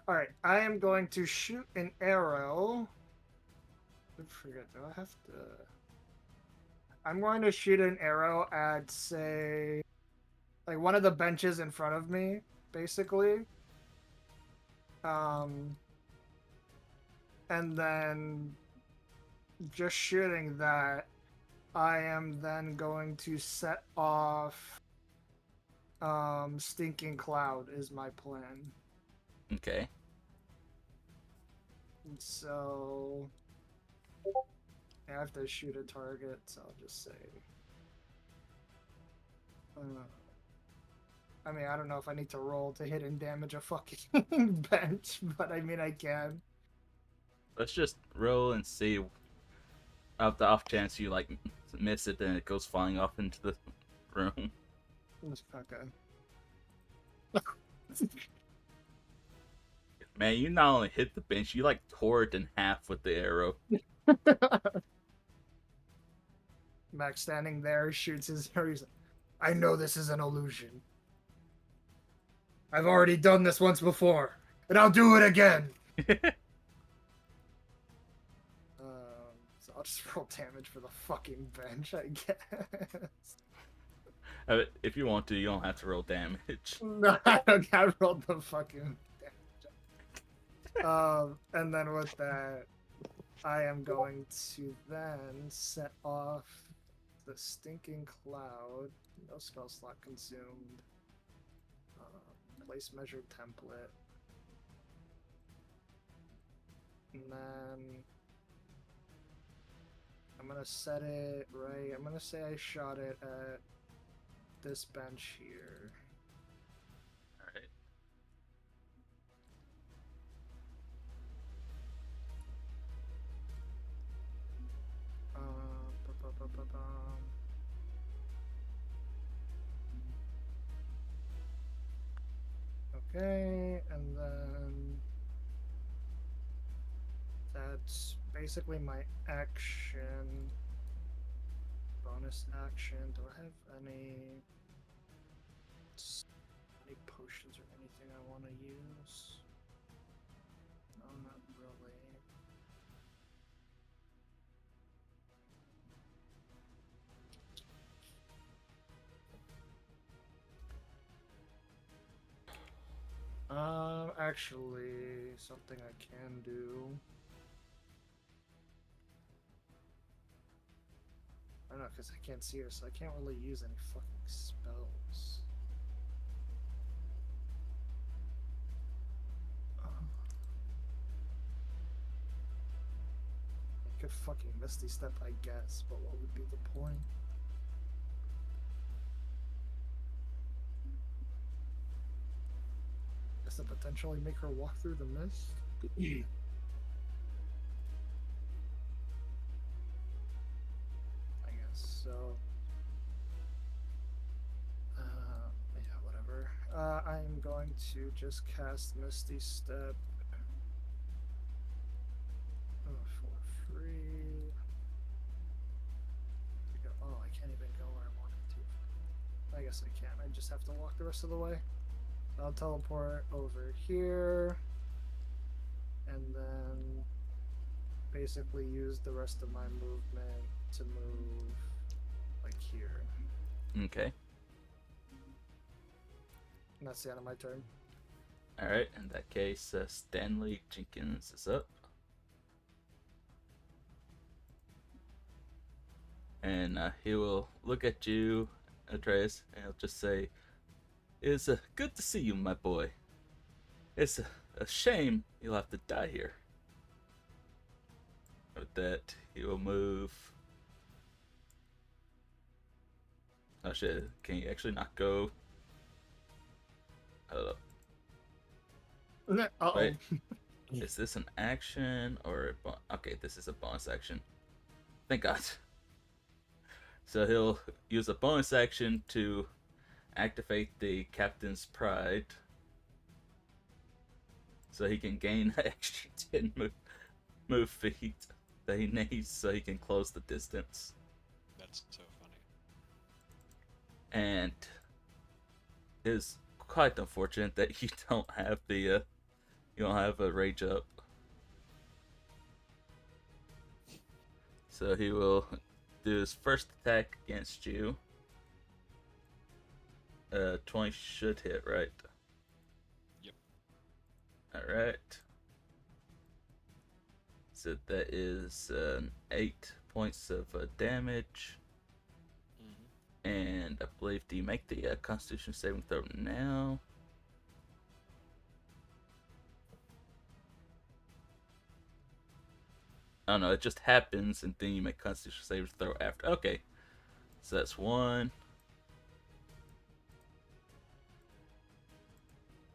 Alright, I am going to shoot an arrow. I forget, do I have to? I'm going to shoot an arrow at, say, like one of the benches in front of me, basically. And then just shooting that, I am then going to set off Stinking Cloud is my plan. Okay. So I have to shoot a target, so I'll just say I mean, I don't know if I need to roll to hit and damage a fucking bench, but I mean I can. Let's just roll and see. Of the off chance you like miss it, then it goes flying off into the room. Okay. Man, you not only hit the bench, you like tore it in half with the arrow. Max standing there shoots his arrow. He's like, I know this is an illusion. I've already done this once before, and I'll do it again. So I'll just roll damage for the fucking bench, I guess. If you want to, you don't have to roll damage. No, I don't. I rolled the fucking damage. And then with that, I am going to then set off the Stinking Cloud. No spell slot consumed. Place measured template. And then I'm gonna set it right. I'm gonna say I shot it at this bench here. Alright. Okay, and then that's basically my action. bonus action. Do I have any potions or anything I want to use? No, not really. Actually, something I can do. I don't know, because I can't see her, so I can't really use any fucking spells. I could fucking Misty Step, I guess, but what would be the point? Does it potentially make her walk through the mist? I guess so. Yeah, whatever. I'm going to just cast Misty Step for free. Oh, I can't even go where I wanted to. I guess I can. I just have to walk the rest of the way. I'll teleport over here. And then basically use the rest of my movement to move like here. Okay. And that's the end of my turn. Alright, in that case, Stanley Jenkins is up. And he will look at you, Atreus, and he'll just say, "It's good to see you, my boy. It's a shame you'll have to die here." With that, he will move. Oh shit, can you actually not go? Hold up. Uh-oh. Wait, is this an action or okay, this is a bonus action. Thank God. So he'll use a bonus action to activate the Captain's Pride. So he can gain an extra 10 move feet that he needs so he can close the distance. That's so funny. And it is quite unfortunate that you don't have the you don't have a rage up. So he will do his first attack against you. 20 should hit, right? Yep. Alright. So that is 8 points of damage. Mm-hmm. And I believe, do you make the Constitution saving throw now? Oh no, it just happens and then you make Constitution saving throw after. Okay. So that's 1.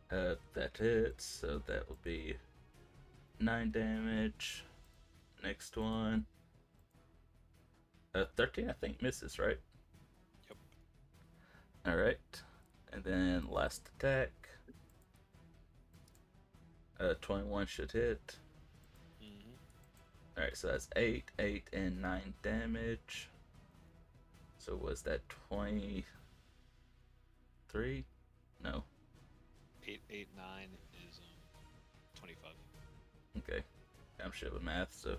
That hits, so that will be 9 damage. Next one. 13 I think misses, right? Yep. Alright. And then last attack. 21 should hit. Mm-hmm. Alright, so that's 8, 8, and 9 damage. So was that 23? No. 8, 8, 9 is 25. Okay. I'm shit with math, so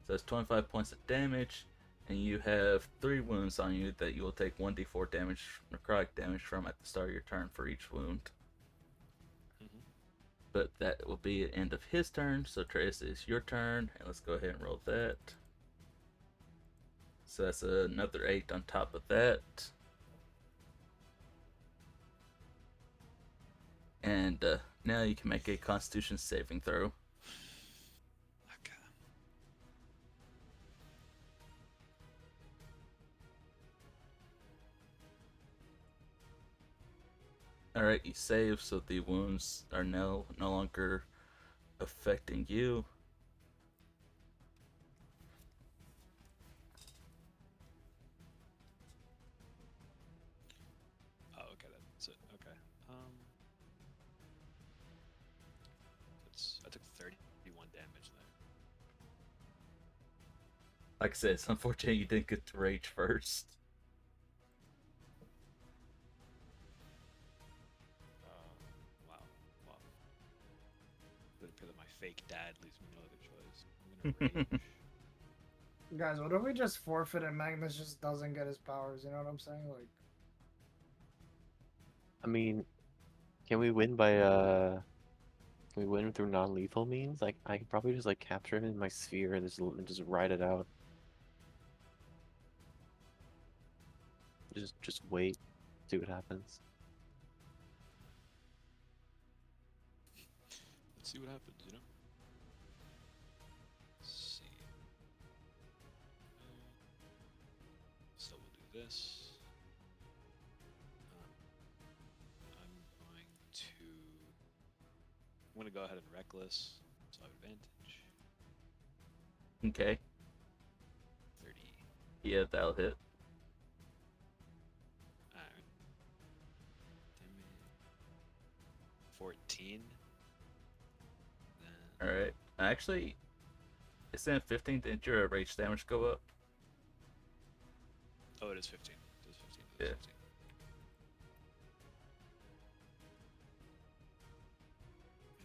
that's 25 points of damage, and you have 3 wounds on you that you will take 1d4 damage, necrotic damage from at the start of your turn for each wound. Mm-hmm. But that will be the end of his turn, so Trace, is your turn, and let's go ahead and roll that. So that's another 8 on top of that. And now you can make a Constitution saving throw. Okay. Alright, you save, so the wounds are no longer affecting you. Oh, okay, that's it. Okay. I took 31 damage like I said, it's unfortunate you didn't get to rage first. Wow. Wow. But my fake dad leaves me no other choice. I'm gonna rage. Guys, what if we just forfeit and Magnus just doesn't get his powers? You know what I'm saying? Like, I mean, can we win by can we win through non-lethal means? Like, I could probably just like capture him in my sphere and just ride it out. Just wait, see what happens. Let's see what happens, you know? Let's see. So we'll do this. I'm gonna go ahead and reckless, so I have advantage. Okay. 30. Yeah, that'll hit. Alright. 14. Then Alright. Actually, instead of 15, didn't your rage damage go up? oh, it is 15. It is 15. It is Yeah. 15.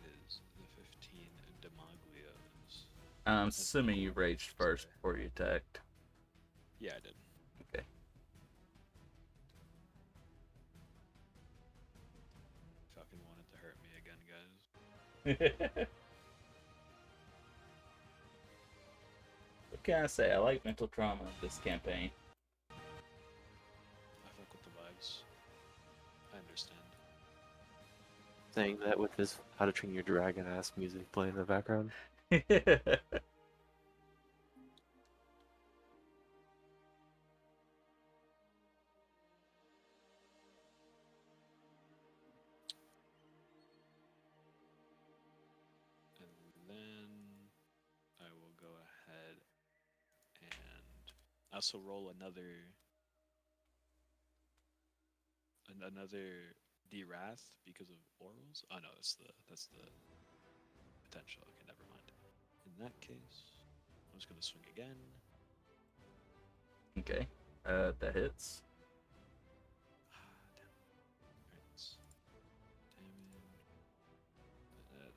It is the 15 Demaglios. I'm assuming you raged first before you attacked. Yeah, I did. Okay. Fucking wanted to hurt me again, guys. What can I say? I like mental trauma in this campaign. I fuck with the vibes. I understand. Saying that with this How to Train Your Dragon ass music playing in the background. And then I will go ahead and also roll another D-Wrath because of orals. Oh no, that's the potential. Okay, never mind. In that case, I'm just gonna swing again. Okay. That hits. Damn. Alright. Damage.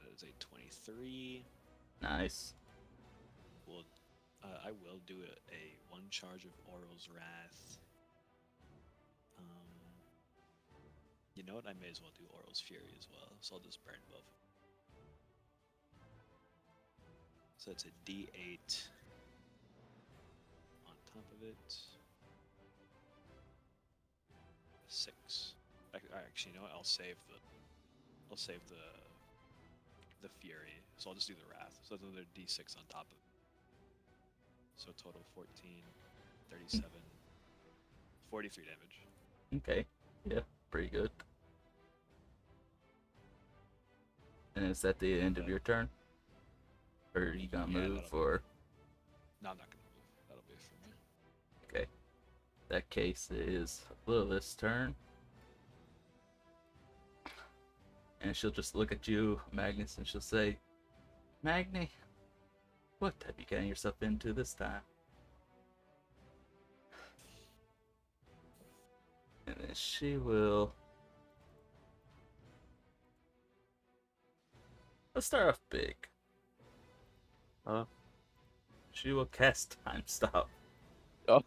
That is a 23. Nice. Well, I will do a one charge of Oral's Wrath. You know what? I may as well do Oral's Fury as well, so I'll just burn both. So it's a D8 on top of it. 6. Actually, you know what? I'll save the Fury. So I'll just do the Wrath. So that's another D6 on top of it. So total 14, 37, 43 damage. Okay. Yeah, pretty good. And is that the end of your turn? Or are you gonna Yeah, move, or? No, I'm not gonna move. That'll be it for me. Okay. That case is Lilith's turn. And she'll just look at you, Magnus, and she'll say, Magni, what have you gotten yourself into this time? And then she will... Let's start off big. Huh? She will cast Time Stop. Oh,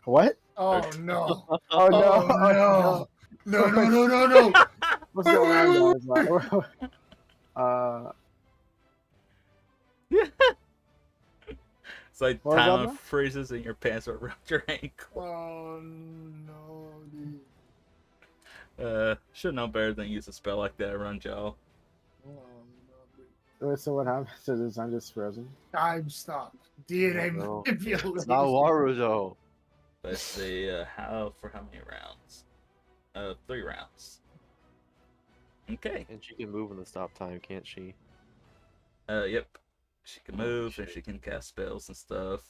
What? oh no. Oh no! Oh, Oh no. No. What's Wait, going on, wait, guys? It's like What was that time now? freezes and your pants are around your ankle. Oh no, dude. Should know better than use a spell like that around y'all. Oh, no, dude. Wait, so what happened? So this I'm just frozen. Time stop. DNA no. manipulation. It's not Warudo. Let's see, how many rounds? 3 rounds. Okay. And she can move in the stop time, can't she? Yep. She can Holy move and shit. she can cast spells and stuff.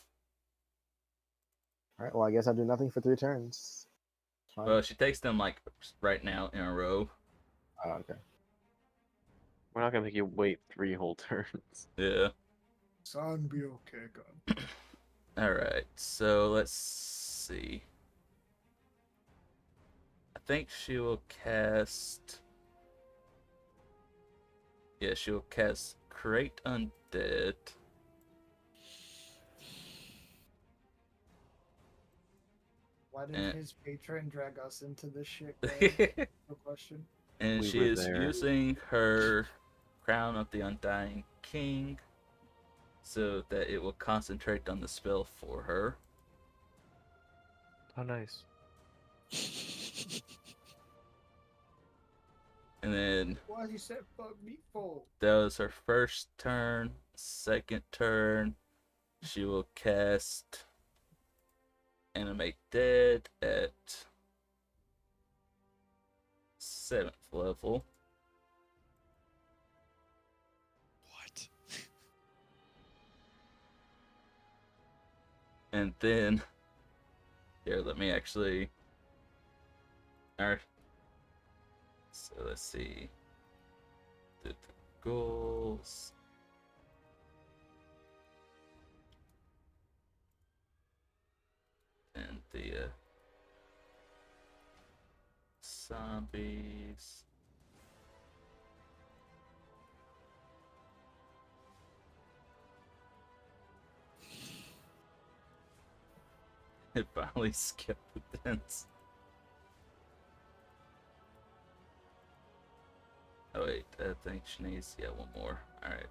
All right. Well, I guess I'll do nothing for 3 turns. Fine. Well, she takes them like right now in a row. Oh, okay. We're not gonna make you wait 3 whole turns. Yeah. Son, be okay, God. Alright, so let's see. I think she will cast. Yeah, she will cast Create Undead. Why did And, his patron drag us into this shit, guys? No question. and We she were is there. using her Crown of the Undying King so that it will concentrate on the spell for her. Oh, nice. And then Why he said fuck me for? that was her first turn. Second turn, she will cast Animate Dead at 7th level. What? And then, here, let me actually. Alright. So let's see. The goals. And the zombies. It finally skipped the dance. Oh wait, I think she needs, yeah, one more. Alright.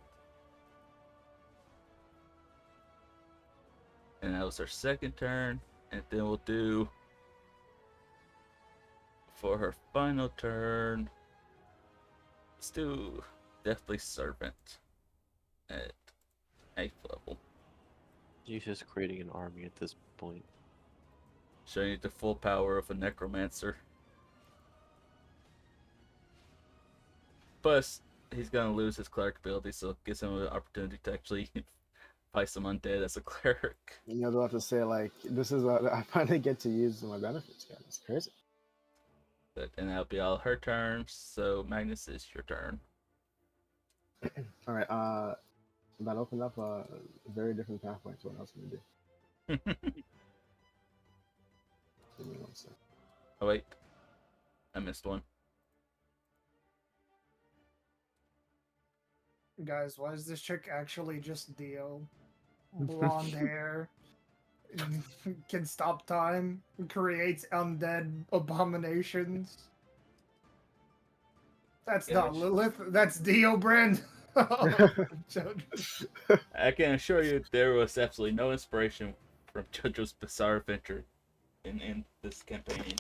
And that was her second turn. And then we'll do, for her final turn, let's do Deathly Servant at 8th level. You're just creating an army at this point. Showing you the full power of a necromancer. Plus, he's gonna lose his cleric ability, so it gives him an opportunity to actually fight some undead as a cleric. You know, they'll have to say like, "This is what I finally get to use my benefits." Guys, it's crazy. And that'll be all her turn. So Magnus, it's your turn. All right. That opened up a very different pathway to what I was gonna do. Give me one sec. Oh wait, I missed one. Guys, why is this chick actually just Dio? Blonde hair, can stop time, creates undead abominations. That's Yeah, not Lilith, that's Dio Brand. I can assure you there was absolutely no inspiration from JoJo's Bizarre Adventure in this campaign.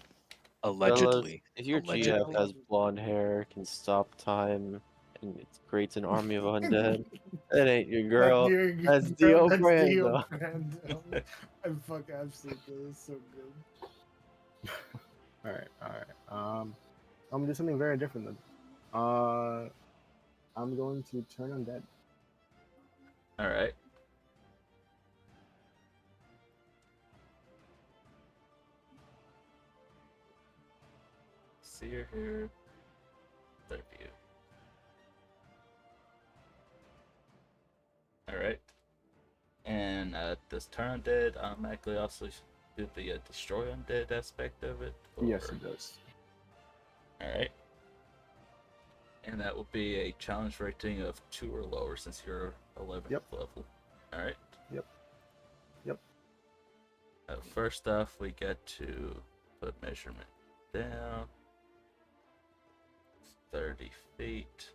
Allegedly. If your Allegedly. GF has blonde hair, can stop time, and it creates an army of undead, that ain't your girl. That's Dio That's Dio Brando. Brand. I fuck absolutely. It's so good. All right. I'm gonna do something very different then. I'm going to turn undead. All right. See her here. There view. All right. And does turn undead automatically also do the destroy undead aspect of it? Yes, it does. All right. And that will be a challenge rating of 2 or lower since you're 11th Yep. level. All right. Yep. First off, we get to put measurement down. 30 feet.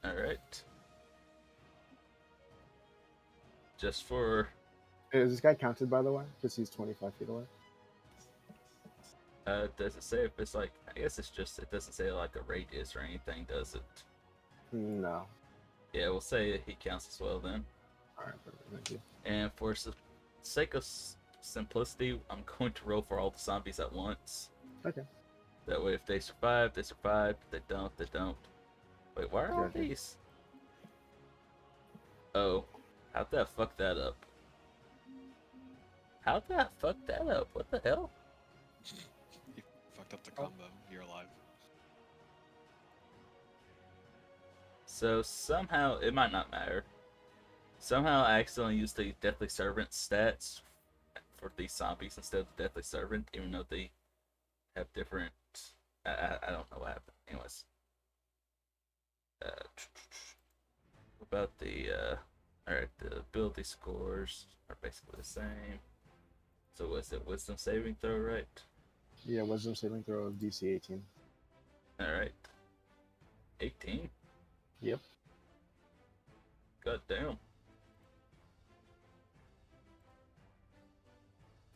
All right. Just for Is this guy counted, by the way? Because he's 25 feet away. does it say if it's like? I guess it's just it doesn't say like a radius or anything, does it? No. Yeah, we'll say he counts as well then. All right, perfect. Thank you. And for sake of simplicity, I'm going to roll for all the zombies at once. Okay. That way, if they survive, they survive. If they don't, they don't. Wait, why are all Gotcha. these? Oh, how'd that fuck that up? How'd that fuck that up? What the hell? You fucked up the combo. You're alive. So somehow it might not matter. Somehow I accidentally used the Deathly Servant stats for these zombies instead of the Deathly Servant, even though they have different. I don't know what happened. Anyways, what about the all right, the ability scores are basically the same. So was it Wisdom saving throw, right? Yeah, wisdom saving throw of DC 18. All right, 18. Yep. God damn.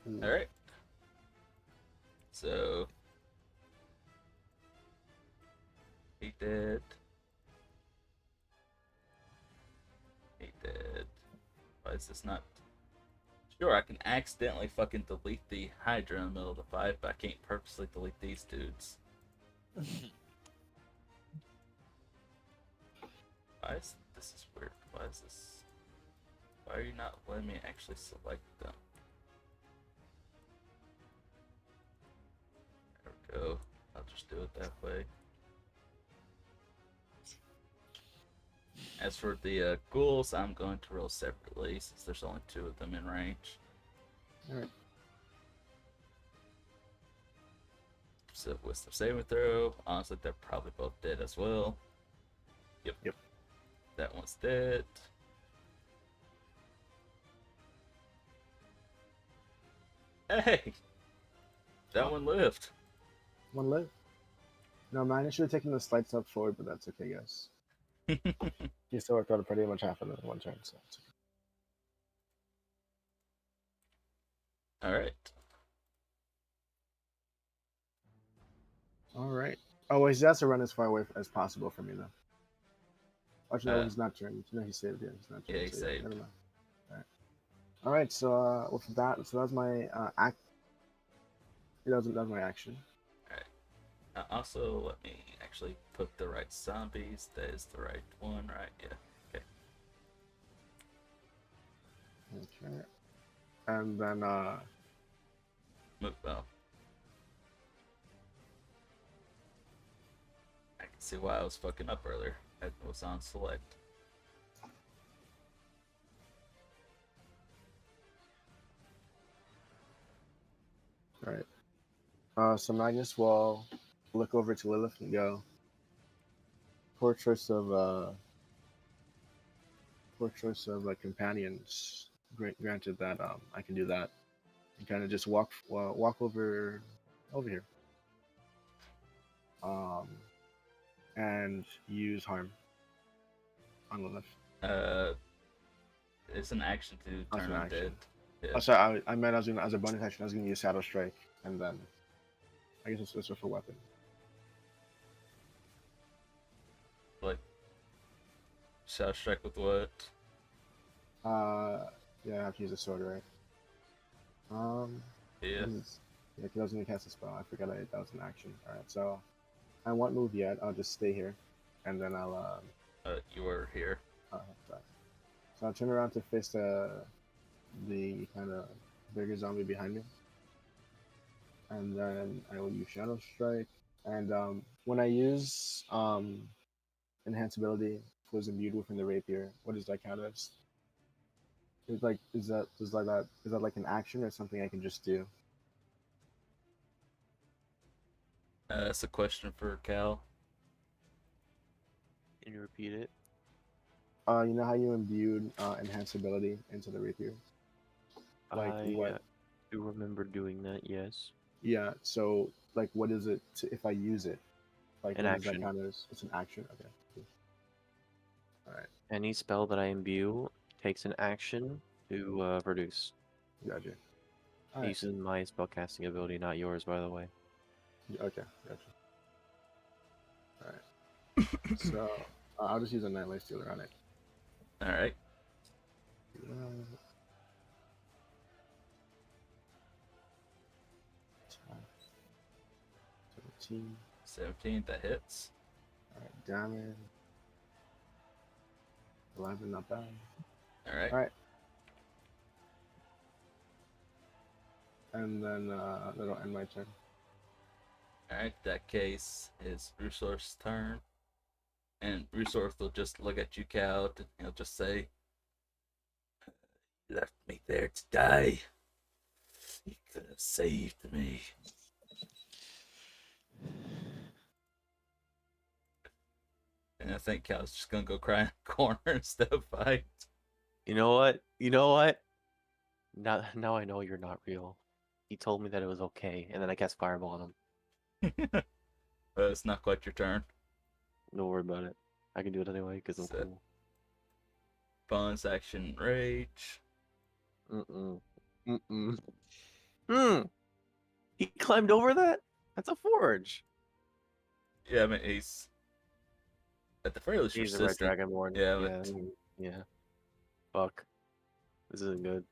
Ooh. All right. So he did. He did. Why is this not? Sure, I can accidentally fucking delete the Hydra in the middle of the fight, but I can't purposely delete these dudes. Why is this is weird? Why is this? Why are you not letting me actually select them? There we go. I'll just do it that way. As for the ghouls, I'm going to roll separately since there's only 2 of them in range. Alright. So wisdom saving throw. Honestly, they're probably both dead as well. Yep. That one's dead. Hey! That one lived. One live. No, man, I should have taken the slight step forward, but that's okay, guys. He still worked out pretty much half of it in one turn, so it's okay. Alright. Alright. Oh, wait, he has to run as far away as possible from me, though. Actually, no, Uh, he's not turned. No, he saved. Yeah, he's not turned. Yeah, he so, saved. never mind. Alright, so with that, so that's my act. That's my action. Also, let me actually put the right zombies. That is the right one, right? Yeah. Okay. And then Move. Well, I can see why I was fucking up earlier. I was on select. alright. So Magnus will look over to Lilith and go, poor choice of companions. Granted that I can do that. And kind of just walk over here. And use harm on Lilith. It's an action to That's turn an undead. action. Yeah. Oh, sorry, I meant as a bonus action. I was gonna use Shadow Strike, and then I guess it's with a weapon. Like, Shadow Strike with what? Yeah, I have to use a sword, right? Yeah. Yeah, because I was gonna cast a spell. I forgot that was an action. All right, so I won't move yet. I'll just stay here, and then I'll You were here. sorry. So I'll turn around to face the kind of bigger zombie behind me, and then I will use Shadow Strike. And when I use enhance ability was imbued within the rapier, what does that count as? Is that like an action or something I can just do? That's a question for Cal. Can you repeat it? You know how you imbued enhance ability into the rapier? Like I what? do remember doing that, yes. Yeah. So like, what is it if I use it? Like, An what does that action. count as? It's an action. Okay. Cool. All right. Any spell that I imbue takes an action to reduce. Gotcha. All right. Using my spellcasting ability, not yours, by the way. Okay. Gotcha. All right. So I'll just use a Nightlight Stealer on it. Alright. 17. 17, that hits. Alright, damage. 11, not bad. Alright. Alright. And then that'll end my turn. Alright, that case is Rusor's turn. And Resource will just look at you, Cal, and he'll just say, "You left me there to die. You could have saved me." And I think Cal's just gonna go cry in the corner instead of fight. You know what? You know what? Now I know you're not real. He told me that it was okay, and then I cast Fireball on him. But it's not quite your turn. Don't worry about it. I can do it anyway because I'm Set. cool. Bonus action rage. He climbed over that? That's a forge. Yeah, I mean he's at the very least He's a Red resistant. Dragonborn. Yeah, Yeah, but yeah. Fuck. This isn't good.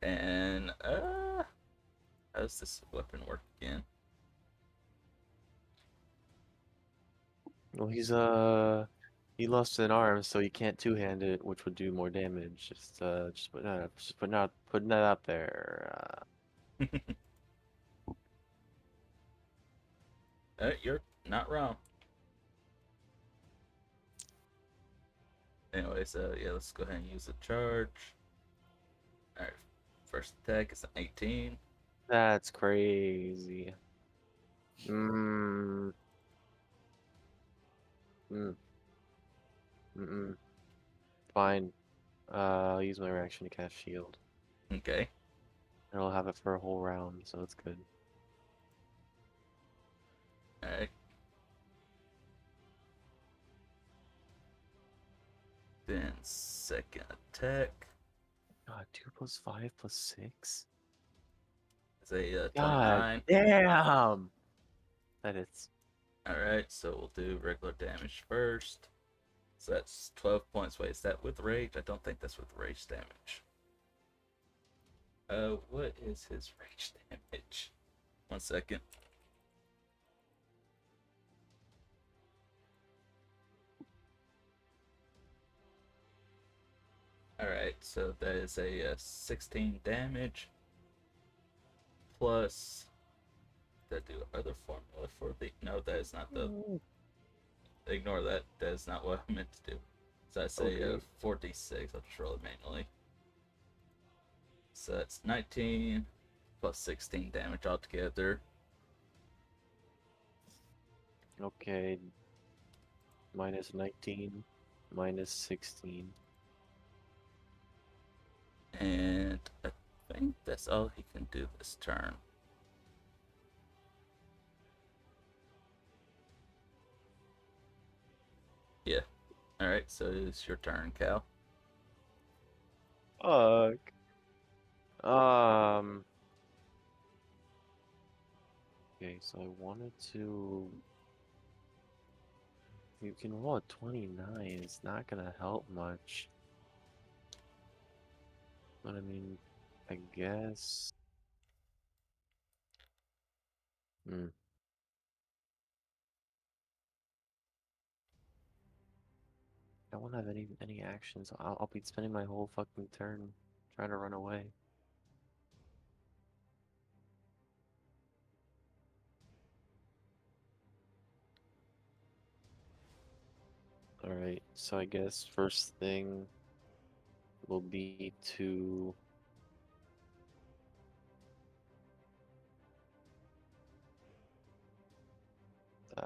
and how does this weapon work again? Well, he lost an arm, so he can't two-hand it, which would do more damage. Just putting that out there. You're not wrong. Anyways, yeah, let's go ahead and use the charge. Alright, first attack is an 18. That's crazy. Mm. Mm. Mm-mm. Fine. I'll use my reaction to cast shield. Okay. And I'll have it for a whole round, so it's good. Alright. Then second attack God, 2 + 5 + 6? is a God 29. damn! That is. Alright, so we'll do regular damage first. So that's 12 points. Wait, is that with rage? I don't think that's with rage damage. What is his rage damage? 1 second. Alright, so that is a 16 damage. Plus, did I do other formula for the... No, that is not the... Ignore that. That is not what I meant to do. So I say Okay. 4d6. I'll just roll it manually. So that's 19 plus 16 damage altogether. Okay. Minus 19, minus 16. And I think that's all he can do this turn. Yeah. Alright, so it's your turn, Cal. Fuck. Okay, so I wanted to. You can roll a 29. It's not gonna help much. But I mean, I guess. Hmm. I won't have any actions. I'll be spending my whole fucking turn trying to run away. Alright, so I guess first thing will be to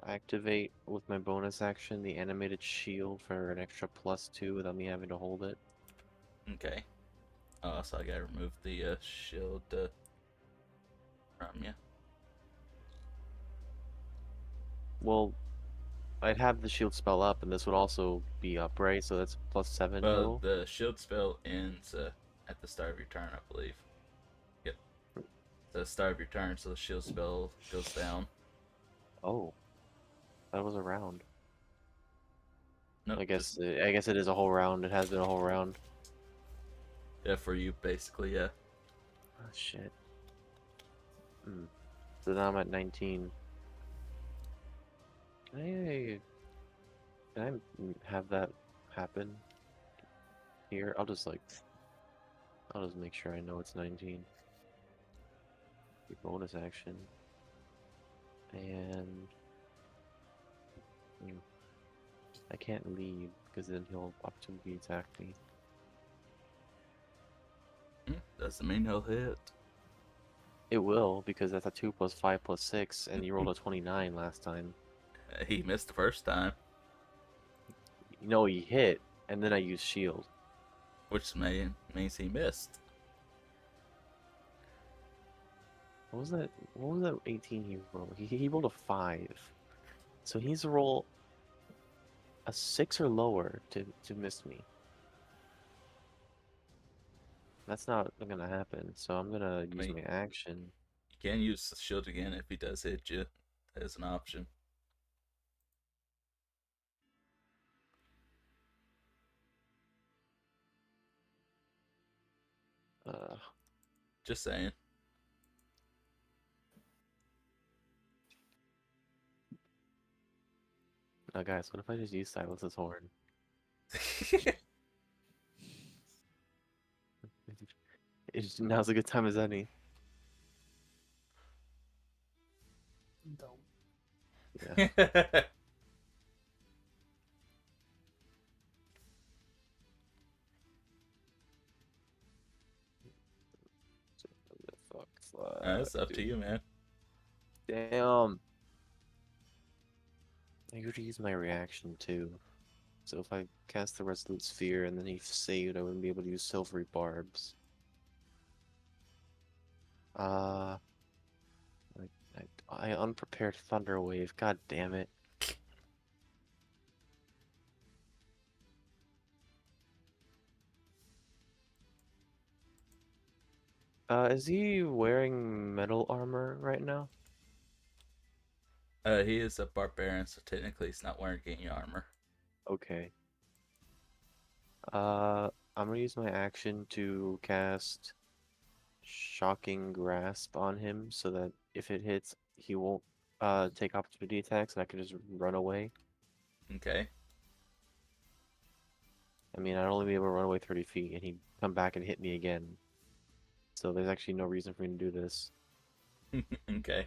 activate with my bonus action the animated shield for an extra +2 without me having to hold it. Okay. So I gotta remove the shield from you. Well, I'd have the shield spell up, and this would also be up, right? So that's +7 Well, total. the shield spell ends at the start of your turn, I believe. Yep. The start of your turn, so the shield spell goes down. Oh, that was a round. Nope, I just guess it is a whole round. It has been a whole round. yeah, for you basically, yeah. Oh shit. So now I'm at 19. Can I have that happen here? I'll just make sure I know it's 19. The bonus action. And I can't leave because then he'll opportunity attack me. Doesn't mean he'll hit. It will because that's a 2 + 5 + 6, and you rolled a 29 last time. He missed the first time, No, he hit, and then I used shield. which means he missed. What was that? What was that 18 he rolled? He rolled a 5, so he needs to roll a 6 or lower to miss me. That's not gonna happen, so I'm gonna use mean- my action. You can use the shield again if he does hit you, as an option. Just saying. Now guys, what if I just use Silas's horn? Now's a good time as any. Don't. Yeah. It's up to you, man. Damn. I usually use my reaction too. So if I cast the Resolute Sphere and then he saved, I wouldn't be able to use Silvery Barbs. I unprepared Thunder Wave. God damn it. Is he wearing metal armor right now? He is a barbarian, so technically he's not wearing any armor. Okay. I'm gonna use my action to cast Shocking Grasp on him so that if it hits, he won't take opportunity attacks and I can just run away. Okay. I mean, I'd only be able to run away 30 feet and he'd come back and hit me again. So there's actually no reason for me to do this. Okay.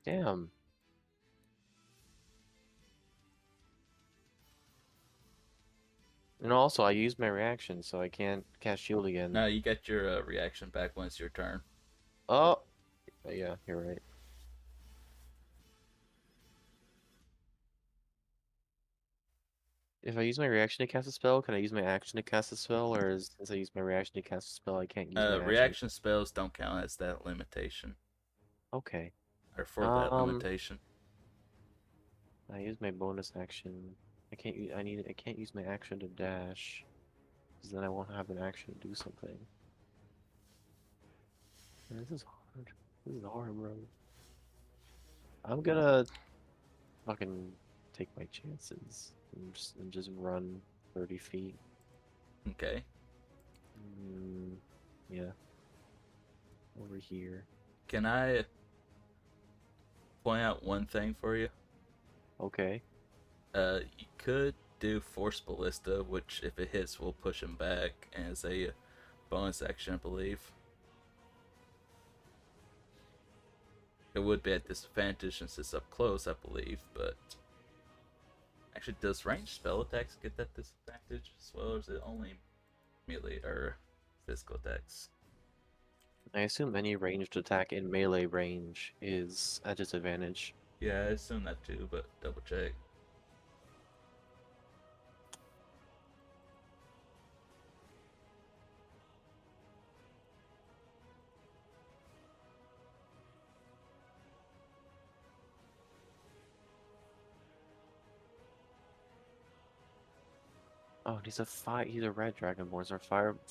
Damn. And also, I used my reaction, so I can't cast shield again. No, you get your reaction back when it's your turn. Oh! Yeah, you're right. If I use my reaction to cast a spell, can I use my action to cast a spell? Or since I use my reaction to cast a spell, I can't use my action? Reaction spells don't count as that limitation. Okay. Or for that limitation. I use my bonus action. I can't use. I can't use my action to dash, because then I won't have an action to do something. Man, this is hard. This is hard, bro. I'm gonna fucking take my chances and just run 30 feet. Okay. Yeah. Over here. Can I point out one thing for you? Okay. You could do Force Ballista, which if it hits will push him back as a bonus action, I believe. It would be at disadvantage since it's up close, I believe, but actually, does ranged spell attacks get that disadvantage as well, or is it only melee or physical attacks? I assume any ranged attack in melee range is a disadvantage. Yeah, I assume that too, but double check. Oh, he's a red dragonborn, so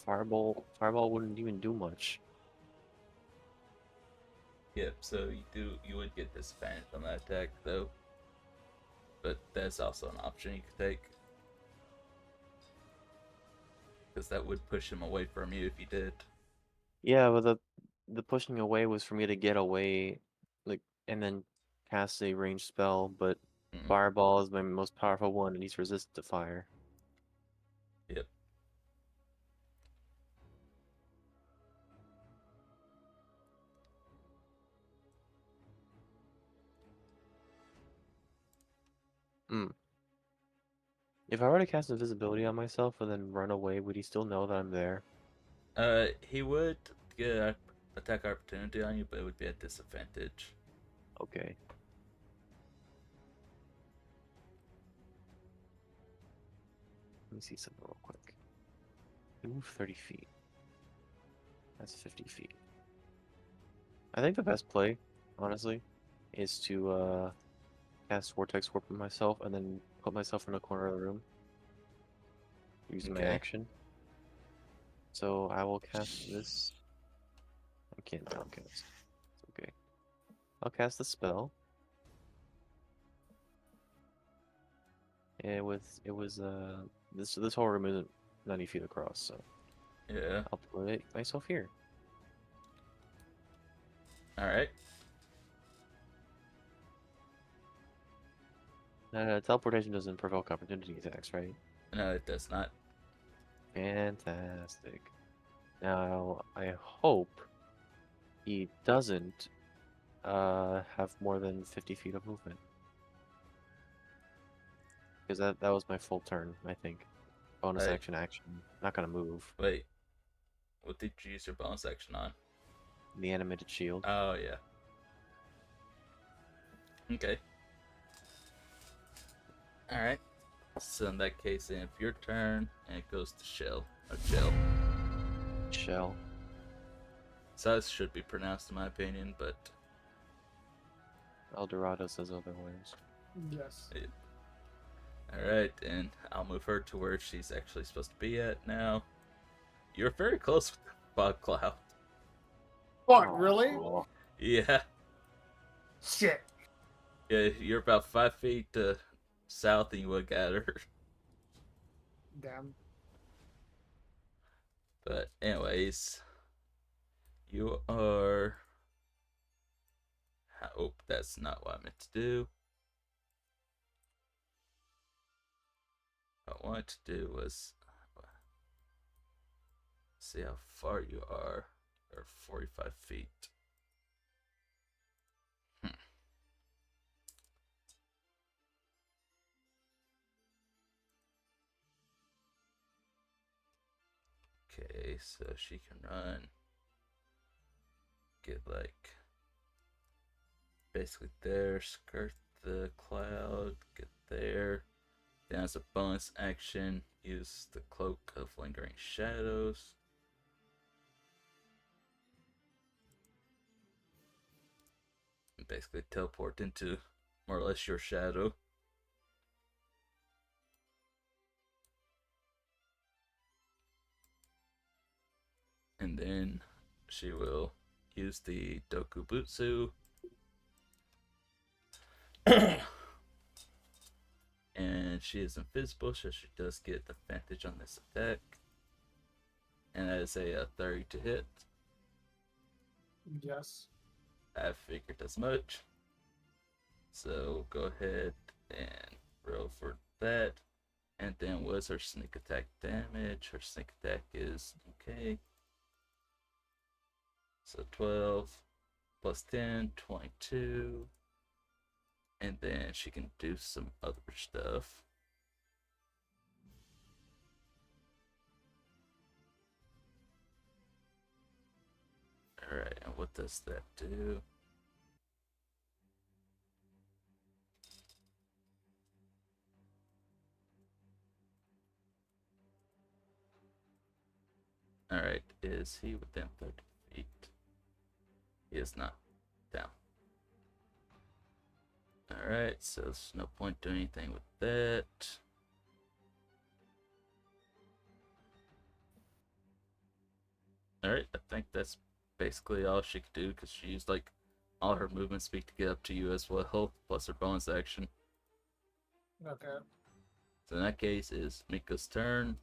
fireball wouldn't even do much. Yep, so you would get disadvantage on that attack though. But that's also an option you could take. Because that would push him away from you if he did. Yeah, but the pushing away was for me to get away, like, and then cast a ranged spell, but fireball is my most powerful one, and he's resistant to fire. Yep. Mm. If I were to cast invisibility on myself and then run away, would he still know that I'm there? He would get an attack opportunity on you, but it would be at disadvantage. Okay. Let me see something real quick. You move 30 feet. That's 50 feet. I think the best play, honestly, is to cast Vortex Warp on myself and then put myself in a corner of the room using my Okay. action. So I will cast this. I can't downcast. It's okay. I'll cast the spell. This whole room isn't 90 feet across, so Yeah. I'll put myself here. All right. Teleportation doesn't provoke opportunity attacks, right? No, it does not. Fantastic. Now I hope he doesn't have more than 50 feet of movement. Because that was my full turn, I think. Bonus Hey. action. Not gonna move. Wait. What did you use your bonus action on? The animated shield. Oh yeah. Okay. All right. So in that case, then if your turn, and it goes to Shell or Shell. Shell. Size should be pronounced in my opinion, but Eldorado says otherwise. Yes. all right, and I'll move her to where she's actually supposed to be at now. You're very close with the fog cloud. Fuck, really? Oh, Yeah, Shit. yeah, you're about 5 feet south, and you would got her. Damn. But anyways, you are. Oh, that's not what I meant to do. What I wanted to do was see how far you are, or 45 feet. Okay, so she can run, get like basically there, skirt the cloud, get there. Then as a bonus action, use the cloak of lingering shadows. And basically teleport into more or less your shadow. And then she will use the Dokubutsu. And she is invisible, so she does get advantage on this attack. And that is a 30 to hit. Yes. I figured as much. So go ahead and roll for that. And then what's her sneak attack damage? Her sneak attack is okay. So 12 plus 10, 22. And then she can do some other stuff. Alright, and what does that do? Alright, is he within 30 feet? He is not. Down. Alright, so there's no point doing anything with that. Alright, I think that's basically all she could do because she used like all her movement speed to get up to you as well, plus her bonus action. Okay. So in that case, is Mika's turn.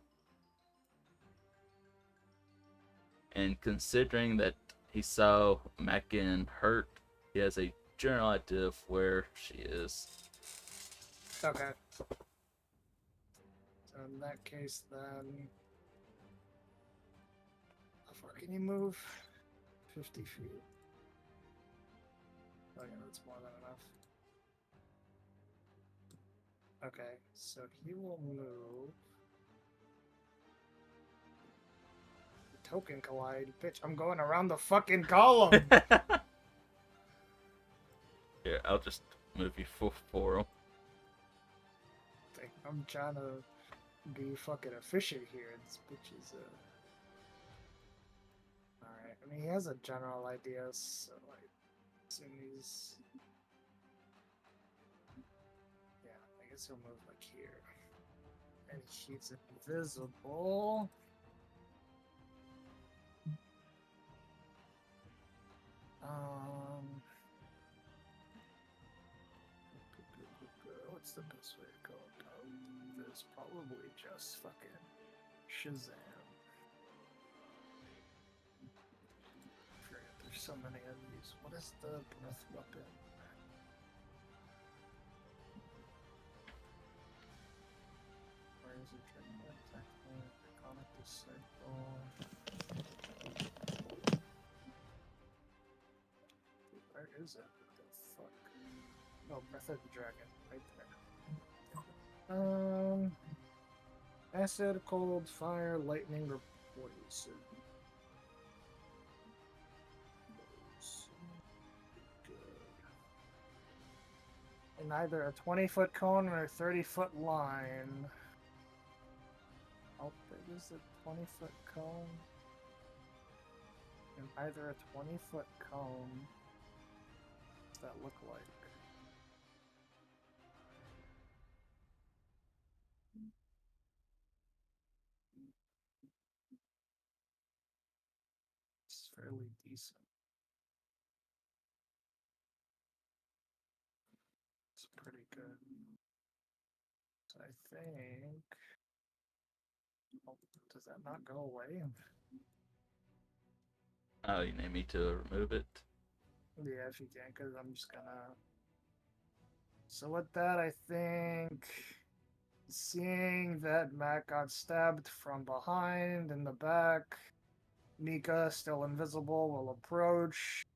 And considering that he saw Mackin hurt, he has a general idea of where she is. Okay. So in that case, then, how far can you move? 50 feet. Oh yeah, that's more than enough. Okay, so he will move. Token collide. Bitch, I'm going around the fucking column. Here, I'll just move you for him. I'm trying to be fucking efficient here. This bitch is Alright, I mean, he has a general idea, so I assume he's. Yeah, I guess he'll move like here. And he's invisible. What's the best way to go about this? Probably just fucking Shazam. Forget there's so many of these. What is the breath weapon? Where is it? Iconic disciple. Where is it? What the fuck? Oh, Breath of the Dragon, right there. Acid, cold, fire, lightning, or poison. In either a 20-foot cone or a 30-foot line. How big is a 20-foot cone? In either a 20-foot cone. What's that look like? It's fairly decent. It's pretty good. So I think. Oh, does that not go away? Oh, you need me to remove it? Yeah, if you can, because I'm just gonna. So with that, I think. Seeing that Matt got stabbed from behind in the back, Mika, still invisible, will approach,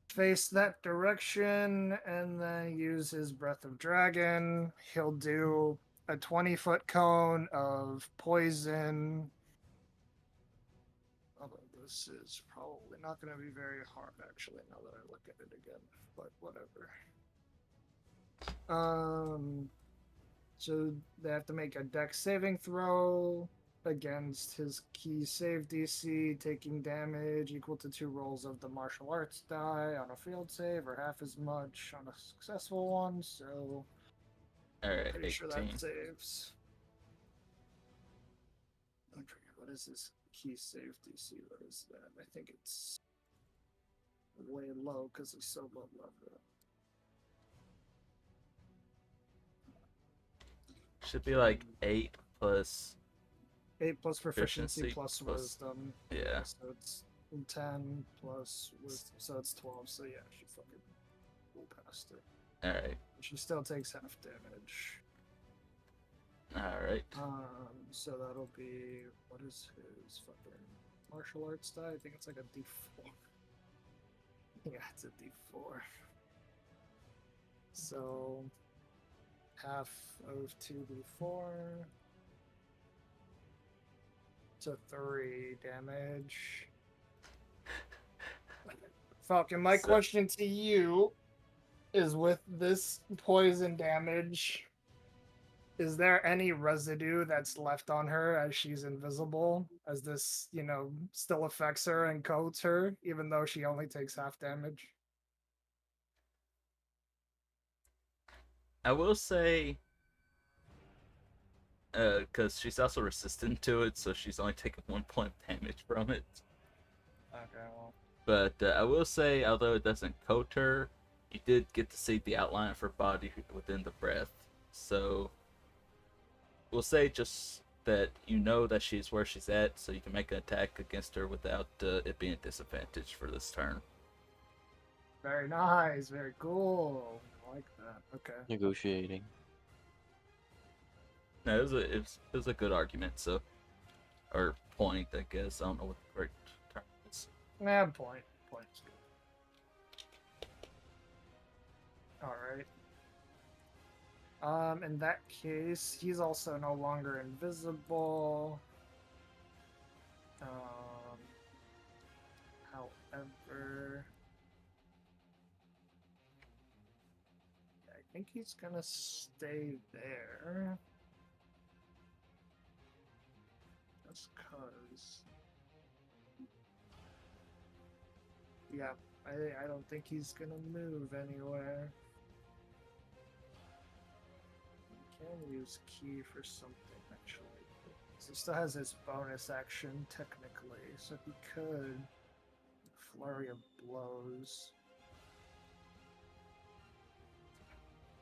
face that direction, and then use his Breath of Dragon. He'll do a 20-foot cone of poison. Although this is probably not going to be very hard, actually, now that I look at it again. But whatever. So they have to make a dex saving throw against his key save DC, taking damage equal to 2 rolls of the martial arts die on a failed save, or half as much on a successful one. So Alright, pretty 18. sure that saves. I forget, what is this key save DC? What is that? I think it's way low because he's so low level. Should be like 8 plus 8 plus proficiency Proficiency plus plus- wisdom. yeah. So it's 10 plus wisdom. So it's 12. So yeah, she fucking blew past it. Alright. She still takes half damage. Alright. So that'll be, what is his fucking martial arts die? I think it's like a D4. Yeah, it's a D4. So half of 2d4. So 3 damage. Falcon, my So- question to you is, with this poison damage, is there any residue that's left on her as she's invisible? As this, still affects her and coats her, even though she only takes half damage? I will say, because she's also resistant to it, so she's only taking 1 point of damage from it. Okay, well. But I will say, although it doesn't coat her, you did get to see the outline of her body within the breath. So we'll say just that you know that she's where she's at, so you can make an attack against her without it being a disadvantage for this turn. Very nice, very cool. I like that. Okay. Negotiating. No, it was a good argument. So, or point, I guess. I don't know what the correct term is. Nah, point. Point's good. Alright. In that case, he's also no longer invisible. However, I think he's gonna stay there. Just cause. Yeah, I don't think he's gonna move anywhere. He can use key for something actually. He still has his bonus action technically, so he could flurry of blows.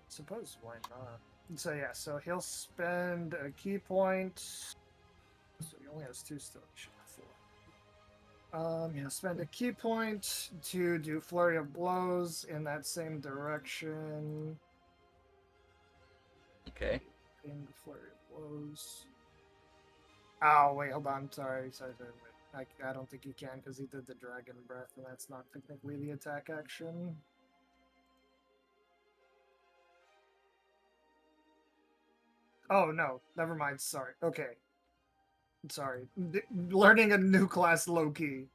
Suppose why not? So yeah, so he'll spend a key point. So he only has 2 still. He should have 4. He'll spend a key point to do flurry of blows in that same direction. Okay. In the flurry of blows. Oh wait, hold on. Sorry. I don't think he can because he did the dragon breath, and that's not technically the attack action. Oh no, never mind. Sorry. Okay. Sorry. Learning a new class Loki.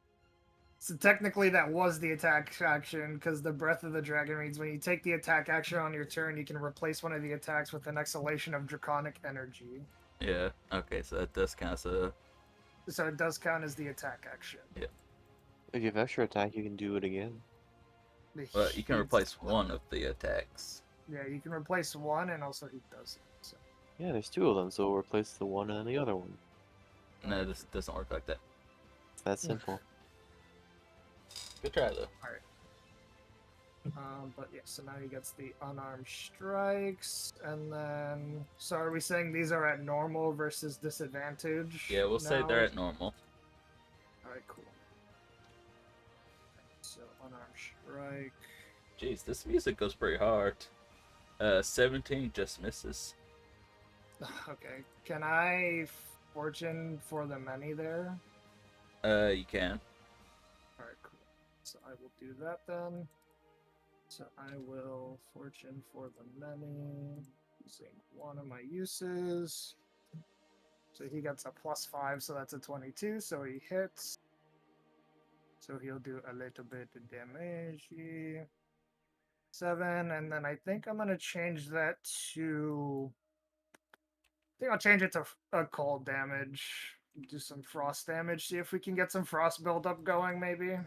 So technically that was the attack action because the Breath of the Dragon reads when you take the attack action on your turn, you can replace one of the attacks with an exhalation of draconic energy. Yeah. Okay, so that does count as a. So it does count as the attack action. Yeah. If you have extra attack, you can do it again. But you can replace one of the attacks. Yeah, you can replace one, and also he does it. So. Yeah, there's 2 of them, so we'll replace the one and then the other one. No, this doesn't work like that. It's that simple. Good try though. Alright. But yeah, so now he gets the unarmed strikes, and then... So are we saying these are at normal versus disadvantage? Yeah, we'll say now? they're at normal. Alright, cool. So, unarmed strike. Jeez, this music goes pretty hard. 17 just misses. Okay. Can I fortune for the many there? You can. Alright, cool. So I will do that then. So I will fortune for the many, using one of my uses. So he gets a +5, so that's a 22, so he hits. So he'll do a little bit of damage. 7, and then I think I'm gonna change that to... I think I'll change it to a cold damage. Do some frost damage, see if we can get some frost buildup going, maybe.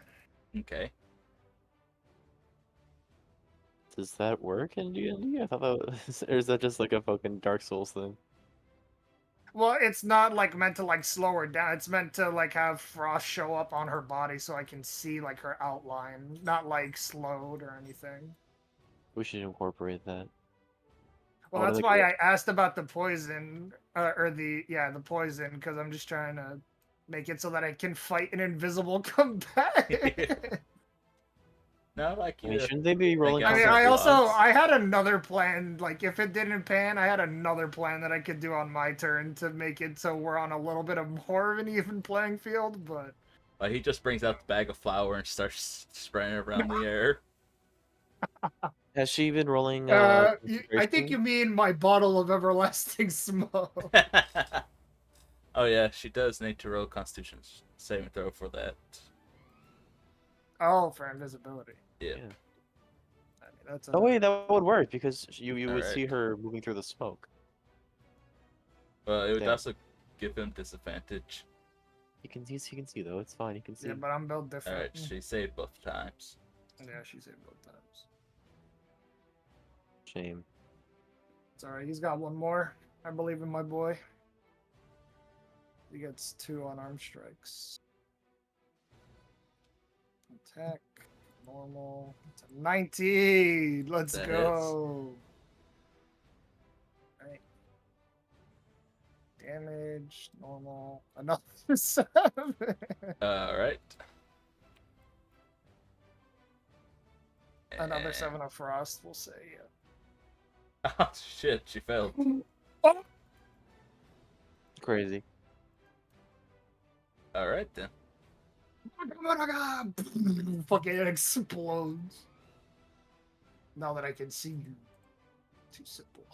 Okay. Does that work in D&D? I thought that was... Or is that just like a fucking Dark Souls thing? Well, it's not like meant to like slow her down. It's meant to like have frost show up on her body so I can see like her outline, not like slowed or anything. We should incorporate that. Well, that's why I asked about the poison, or the poison, because I'm just trying to make it so that I can fight an invisible combatant. No, like I mean, you. shouldn't they be rolling? I I mean, guess I had another plan. Like, if it didn't pan, I had another plan that I could do on my turn to make it so we're on a little bit of more of an even playing field. But Like he just brings out the bag of flour and starts spraying it around the air. Has she been rolling? I think concentration? you mean my bottle of everlasting smoke. Oh yeah, she does need to roll Constitution saving throw for that. Oh, for invisibility. Yeah. I mean, that's Oh wait, that would work because you would Alright. see her moving through the smoke. Well, it would Damn. also give him disadvantage. He can see though. It's fine. He can see. Yeah, but I'm built different. Alright, she saved both times. Yeah, she saved both times. Shame. It's alright, he's got one more. I believe in my boy. He gets 2 unarmed strikes. Attack. Normal. It's a 19! Let's That go! Right. Damage. Normal. Another 7! Alright. Another 7 of frost, we'll say, yeah. Oh shit, she failed. Oh! Crazy. Alright then. Fucking it explodes. Now that I can see you. Too simple.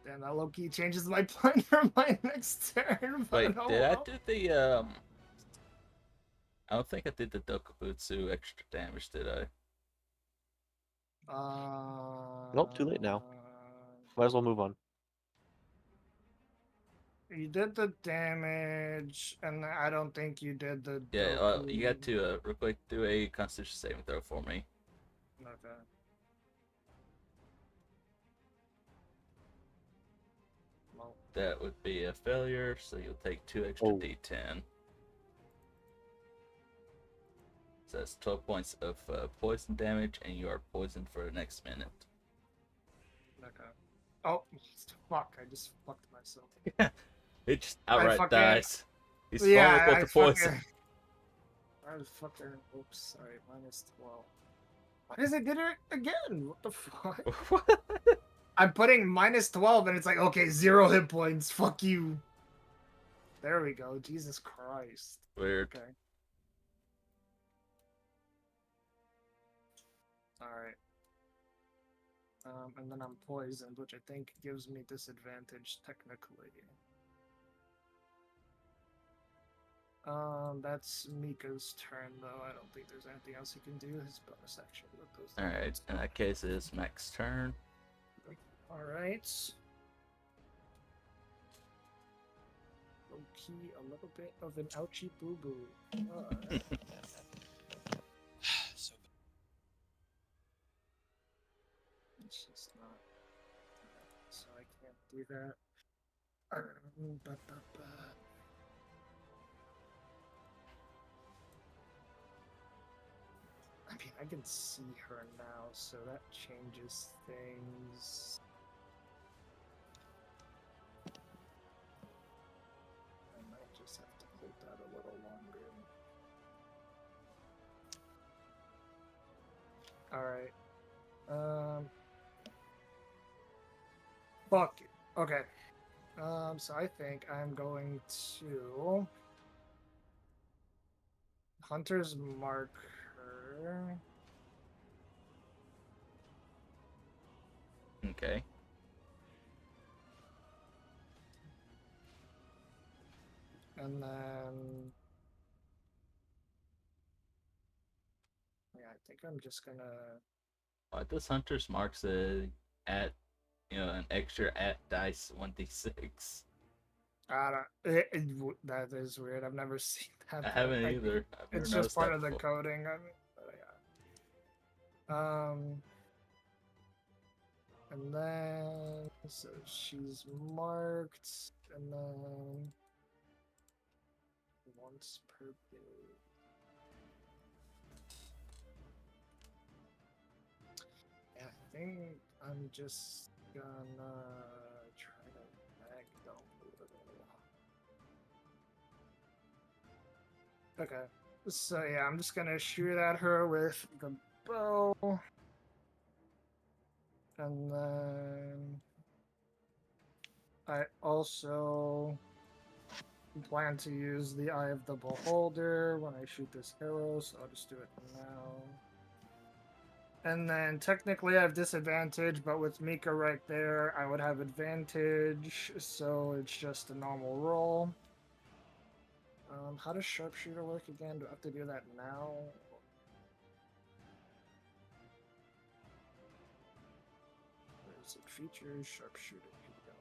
Damn, that low key changes my plan for my next turn. But Wait, oh did I well. do the I don't think I did the Dokubutsu extra damage, did I? Nope, too late now. Might as well move on. You did the damage, and I don't think you did the Yeah, Doku. you got to real quick do a Constitution saving throw for me. Okay. Well, That would be a failure, so you'll take 2 extra Oh. D10. So that's 12 points of poison damage, and you are poisoned for the next minute. okay. Oh, fuck! I just fucked myself. It just outright fucking- dies. He's Yeah, vulnerable I to poison. fucking. I fucking. Oops, sorry. -12. Why does it did it again? What the fuck? I'm putting -12, and it's like, okay, 0 hit points. Fuck you. There we go. Jesus Christ. Weird. Okay. Alright. And then I'm poisoned, which I think gives me disadvantage technically. That's Mika's turn though. I don't think there's anything else he can do. His bonus action with those. Alright, in that case, it's Mac's turn. Alright. Low key, a little bit of an ouchie boo boo. So It's just not. So I can't do that. Ba, ba, ba. I mean, I can see her now, so that changes things. I might just have to hold that a little longer. Alright. Fuck it. Okay. So I think I'm going to Hunter's Marker. Okay. And then yeah, I think I'm just gonna Why does Hunter's Mark say at, an extra at dice 1d6? I don't. That is weird. I've never seen that. I haven't either. I've never It's just noticed part that of the before. coding. I mean, yeah. And then so she's marked, and then once per day. Yeah, I think I'm just gonna try to back down a little. Okay, so yeah, I'm just gonna shoot at her with the bow. And then I also plan to use the Eye of the Beholder when I shoot this arrow, so I'll just do it now. And then technically I have disadvantage, but with Mika right there, I would have advantage, so it's just a normal roll. How does Sharpshooter work again? Do I have to do that now? Where's it? Features, Sharpshooter. Here we go.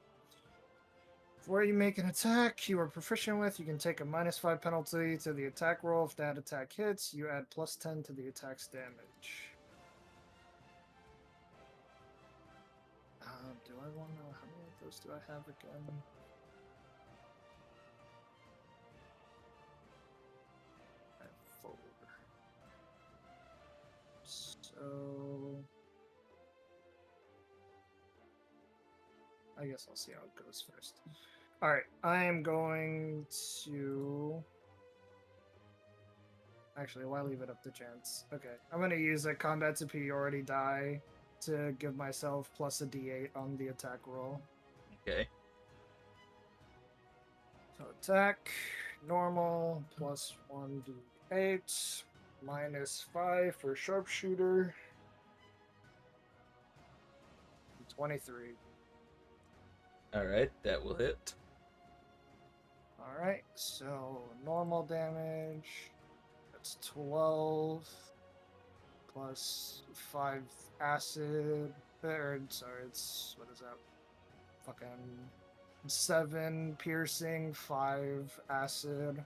Before you make an attack you are proficient with, you can take a -5 penalty to the attack roll. If that attack hits, you add +10 to the attack's damage. Do I want to know how many of those do I have again? I have 4. So I guess I'll see how it goes first. Alright, I am going to... Actually, why leave it up to chance? Okay, I'm going to use a combat superiority die to give myself plus a d8 on the attack roll. Okay. So attack, normal, plus 1d8, -5 for sharpshooter. 23. Alright, that will hit. Alright, so normal damage. That's 12 plus 5 acid. Or, sorry, it's. What is that? Fucking 7 piercing, 5 acid.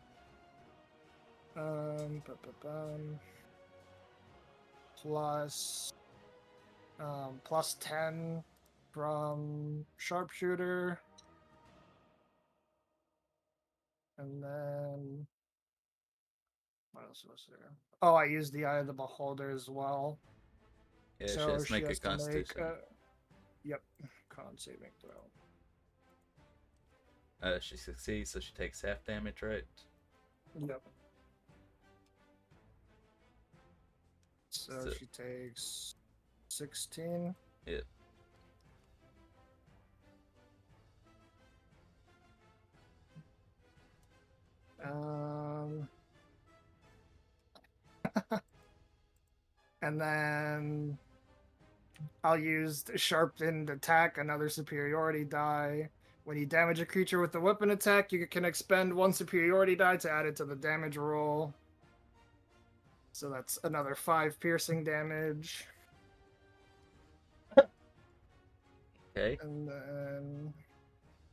Plus plus 10 from sharpshooter. And then what else was there? Oh, I used the Eye of the Beholder as well. Yeah, she So has to she make a has to make constitution. yep, con saving throw. She succeeds, so she takes half damage, right? Yep. So So- she takes 16. Yep. And then I'll use the sharpened attack, another superiority die. When you damage a creature with a weapon attack, you can expend 1 superiority die to add it to the damage roll. So that's another 5 piercing damage. Okay. And then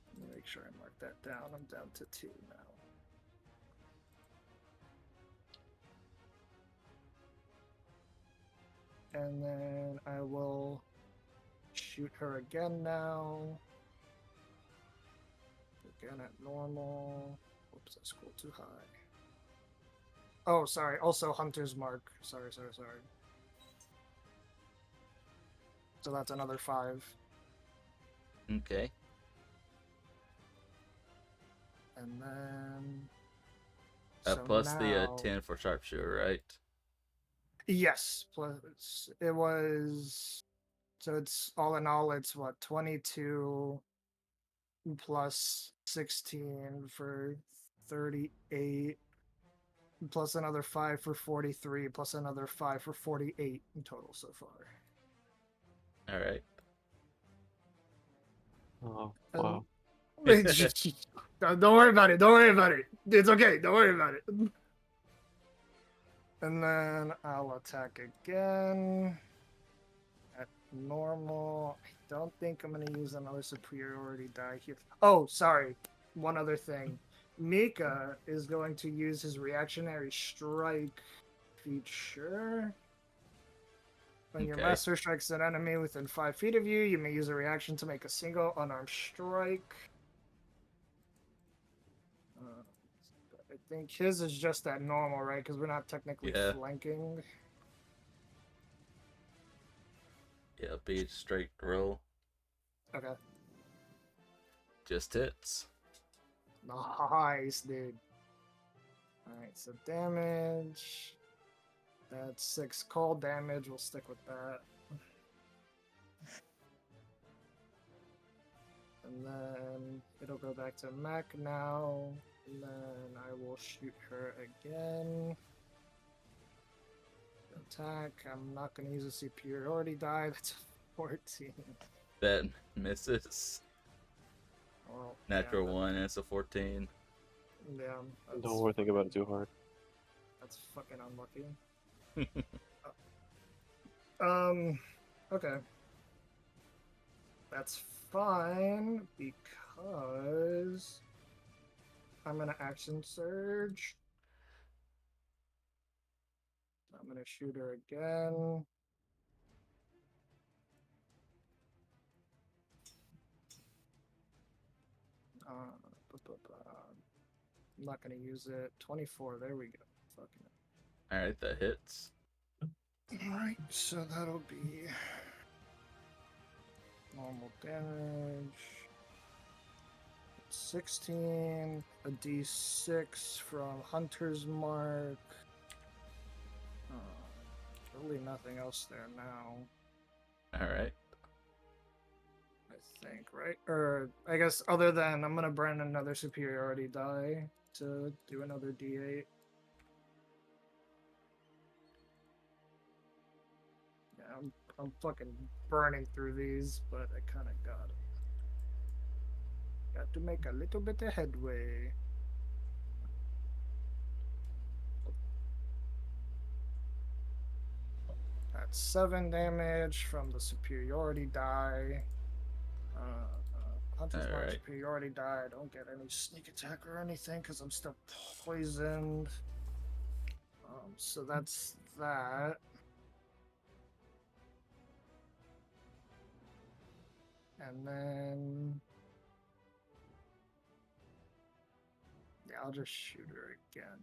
let me make sure I mark that down. I'm down to 2 now. And then I will shoot her again now. Again at normal. Oops, I scrolled too high. Oh, sorry. Also Hunter's Mark. Sorry. So that's another 5. Okay. And then... Plus the now- 10 for sharpshooter, right? Yes, plus it was... So it's all in all, it's what, 22 plus 16 for 38, plus another 5 for 43, plus another 5 for 48 in total so far. Alright. Oh, wow. Don't worry about it. Don't worry about it. It's okay. Don't worry about it. And then I'll attack again at normal. I don't think I'm going to use another superiority die here. Oh, sorry. One other thing. Mika is going to use his reactionary strike feature. When your Okay. master strikes an enemy within 5 feet of you, you may use a reaction to make a single unarmed strike. I think his is just at normal, right? Because we're not technically Yeah. flanking. Yeah, be a straight roll. Okay. Just hits. Nice, dude. Alright, so damage. That's 6 cold damage. We'll stick with that. And then it'll go back to Mac now. And then I will shoot her again. Attack. I'm not going to use a superiority die. That's a 14. That misses. Well, Natural yeah, 1, and it's a 14. Yeah, that's, Don't overthink about it too hard. that's fucking unlucky. Okay. That's fine because I'm gonna action surge. I'm gonna shoot her again. I'm not gonna use it. 24. There we go. Fucking. Alright, that hits. All right, so that'll be normal damage. 16, a d6 from Hunter's Mark. Really nothing else there now, Alright. I think, right? Or I guess other than I'm gonna burn another superiority die to do another d8. Yeah, I'm fucking burning through these, but I kind of got it. Got to make a little bit of headway. That's 7 damage from the superiority die. Hunter's Mark Alright. superiority die. I don't get any sneak attack or anything because I'm still poisoned. So that's that. And then yeah, I'll just shoot her again.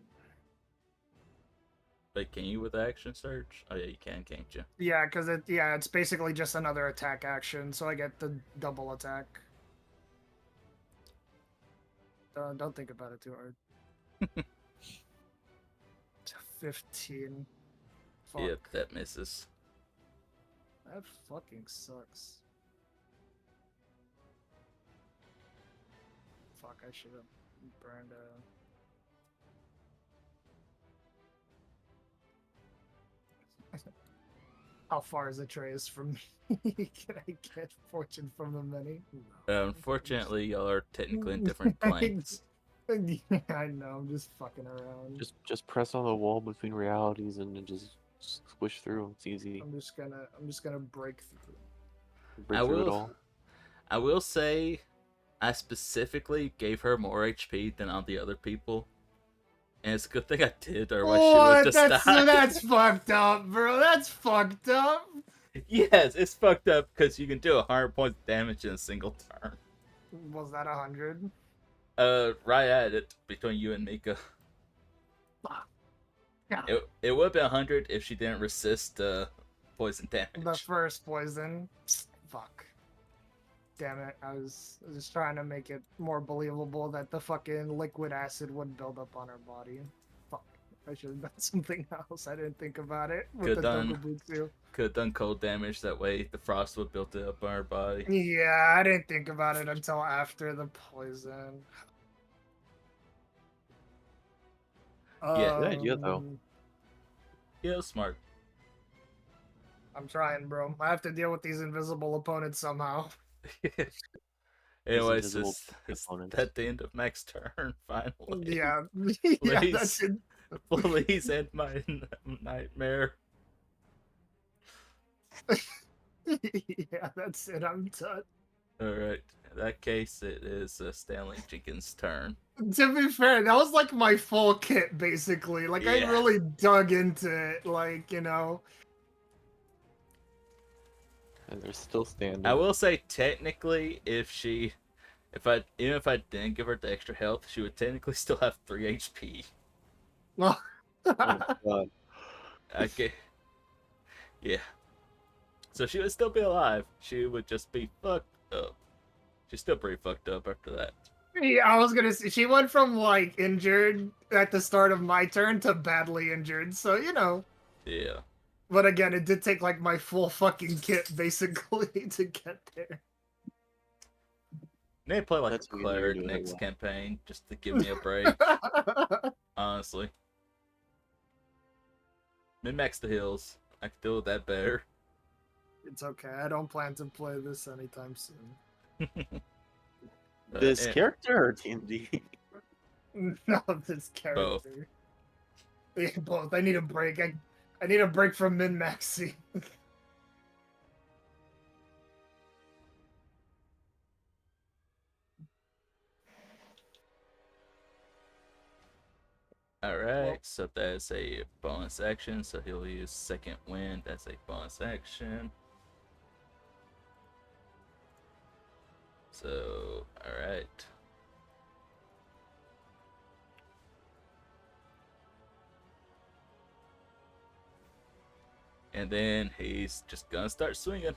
Wait, can you with action search? Oh yeah, you can, can't you? Yeah, because it's basically just another attack action, so I get the double attack. Don't think about it too hard. 15. Fuck. Yep, that misses. That fucking sucks. Fuck, I should have burned How far is Atreus from me? Can I get fortune from the many? No. Unfortunately, y'all are technically in different planes. Yeah, I know, I'm just fucking around. Just press on the wall between realities and then just squish through. It's easy. I'm just gonna break through. Break I through it will- all. I will say, I specifically gave her more HP than all the other people. And it's a good thing I did, otherwise she would just die. That's fucked up, bro. That's fucked up. Yes, it's fucked up because you can do 100 points of damage in a single turn. Was that 100? Right at it between you and Mika. Fuck. Yeah. It would have been 100 if she didn't resist poison The damage. first poison. Fuck. Damn it. I was just trying to make it more believable that the fucking liquid acid would build up on her body. Fuck. I should have done something else. I didn't think about it. With Good the done. Dokubutsu. Could have done cold damage, that way the frost would build it up on her body. Yeah, I didn't think about it until after the poison. Yeah. Good idea, though. Yeah, it was smart. I'm trying, bro. I have to deal with these invisible opponents somehow. Anyways, invisible it's opponents. at the end of Mac's turn, finally. Yeah, yeah, Please. that's it. Please end my nightmare. Yeah, that's it. I'm done. Alright, in that case, it is Stanley Jenkins' turn. To be fair, that was like my full kit, basically. Like, I Yeah. really dug into it. Like, you know. And they're still standing. I will say, technically, even if I didn't give her the extra health, she would technically still have 3 HP. Oh my god. Okay. Yeah. So she would still be alive. She would just be fucked up. She's still pretty fucked up after that. Yeah, I was gonna say, she went from, like, injured at the start of my turn to badly injured. So, you know. Yeah. But again, it did take, like, my full fucking kit, basically, to get there. Need to play like That's a what you're cleric doing next well. campaign, just to give me a break, honestly. Min-max the heals. I can deal with that better. It's okay. I don't plan to play this anytime soon. This Yeah. character or D&D? No, this character. Yeah, both. I need a break. I need a break from min-maxing. Alright, so that's a bonus action, so he'll use second wind as a bonus action. So, alright. And then he's just gonna start swinging.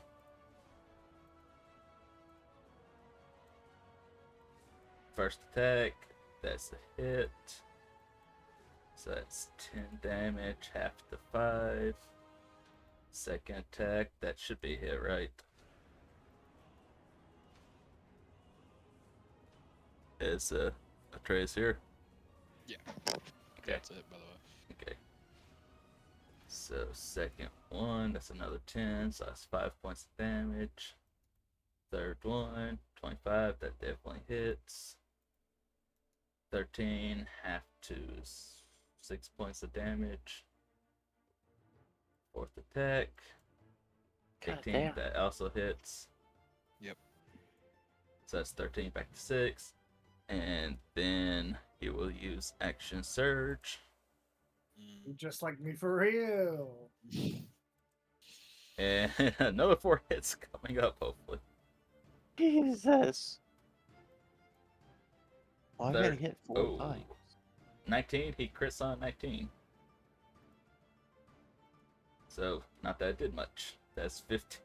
First attack, that's a hit. So that's 10 damage, half to 5. Second attack, that should be a hit, right? Is Atreus here? Yeah. Okay. That's a hit, by the way. Okay. So second one, that's another 10, so that's 5 points of damage. Third one, 25, that definitely hits. 13, half to 6 points of damage. Fourth attack. God 18, damn. that also hits. Yep. So that's 13 back to 6. And then he will use Action Surge. You just like me for real. And another 4 hits coming up, hopefully. Jesus. Oh, I'm gonna Third. hit 4 times. 19, he crits on 19. So, not that it did much. That's 15.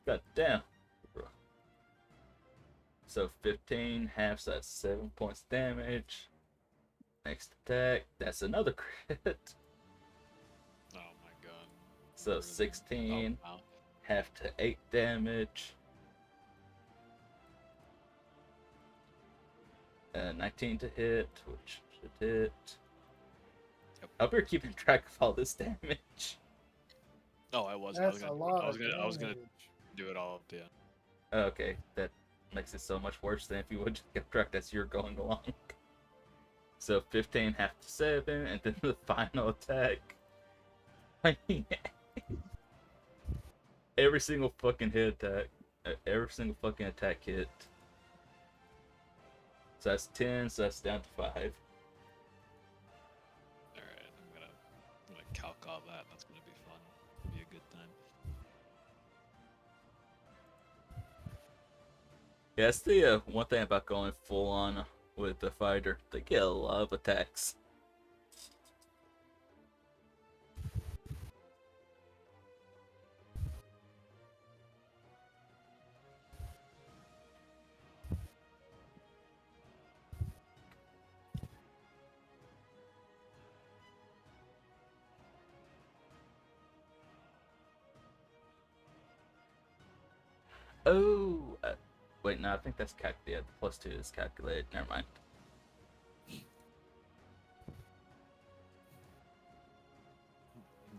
God damn. So 15 halves, that's 7 points damage. Next attack, that's another crit. Oh my god. So Really? 16, Oh, wow. half to 8 damage. 19 to hit, which should hit. Yep. I hope you're keeping track of all this damage. Oh, I was. That's I a was lot gonna. of I was gonna damage. do it all. Yeah. Okay, that makes it so much worse than if you would just get tracked as you're going along. So 15 half to 7, and then the final attack. Every single fucking hit attack. Every single fucking attack hit. So that's 10, so that's down to 5. All right. I'm gonna calc all that. That's gonna be fun. It'll be a good time. Yeah, that's the one thing about going full on with the fighter. They get a lot of attacks. Oh, wait, no, I think that's calculated. Yeah, the +2 is calculated. Never mind.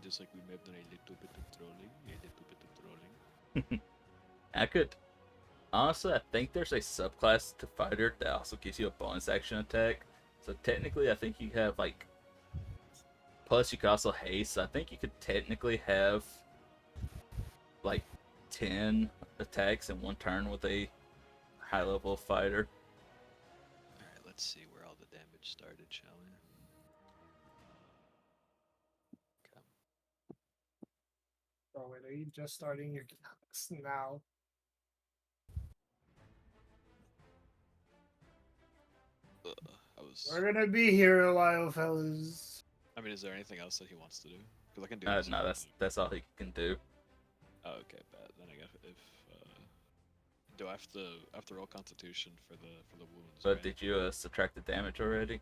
Just like we may have done a little bit of trolling. A little bit of trolling. I could honestly, I think there's a subclass to fighter that also gives you a bonus action attack. So technically, I think you have like. Plus, you could also haste. I think you could technically have like 10 attacks in one turn with a high level fighter. Alright, let's see where all the damage started, shall we? Okay. Oh wait, are you just starting your class now? I was. We're gonna be here a while, fellas. I mean, is there anything else that he wants to do? Because I can do. No, that's all he can do. Oh, okay, bad. Then I guess if do I have to roll Constitution for the wounds? But right? did you subtract the damage already?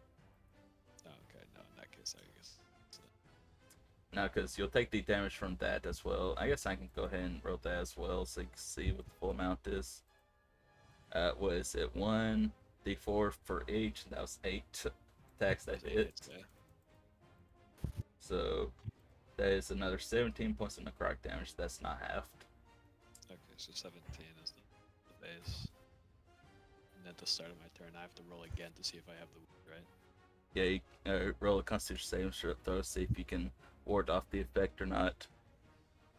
Oh, okay, no. In that case, I guess. No, because you'll take the damage from that as well. I guess I can go ahead and roll that as well so you can see what the full amount is. What is it? 1d4 for each. That was 8 attacks that hit. Yeah. So that is another 17 points of necrotic damage. That's not halved. Okay, so 17 is the base. And then at the start of my turn, I have to roll again to see if I have the wound, right? Yeah, you roll a Constitution saving throw, see if you can ward off the effect or not.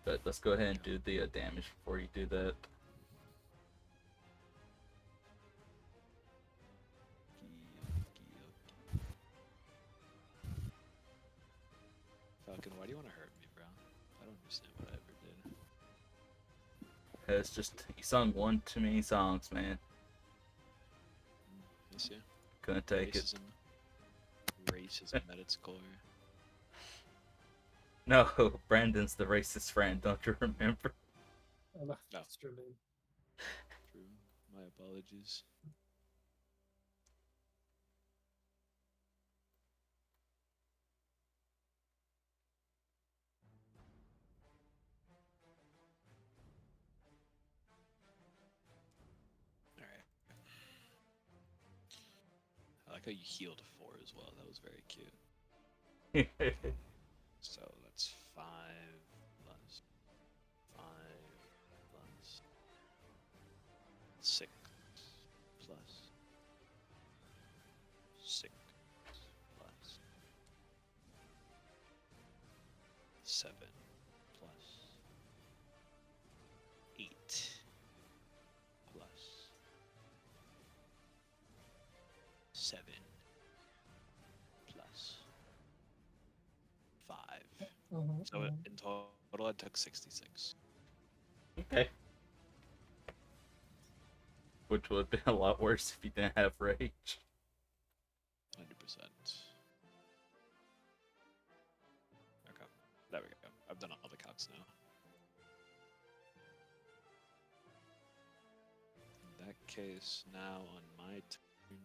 But let's go ahead and do the damage before you do that. Falcon, why do you want to hurt me, bro? I don't understand what I ever did. It's just, you sung one too many songs, man. Yes, yeah. Couldn't take it. Racism at its core. No, Brandon's the racist friend, don't you remember? Oh, that's true, dude. True. My apologies. Alright. I like how you healed 4 as well. That was very cute. So that's 5 plus 5 plus 6 plus 6 plus 7 plus 8 plus 7 plus 5. So in total, it took 66. Okay. Which would have been a lot worse if you didn't have rage. 100%. Okay, there we go. I've done all the calcs now. In that case, now on my turn,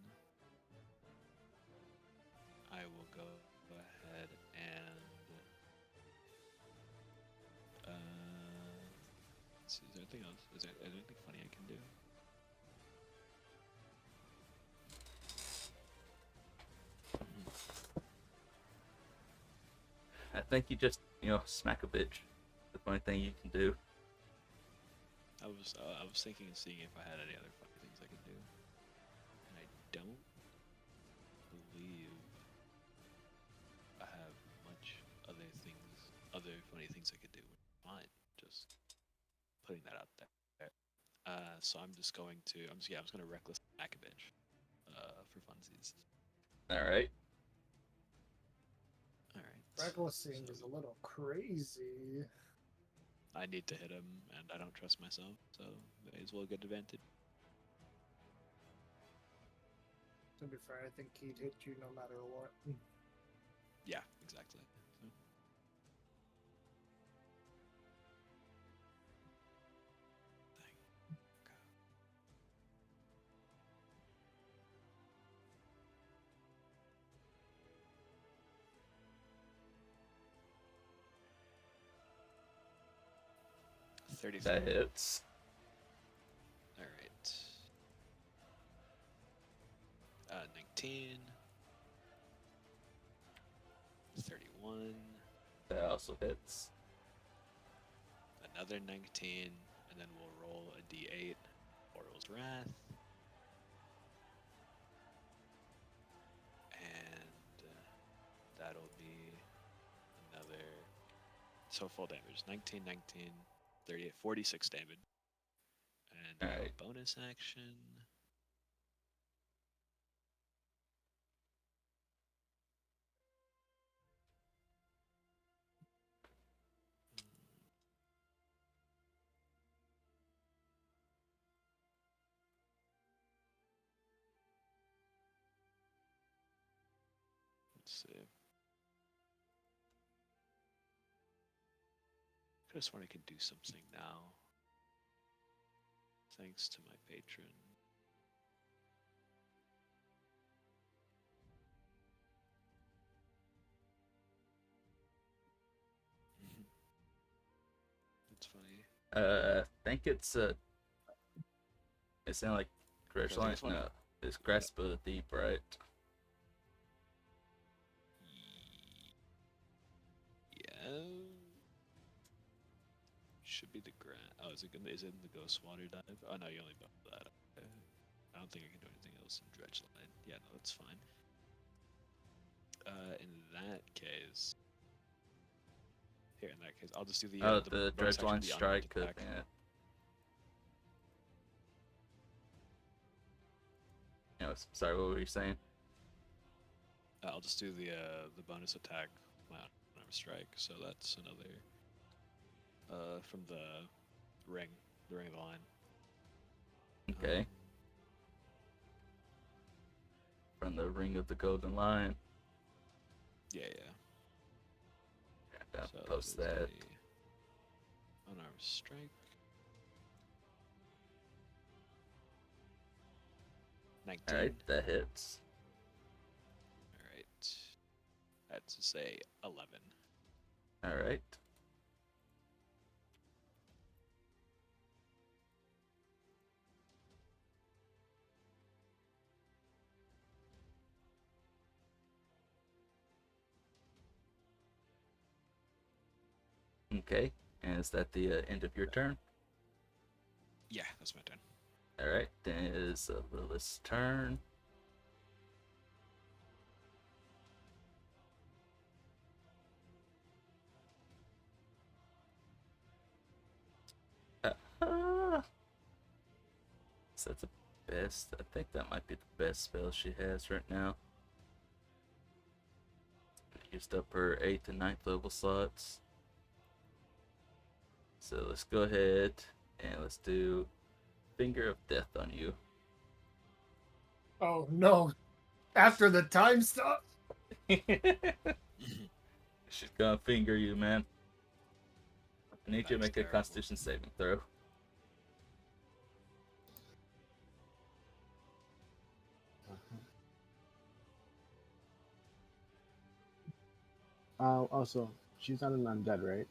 I will go ahead and let's see, is there anything else? Is there anything funny I can do? I think you just, smack a bitch. The funny thing you can do. I was thinking of seeing if I had any other funny things I could do, and I don't believe I have much other funny things I could do. Fine, just putting that out there. So I'm just going to, I'm just going to reckless smack a bitch, for funsies. All right. All right. Reckless seems So a little crazy. I need to hit him, and I don't trust myself, so may as well get advantage. To be fair, I think he'd hit you no matter what. Yeah, exactly. So. Okay. 33. That hits. All right. 19. 31. That also hits. Another 19, and then we'll roll a d8. Oral's Wrath. And that'll be another. So full damage. 19, 19, 38, 46 damage. And Alright. bonus action. Let's see. I just want I could do something now. Thanks to my patron. That's funny. I think it's it sounded like Dredge Okay, I Line. just wanna- No, it's Grasp of the Deep, right? Yeah. Should be the grant. Oh, is it in the Ghost Water Dive? Oh no, you only buff that. I don't think I can do anything else in Dredge Line. Yeah, no, that's fine. In that case, I'll just do the The bonus Dredge Line action, the Strike. unarmed attack. Sorry, what were you saying? I'll just do the bonus attack, my unarmed strike. So that's another from the ring of the line. Okay. From the Ring of the Golden Line. Yeah. Yeah, So post is that. a unarmed strike. 19. Alright, that hits. Alright. That's to say 11. Alright. Okay, and is that the end of your turn? Yeah, that's my turn. Alright, then it is Lilith's turn. Is that the best? I think that might be the best spell she has right now. Used up her 8th and 9th level slots. So let's go ahead and let's do Finger of Death on you. Oh no! After the time stop. She's gonna finger you, man. I need you to That's make a terrible. Constitution saving throw. Also, she's not an undead, right?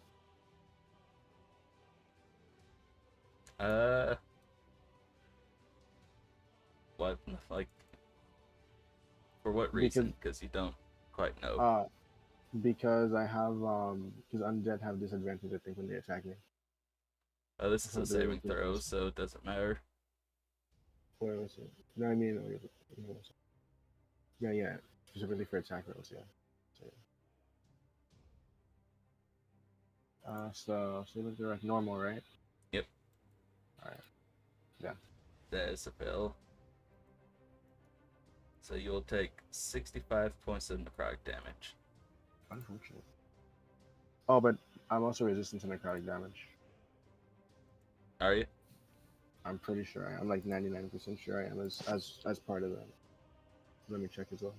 What? Like, for what reason? Because you don't quite know. Because I have because undead have disadvantage, I think, when they attack me. This is Oh, a they're saving looking throw, close. so it doesn't matter. Where was it? No, I mean, yeah, specifically for attack rolls, yeah. So saving throw like normal, right? Yep. All right. Yeah. That is a fail. So you'll take 65 points of necrotic damage. Unfortunate. Oh, but I'm also resistant to necrotic damage. Are you? I'm pretty sure I am. I'm like 99% sure I am as part of that. Let me check as well.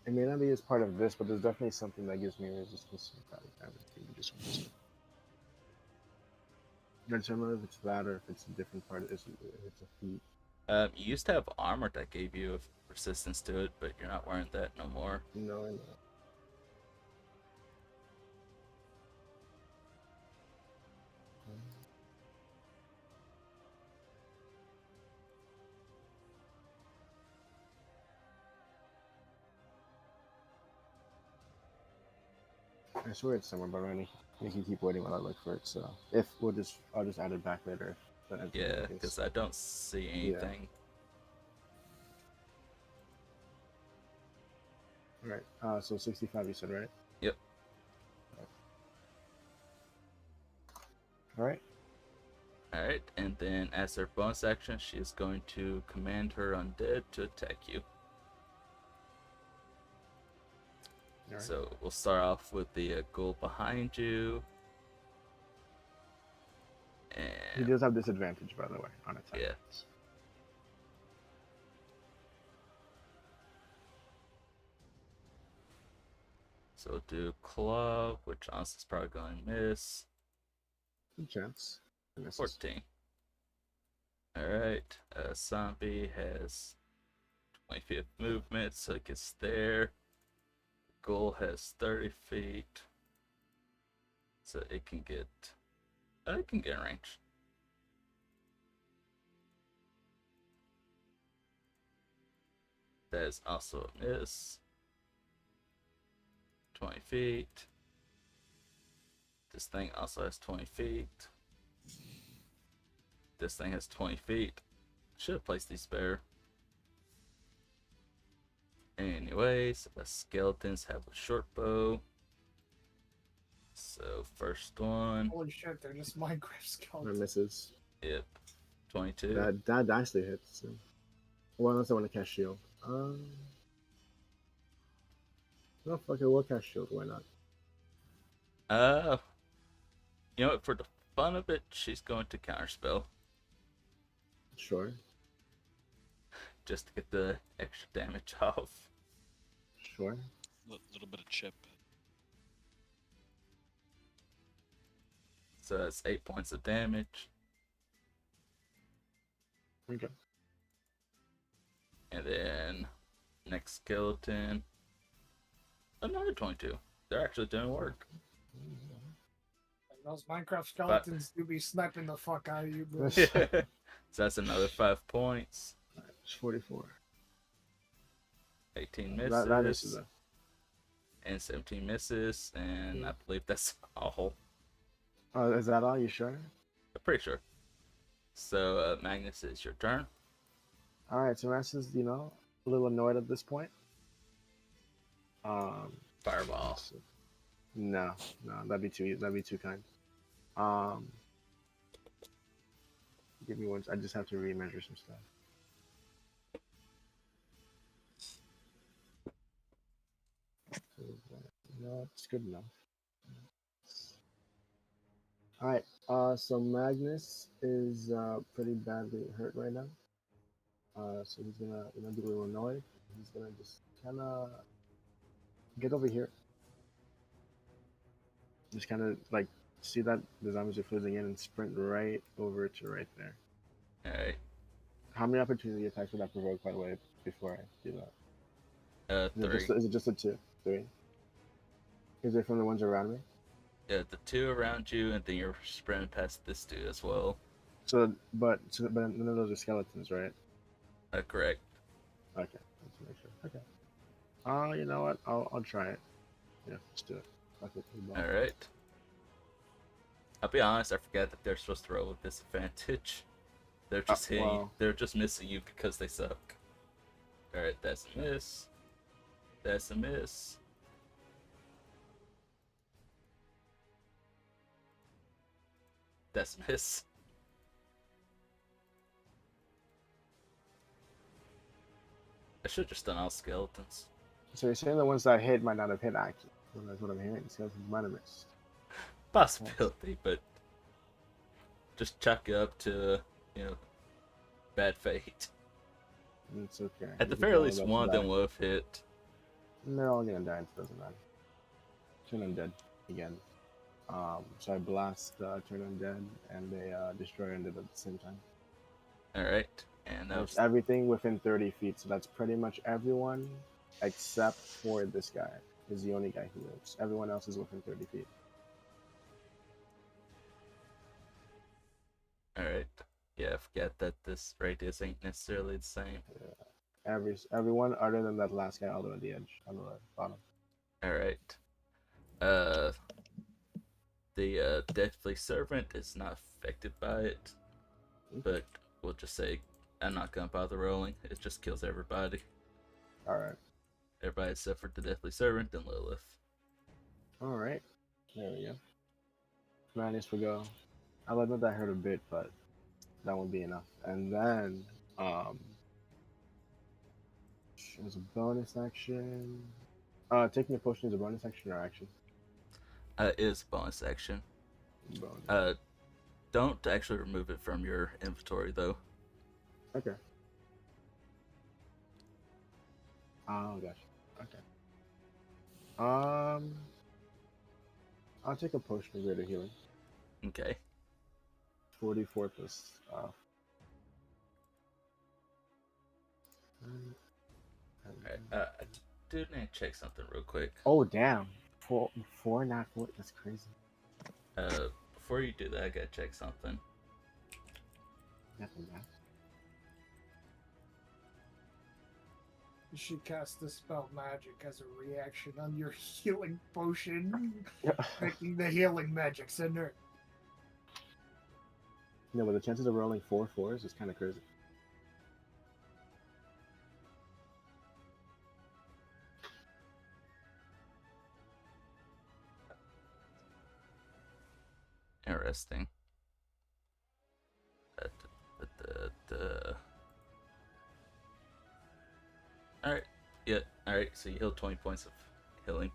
It may not be as part of this, but there's definitely something that gives me resistance to necrotic damage. Give me just 1 second. I don't know if it's that or if it's a different part. If it's a feat. You used to have armor that gave you resistance to it, but you're not wearing that no more. No, I know. I swear it's somewhere, but I'm gonna make you keep waiting while I look for it. So if I'll just add it back later. Yeah, because I don't see anything. Yeah. All right. So 65, you said, right? Yep. All right. Alright, and then as her bonus action, she is going to command her undead to attack you. All right. So we'll start off with the ghoul behind you. He And does have disadvantage, by the way, on attacks. yeah. So we'll do club, which honestly is probably going to miss. Good chance. 14. Alright, zombie has 20 feet of movement, so it gets there. Ghoul has 30 feet, so it can get in range. That is also a miss. 20 feet. This thing also has 20 feet. This thing has 20 feet. Should have placed these better. Anyways, the skeletons have a short bow. So first one. Holy shit! They're just Minecraft That skeletons. misses. Yep. 22. That actually hits. So. Well, unless I want to cast shield. No, fuck it, we'll cast shield. Why not? You know what? For the fun of it, she's going to counterspell Sure. just to get the extra damage off. Sure. Little bit of chip. So that's 8 points of damage. Okay. And then next skeleton, another 22. They're actually doing work. Those Minecraft skeletons do be sniping the fuck out of you, bro. So that's another 5 points. It's 44. 18 That misses. is though. And 17 misses. And I believe that's all. Oh, is that all? You sure? I'm pretty sure. So, Magnus, it's your turn. All right. So Max is, a little annoyed at this point. Fireball. No, that'd be too kind. Give me one. I just have to remeasure some stuff. No, it's good enough. All right. So Magnus is pretty badly hurt right now. So he's gonna, be a little annoyed. He's gonna just kind of get over here. Just kind of like see that the zombies are closing in and sprint right over to right there. Alright. How many opportunity attacks would that provoke, by the way, before I do that? 3. Is it just a 2? 3? Is it from the ones around me? Yeah, the 2 around you, and then you're sprinting past this dude as well. But none of those are skeletons, right? Correct. Okay, let's make sure. Okay. You know what? I'll try it. Yeah, let's do it. Alright. I'll be honest, I forgot that they're supposed to roll with disadvantage. They're just hitting. Well. They're just missing you because they suck. Alright, that's a miss. That's a miss. That's a miss. I should have just done all skeletons. So you're saying the ones that hit might not have hit actually? Well, that's what I'm hearing. Skeletons might have missed. Possibility, but just chalk it up to, bad fate. It's okay. At the very least, one of them will have hit. And they're all gonna die, so it doesn't matter. Turn undead again. So I blast turn undead and they destroy undead at the same time. Alright, and that It's was everything within 30 feet, so that's pretty much everyone except for this guy. Is the only guy who lives. Everyone else is within 30 feet. alright. Yeah, I forget that this radius ain't necessarily the same. Yeah. Everyone other than that last guy all the way on the edge, on the bottom. Alright. The Deathly Servant is not affected by it, but we'll just say I'm not gonna bother rolling. It just kills everybody. Alright. Everybody except for the Deathly Servant and Lilith. Alright. There we go. Magnus will go. I'll admit that hurt a bit, but that won't be enough. And then, there's a bonus action. Taking a potion is a bonus action or action? Is bonus action. Bonus. Don't actually remove it from your inventory though. Okay. Oh gosh. Okay. I'll take a potion of greater healing. Okay. 44 plus. Alright. I do need to check something real quick. Oh damn! Four, not 4. That's crazy. Before you do that, I gotta check something. Nothing bad. You should cast the spell magic as a reaction on your healing potion, making the healing magic center. No, but the chances of rolling 4 4s is kind of crazy. Interesting. Alright. Yeah, alright, so you heal 20 points of healing.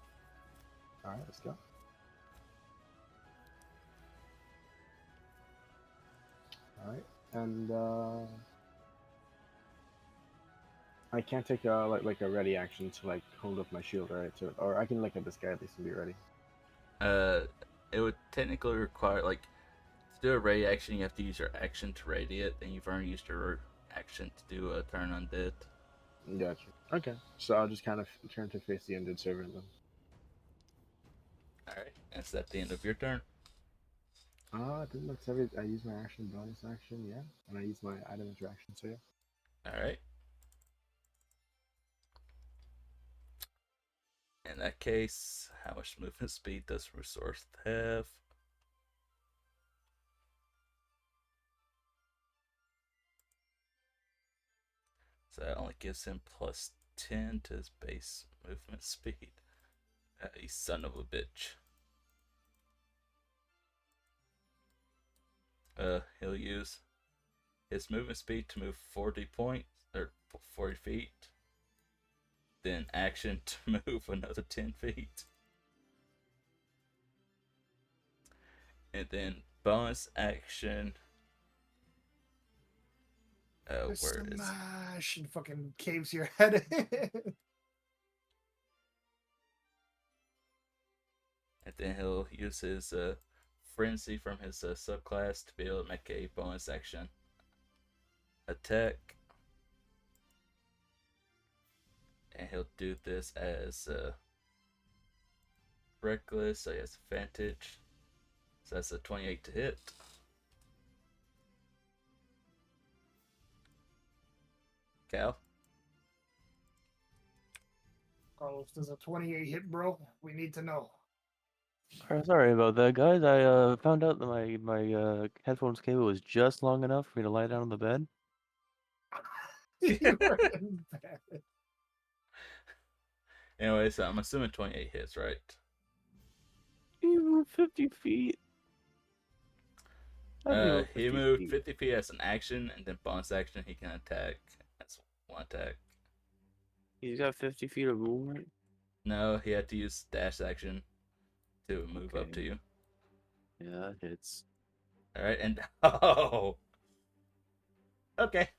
Alright, let's go. Alright, and I can't take a like a ready action to like hold up my shield, right? Or I can look at this guy at least and be ready. It would technically require, like, to do a ready action, you have to use your action to ready it, and you've already used your action to do a turn undead. Gotcha. Okay, so I'll just kind of turn to face the undead servant then. Alright, that's at the end of your turn. I think that's I use my action, bonus action, yeah, and I use my item interaction. So yeah. All right. In that case, how much movement speed does Resource have? So that only gives him plus 10 to his base movement speed. You son of a bitch. He'll use his movement speed to move 40 points, or 40 feet. Then action to move another 10 feet. And then bonus action. Where is Smash and fucking caves your head in. And then he'll use his frenzy from his subclass to be able to make a bonus action attack. And he'll do this as reckless, so he has advantage. So that's a 28 to hit. Cal? Carlos, does a 28 hit, bro? We need to know. Sorry about that, guys. I found out that my headphones cable was just long enough for me to lie down on the bed. You were in bed. Anyway, so I'm assuming 28 hits, right? You moved 50 feet. I didn't move He 50 moved feet. 50 feet as an action, and then bonus action he can attack. That's one attack. He's got 50 feet of movement. No, he had to use dash action to move up to Okay. you. Yeah, that hits. All right, and oh, okay.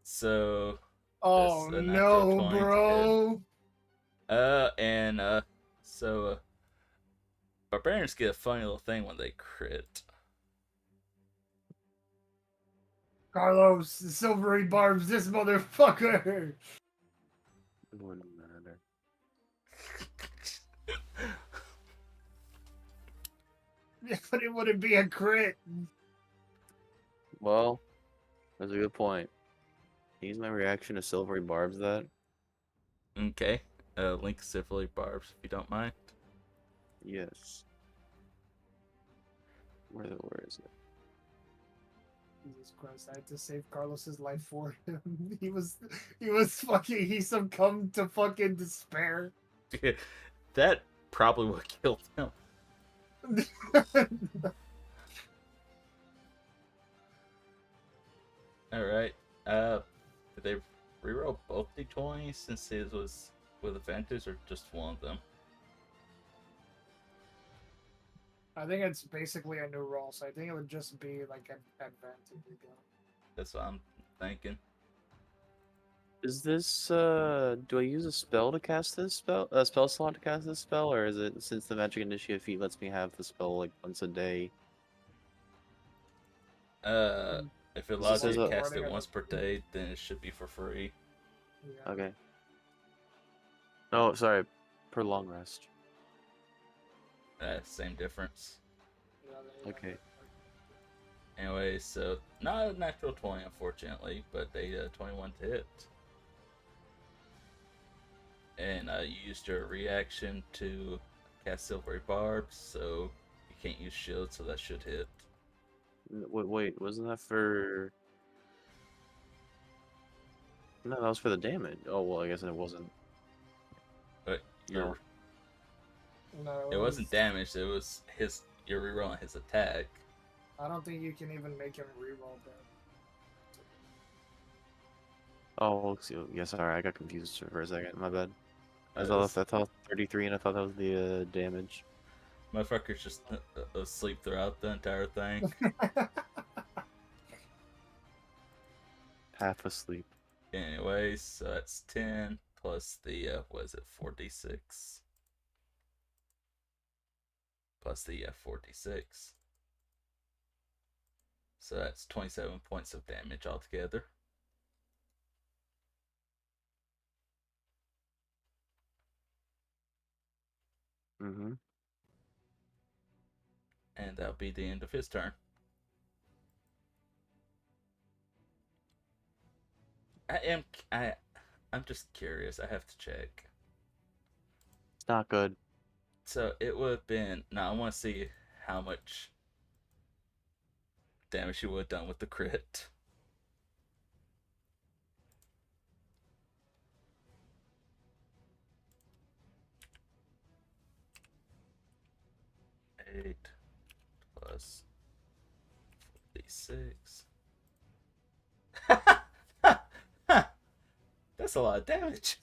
So Oh that's a natural no, 20 to bro. hit. So barbarians get a funny little thing when they crit. Carlos, silvery barbs, this motherfucker. It wouldn't matter. Yeah, but it wouldn't be a crit. Well, that's a good point. Use my reaction to silvery barbs that. Okay. Link silvery barbs if you don't mind. Yes. Where is it? Jesus Christ, I had to save Carlos's life for him. He was fucking, he succumbed to fucking despair. That probably would have killed him. Alright. Did they reroll both d20s since his was with advantage, or just one of them? I think it's basically a new roll, so I think it would just be like an advantage again. That's what I'm thinking. Is this do I use a spell to cast this spell? A spell slot to cast this spell, or is it since the magic initiate feat lets me have the spell like once a day? If it This allows you says to a- cast it once per day, then it should be for free. Yeah. Okay. Oh, sorry. Per long rest. Same difference. Okay. Anyway, so not a natural 20, unfortunately, but a 21 to hit. And you used your reaction to cast Silvery Barbs, so you can't use shield, so that should hit. Wait, wasn't that for? No, that was for the damage. Oh well, I guess it wasn't. But you're, No, it wasn't damage, it was his. You're rerolling his attack. I don't think you can even make him reroll that. Oh, yeah, sorry, I got confused for a second. My bad. I That thought 33, and I thought that was the damage. Motherfucker's just asleep throughout the entire thing. Half asleep. Anyway, so that's 10 plus the, what is it, 4d6? Plus the 4d6. So that's 27 points of damage altogether. Mm-hmm. And that'll be the end of his turn. I'm just curious. I have to check. It's not good. So it would have been. Now I want to see how much damage you would have done with the crit. Eight plus 46. That's a lot of damage.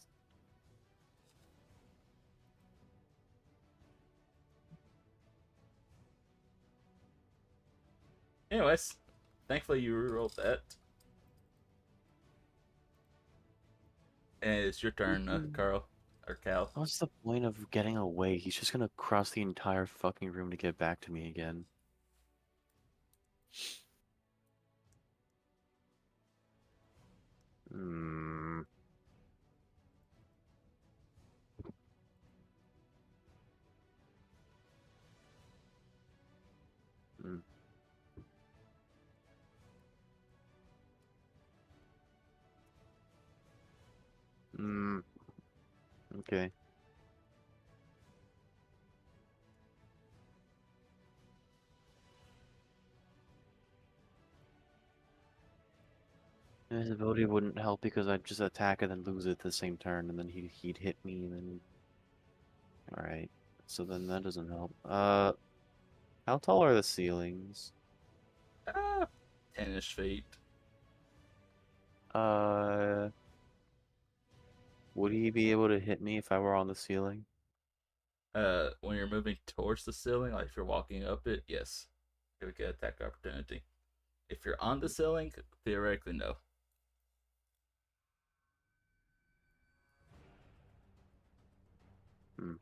Anyways, thankfully you rerolled that. And it's your turn, Carl. Or Cal. What's the point of getting away? He's just gonna cross the entire fucking room to get back to me again. Hmm. Hmm. Hmm. Okay. His ability wouldn't help because I'd just attack and then lose it the same turn, and then he'd hit me, and then. All right. So then that doesn't help. How tall are the ceilings? 10-ish feet. Would he be able to hit me if I were on the ceiling? When you're moving towards the ceiling, like if you're walking up it, yes. You would get attack opportunity. If you're on the ceiling, theoretically, no. Hmm.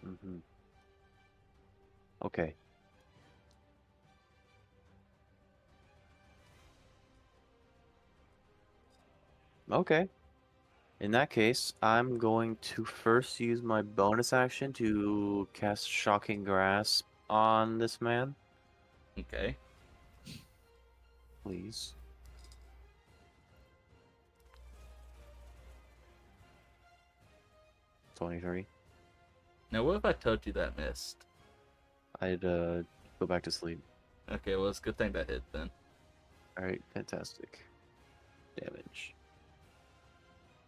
Mm-hmm. Okay. Okay. In that case, I'm going to first use my bonus action to cast Shocking Grasp on this man, Okay. please. $23. Now, what if I told you that missed? I'd go back to sleep. Okay, well, it's a good thing that hit then. Alright, fantastic. Damage.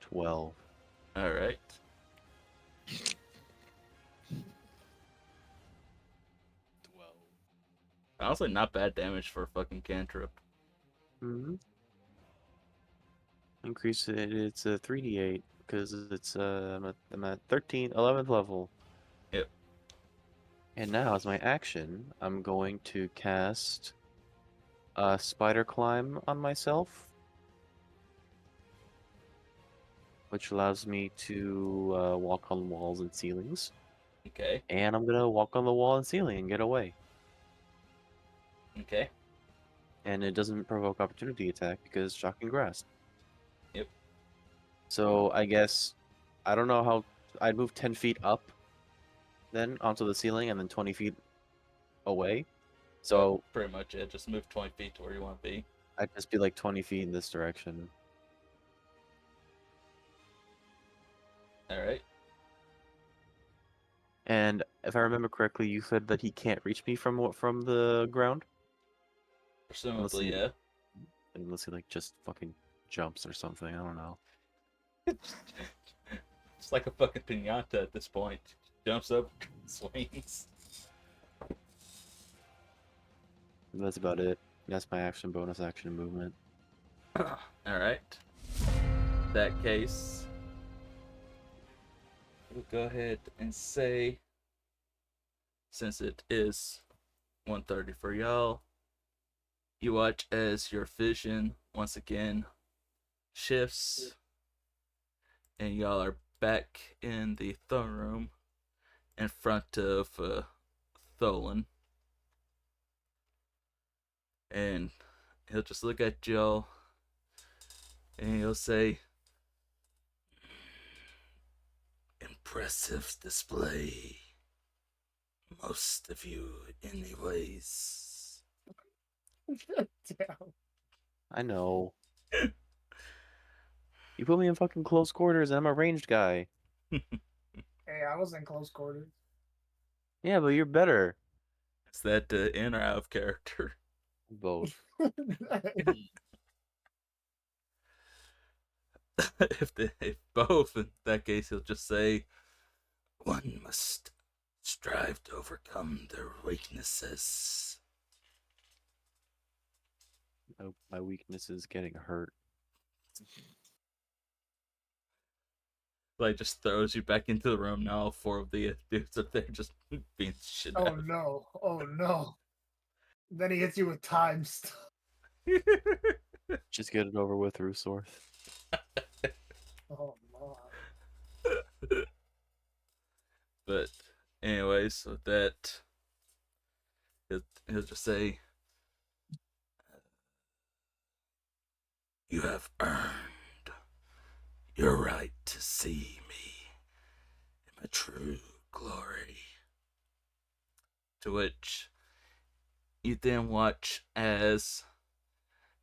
12. Alright. 12. Honestly, not bad damage for a fucking cantrip. Mm-hmm. Increase it, it's a 3d8, because it's, I'm at 11th level. Yep. And now, as my action, I'm going to cast Spider Climb on myself, which allows me to walk on walls and ceilings. Okay. And I'm gonna walk on the wall and ceiling and get away. Okay. And it doesn't provoke opportunity attack because Shocking Grasp. Yep. So I guess I don't know how I'd move 10 feet up then onto the ceiling and then 20 feet away. So pretty much it. Just move 20 feet to where you want to be. I'd just be like 20 feet in this direction. Alright. And if I remember correctly, you said that he can't reach me from the ground? Presumably, yeah. Unless he like just fucking jumps or something, I don't know. It's like a fucking pinata at this point. Jumps up, swings. That's about it. That's my action, bonus action, and movement. Alright. That case, we'll go ahead and say, since it is 1:30 for y'all, you watch as your vision once again shifts, and y'all are back in the throne room in front of Thollun. And he'll just look at y'all and he'll say, impressive display. Most of you, anyways. Damn. I know. You put me in fucking close quarters, and I'm a ranged guy. Hey, I was in close quarters. Yeah, but you're better. Is that in or out of character? Both. If both, in that case, he'll just say, one must strive to overcome their weaknesses. My weakness is getting hurt. Like, just throws you back into the room. Now all four of the dudes up there just being shit Oh out of no! Oh no! Then he hits you with time stuff. you. Just get it over with, Rusorth. Oh man. But anyways, with that, he'll just say, you have earned your right to see me in my true glory. To which you then watch as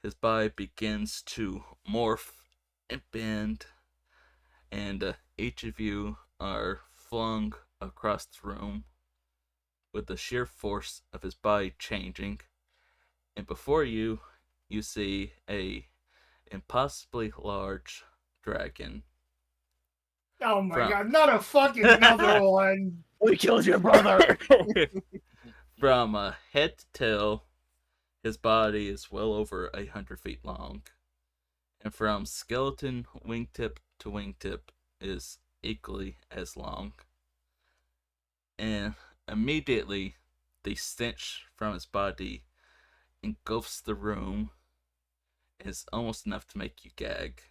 his body begins to morph and bend, and each of you are flung across the room with the sheer force of his body changing. And before you, you see a impossibly large dragon. Oh my From- god! Not a fucking another one. We killed your brother! From head to tail, his body is well over 100 feet long. And from skeleton wingtip to wingtip is equally as long. And immediately, the stench from his body engulfs the room. It's almost enough to make you gag.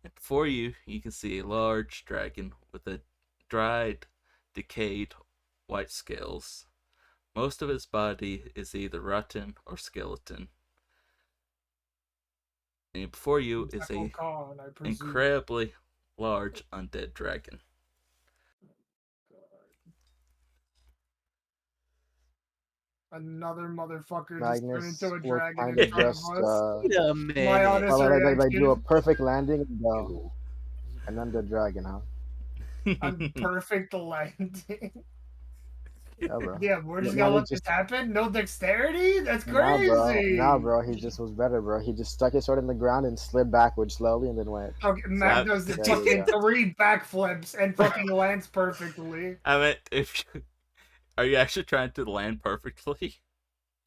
And before you, you can see a large dragon with a dried, decayed white scales. Most of its body is either rotten or skeleton. And before you is Echo a Khan, I presume. incredibly large undead dragon. Another motherfucker just turned Magnus into a will dragon kind in of front just of us. Wait a My minute. honest like do a reaction. perfect landing and then the dragon, huh? A perfect landing. Yeah, bro. Yeah, we're just No gonna need let this happen? No dexterity? That's Nah, crazy. bro. He just was better, bro. He just stuck his sword in the ground and slid backwards slowly, and then went. Okay, Mac does the Yeah, fucking yeah. 3 backflips and fucking lands perfectly. I meant, if you, are you actually trying to land perfectly?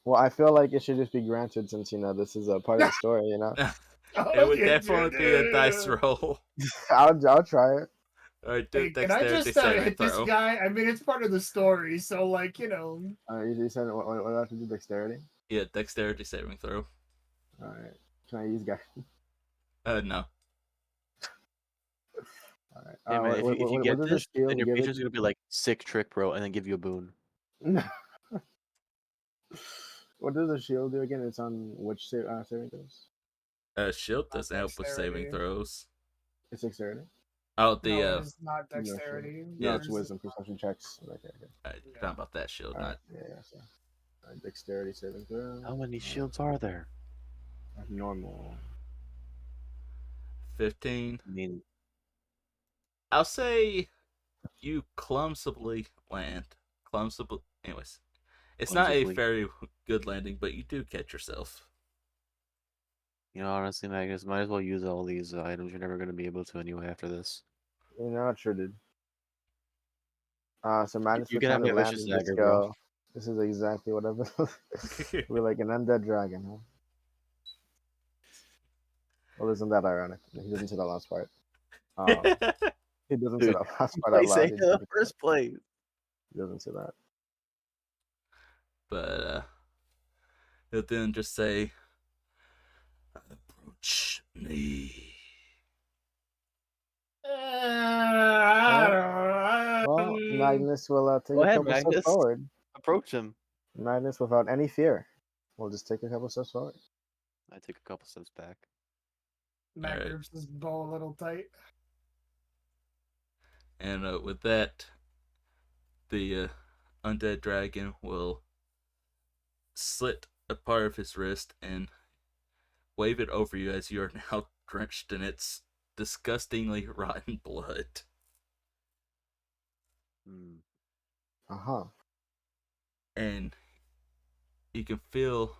Well, I feel like it should just be granted since this is a part of the story. It would Okay, definitely be a dice roll. I'll try it. Alright, do Hey, can I dexterity just saving hit this throw. guy? I mean, it's part of the story, so like, you know. You said what do I have to do? Dexterity. Yeah, dexterity saving throw. All right. Can I use guy? No. All right. Hey man, if you what get does this, the shield then your give patrons are gonna be like, sick trick, bro, and then give you a boon. What does the shield do again? It's on which saving throws? Shield doesn't help with saving Dexterity. It's throws. dexterity. Oh, No, the it's not dexterity. No, it's There's- wisdom perception checks. Okay. you're talking about that shield, All right. not Yeah. So, dexterity saving throw. How many shields are there? Normal. 15. I mean, I'll say you clumsily land. Clumsily. Anyways, it's not a Clumsily. very good landing, but you do catch yourself. honestly, Magnus, might as well use all these items. You're never gonna be able to anyway after this. Not sure, dude. So Magnus You would can have kind of your land vicious and just dagger, go. bro. This is exactly what I've been. We're like an undead dragon, huh? Well, isn't that ironic? He doesn't say that last part. He doesn't say Dude, that last part Why out say loud. it in the first place? He doesn't say that. But he'll then just say, approach me. Well, Magnus will take Go a ahead, couple steps Magnus. forward. Approach him. Magnus, without any fear, will just take a couple steps forward. I take a couple steps back. Mac Alright. grips his bow a little tight. And with that, the undead dragon will slit a part of his wrist and wave it over you as you are now drenched in its disgustingly rotten blood. Hmm. Uh-huh. And you can feel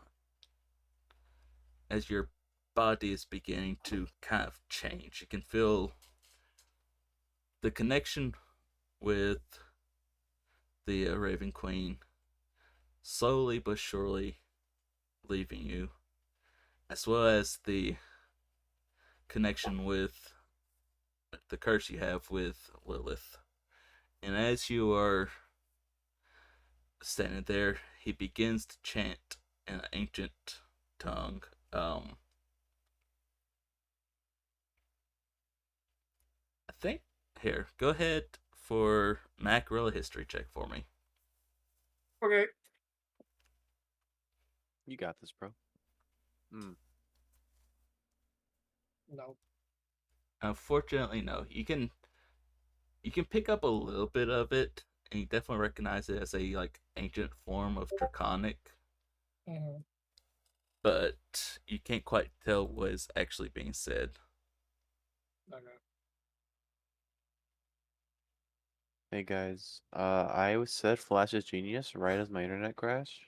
as your body is beginning to kind of change. You can feel the connection with the Raven Queen slowly but surely leaving you, as well as the connection with the curse you have with Lilith. And as you are standing there, he begins to chant in an ancient tongue. I think here, go ahead for Mac roll a history check for me. Okay. You got this, bro. Hmm. No. Unfortunately, no. You can pick up a little bit of it, and you definitely recognize it as a like ancient form of Draconic, Mm-hmm. but you can't quite tell what is actually being said. Okay. Hey guys, I was said Flash is genius right as my internet crashed.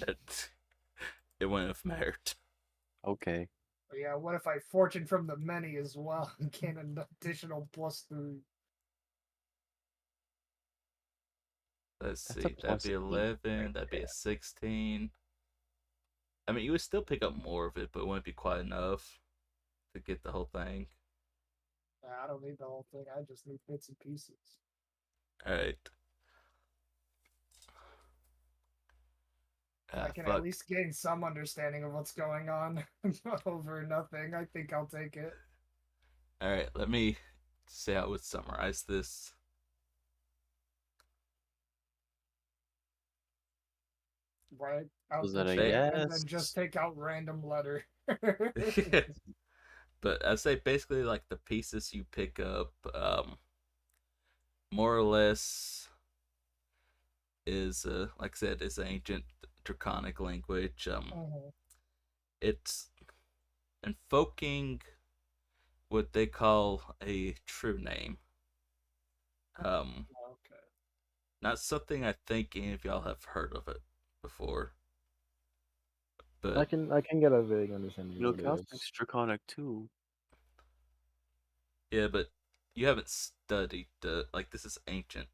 That it wouldn't have mattered. Okay. But yeah, what if I fortune from the many as well and gain an additional +3? Let's That's a see, that'd be +8 right 11, that'd be there. a 16. I mean, you would still pick up more of it, but it wouldn't be quite enough to get the whole thing. I don't need the whole thing. I just need bits and pieces. Alright. I can at Fuck. least gain some understanding of what's going on over nothing. I think I'll take it. Alright, let me say I would summarize this. Write out Was the that a chant and yes? then just take out random letter. But I'd say basically like the pieces you pick up, more or less is like I said, is ancient draconic language. Mhm. It's invoking what they call a true name. Okay. Not something I think any of y'all have heard of it before. I But can get a vague understanding You of know, what it Cal is. speaks Draconic too. yeah, but you haven't studied like this is ancient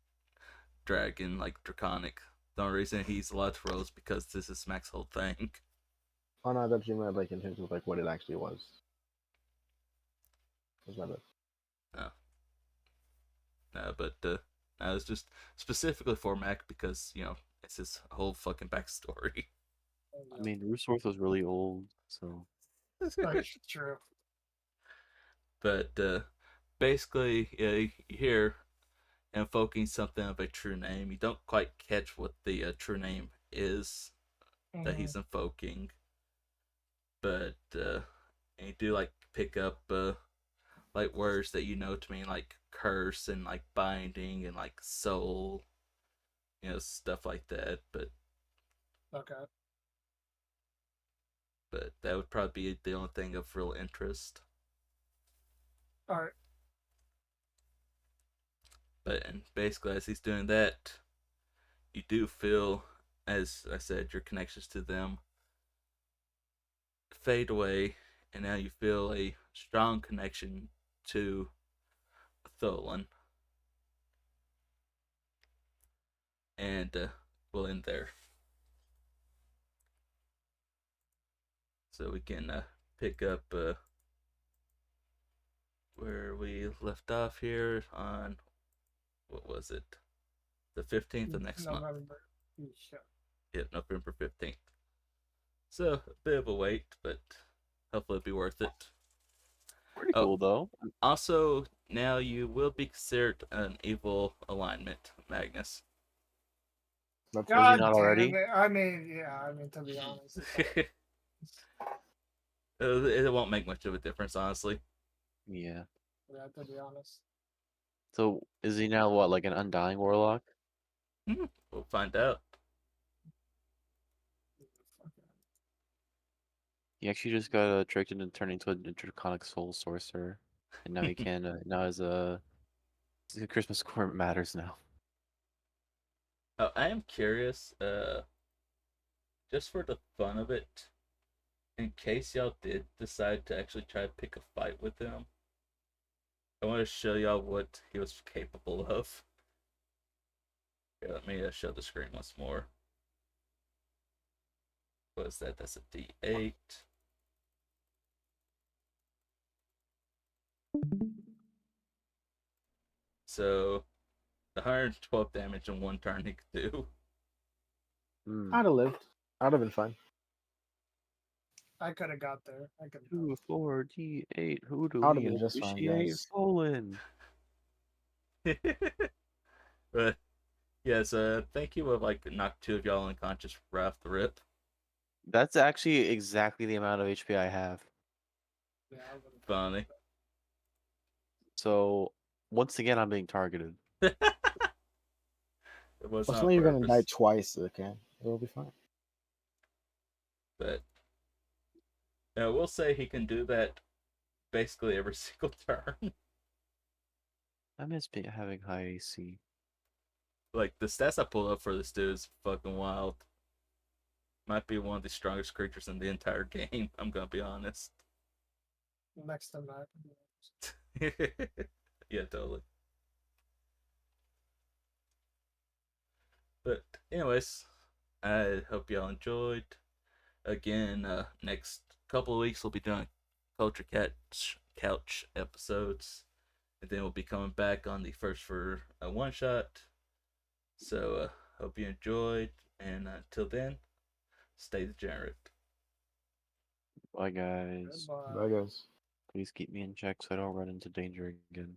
dragon, like draconic. The only reason he's allowed to roll is because this is Mac's whole thing. Oh no, I thought you meant like in terms of like what it actually was. Was that it? No, no, but no, it's just specifically for Mac because it's his whole fucking backstory. I mean, Rooseworth was really old, so That's true. But basically, you hear invoking something of a true name. You don't quite catch what the true name is that Mhm. he's invoking, but and you do like pick up like words that you know to mean like curse and like binding and like soul, stuff like that. Okay. But that would probably be the only thing of real interest. All right. But and basically, as he's doing that, you do feel, as I said, your connections to them fade away, and now you feel a strong connection to Thollun. And we'll end there. So we can pick up where we left off here on, what was it? The 15th of next month. November. Yeah. Yeah, November 15th. So, a bit of a wait, but hopefully it'll be worth it. pretty Oh, cool though. also, now you will be considered an evil alignment, Magnus. That's Was he God not damn already? it. I mean, yeah, I mean, to be honest. It won't make much of a difference, honestly. Yeah. Yeah, to be honest. So is he now what, like an undying warlock? We'll find out. He actually just got tricked into turning into a draconic soul sorcerer, and now he can. Now his Christmas score matters now. Oh, I am curious. Just for the fun of it, in case y'all did decide to actually try to pick a fight with him, I want to show y'all what he was capable of. Here, let me show the screen once more. What is that? That's a D8. So, 112 damage in one turn he could do. Hmm. I'd have lived. I'd have been fine. I could have got there. I could. 2, 4, D8. Who do I would we have been just fine, appreciate? guys. Thollun. But, yes, thank you. Like, knocked two of y'all unconscious right off the rip. That's actually exactly the amount of HP I have. Yeah, I would've- Funny. So once again, I'm being targeted. It was Well, on so you're gonna die purpose. twice, okay? It'll be fine. But, we'll say he can do that basically every single turn. I miss having high AC. Like, the stats I pulled up for this dude is fucking wild. Might be one of the strongest creatures in the entire game, I'm gonna be honest. Next to Mac. Yeah, totally. But, anyways, I hope y'all enjoyed. Again, next couple of weeks we'll be doing Culture Couch episodes. And then we'll be coming back on the first for a one shot. So, hope you enjoyed. And until then, stay degenerate. Bye, guys. Goodbye. Bye, guys. Please keep me in check so I don't run into danger again.